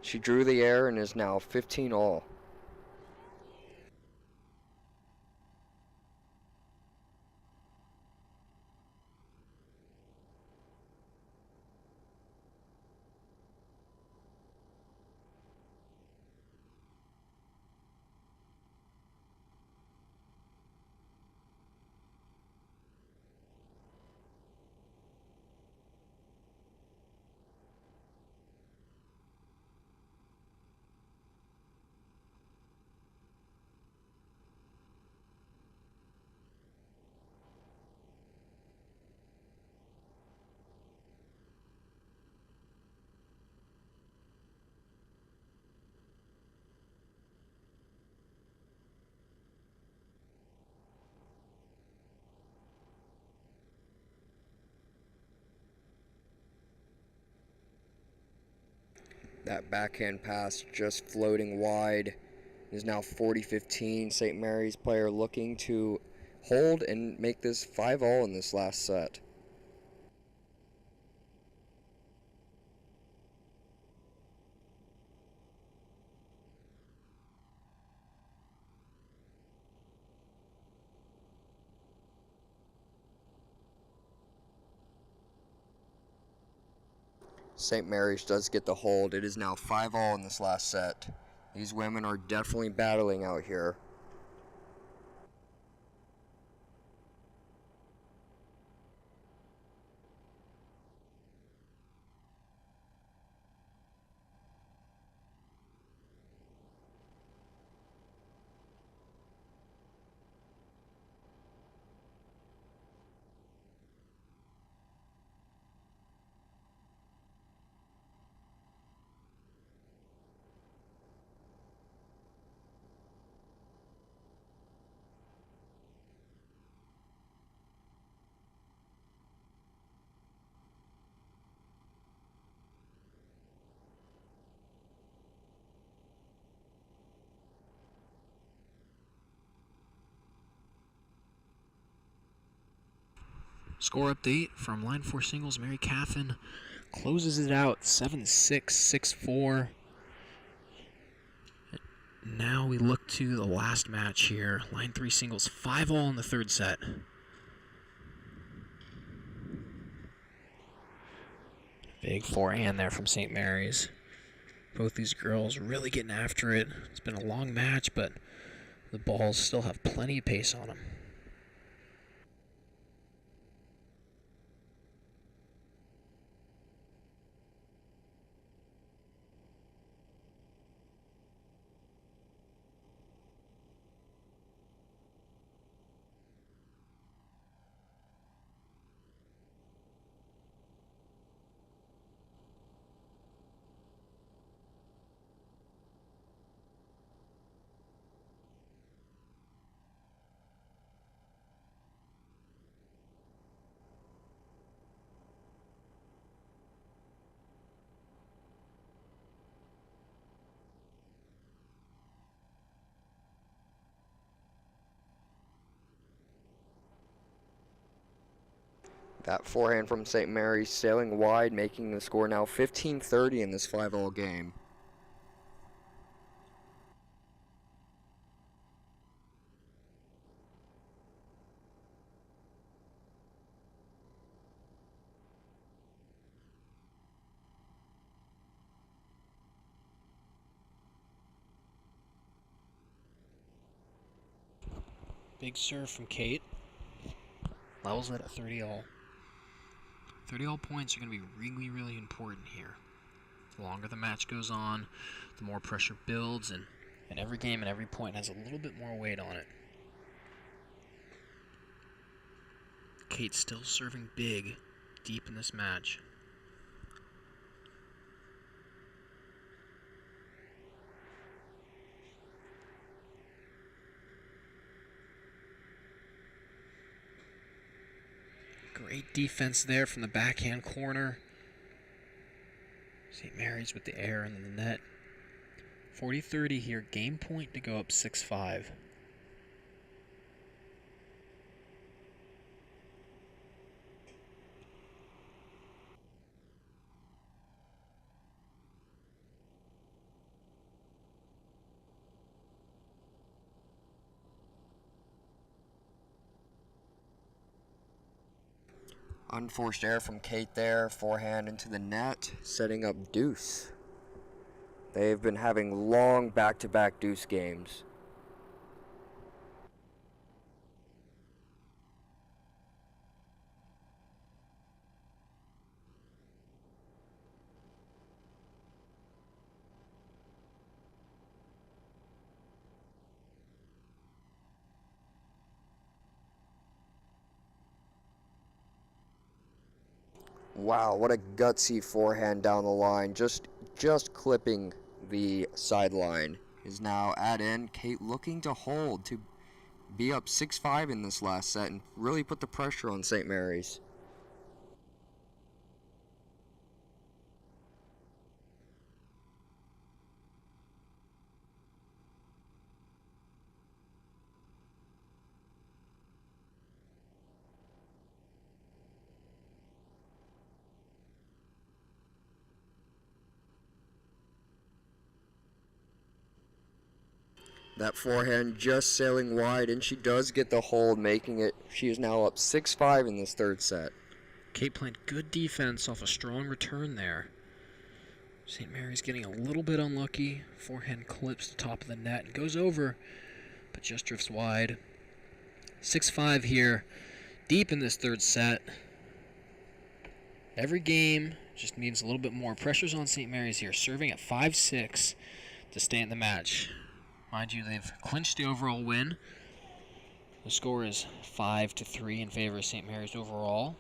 She drew the air and is now 15 all. That backhand pass just floating wide is now 40-15. St. Mary's player looking to hold and make this 5-all in this last set. St. Mary's does get the hold. It is now 5-all in this last set. These women are definitely battling out here. Score update from line 4 singles. Mary Caffin closes it out 7-6, 6-4. Now we look to the last match here. Line 3 singles, 5-all in the third set. Big forehand there from St. Mary's. Both these girls really getting after it. It's been a long match, but the balls still have plenty of pace on them. That forehand from St. Mary's sailing wide, making the score now 15-30 in this 5-all game. Big serve from Kate. Levels it at 30 all. 30 all points are going to be really, really important here. The longer the match goes on, the more pressure builds, and every game and every point has a little bit more weight on it. Kate's still serving big, deep in this match. Great defense there from the backhand corner. St. Mary's with the air and the net. 40-30 here. Game point to go up 6-5. Unforced error from Kate there. Forehand into the net, setting up deuce. They've been having long back-to-back deuce games. Wow, what a gutsy forehand down the line. Just clipping the sideline. Is now at end. Kate looking to hold, to be up 6-5 in this last set and really put the pressure on St. Mary's. That forehand just sailing wide, and she does get the hold, making it. She is now up 6-5 in this third set. Kate playing good defense off a strong return there. St. Mary's getting a little bit unlucky. Forehand clips the top of the net and goes over, but just drifts wide. 6-5 here, deep in this third set. Every game just needs a little bit more. Pressure's on St. Mary's here, serving at 5-6 to stay in the match. Mind you, they've clinched the overall win. The score is 5-3 in favor of St. Mary's overall.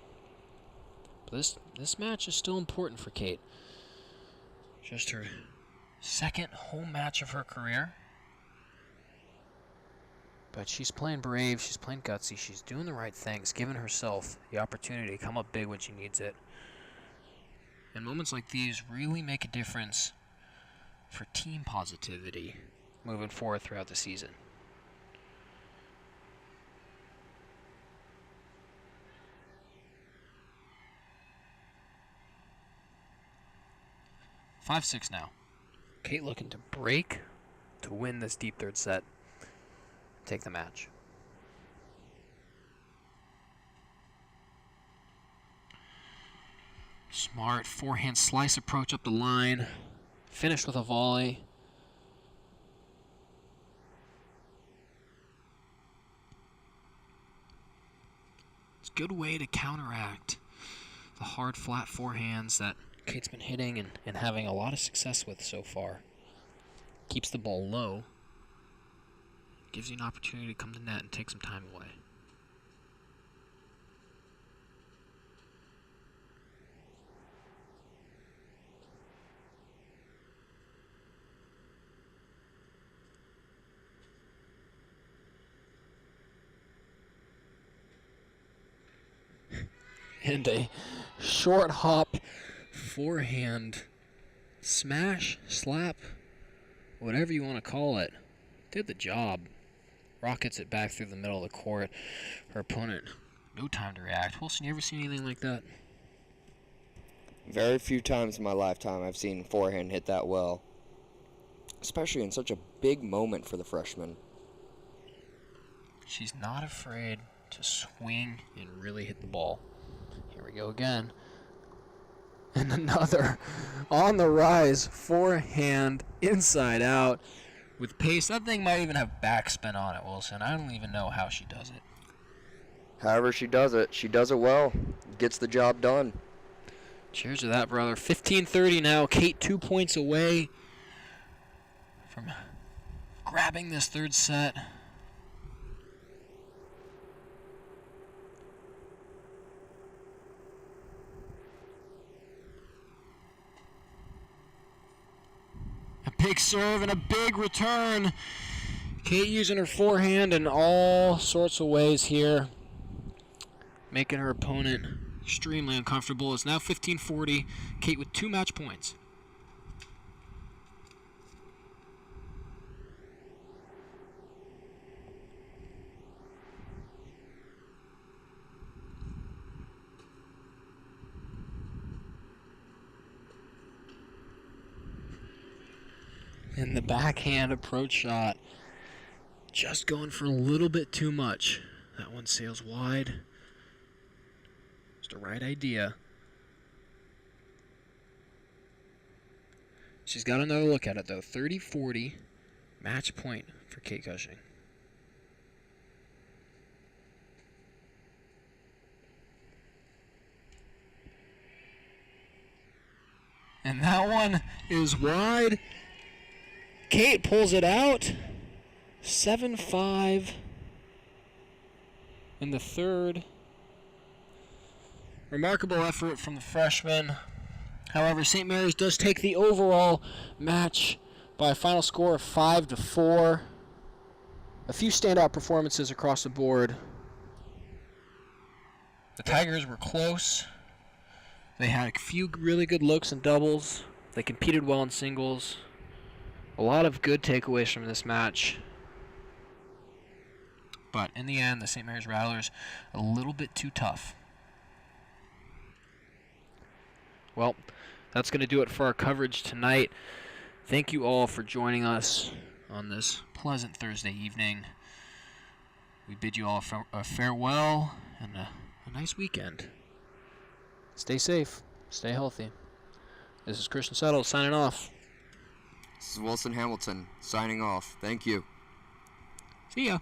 But this match is still important for Kate. Just her second home match of her career. But she's playing brave, she's playing gutsy, she's doing the right things, giving herself the opportunity to come up big when she needs it. And moments like these really make a difference for team positivity moving forward throughout the season. Five, 6 now. Kate looking to break to win this deep third set. Take the match. Smart forehand slice approach up the line. Finished with a volley. It's a good way to counteract the hard, flat forehands that Kate's been hitting and having a lot of success with so far. Keeps the ball low. Gives you an opportunity to come to net and take some time away. And a short hop forehand smash, slap, whatever you want to call it. Did the job. Rockets it back through the middle of the court. Her opponent, no time to react. Wilson, you ever seen anything like that? Very few times in my lifetime I've seen forehand hit that well. Especially in such a big moment for the freshman. She's not afraid to swing and really hit the ball. Here we go again. And another on the rise forehand inside out. with pace. That thing might even have backspin on it, Wilson. I don't even know how she does it. However she does it well. Gets the job done. Cheers to that, brother. 15:30 now. Kate 2 points away from grabbing this third set. A big serve and a big return. Kate using her forehand in all sorts of ways here, making her opponent extremely uncomfortable. It's now 15:40. Kate with 2 match points. And the backhand approach shot, just going for a little bit too much. That one sails wide. Just the right idea. She's got another look at it, though. 30-40, match point for Kate Cushing. And that one is wide. Kate pulls it out. 7-5 in the third. Remarkable effort from the freshman. However, St. Mary's does take the overall match by a final score of 5-4. A few standout performances across the board. The Tigers were close. They had a few really good looks in doubles. They competed well in singles. A lot of good takeaways from this match. But in the end, the St. Mary's Rattlers a little bit too tough. Well, that's going to do it for our coverage tonight. Thank you all for joining us on this pleasant Thursday evening. We bid you all a farewell and a nice weekend. Stay safe. Stay healthy. This is Christian Settle signing off. This is Wilson Hamilton signing off. Thank you. See ya.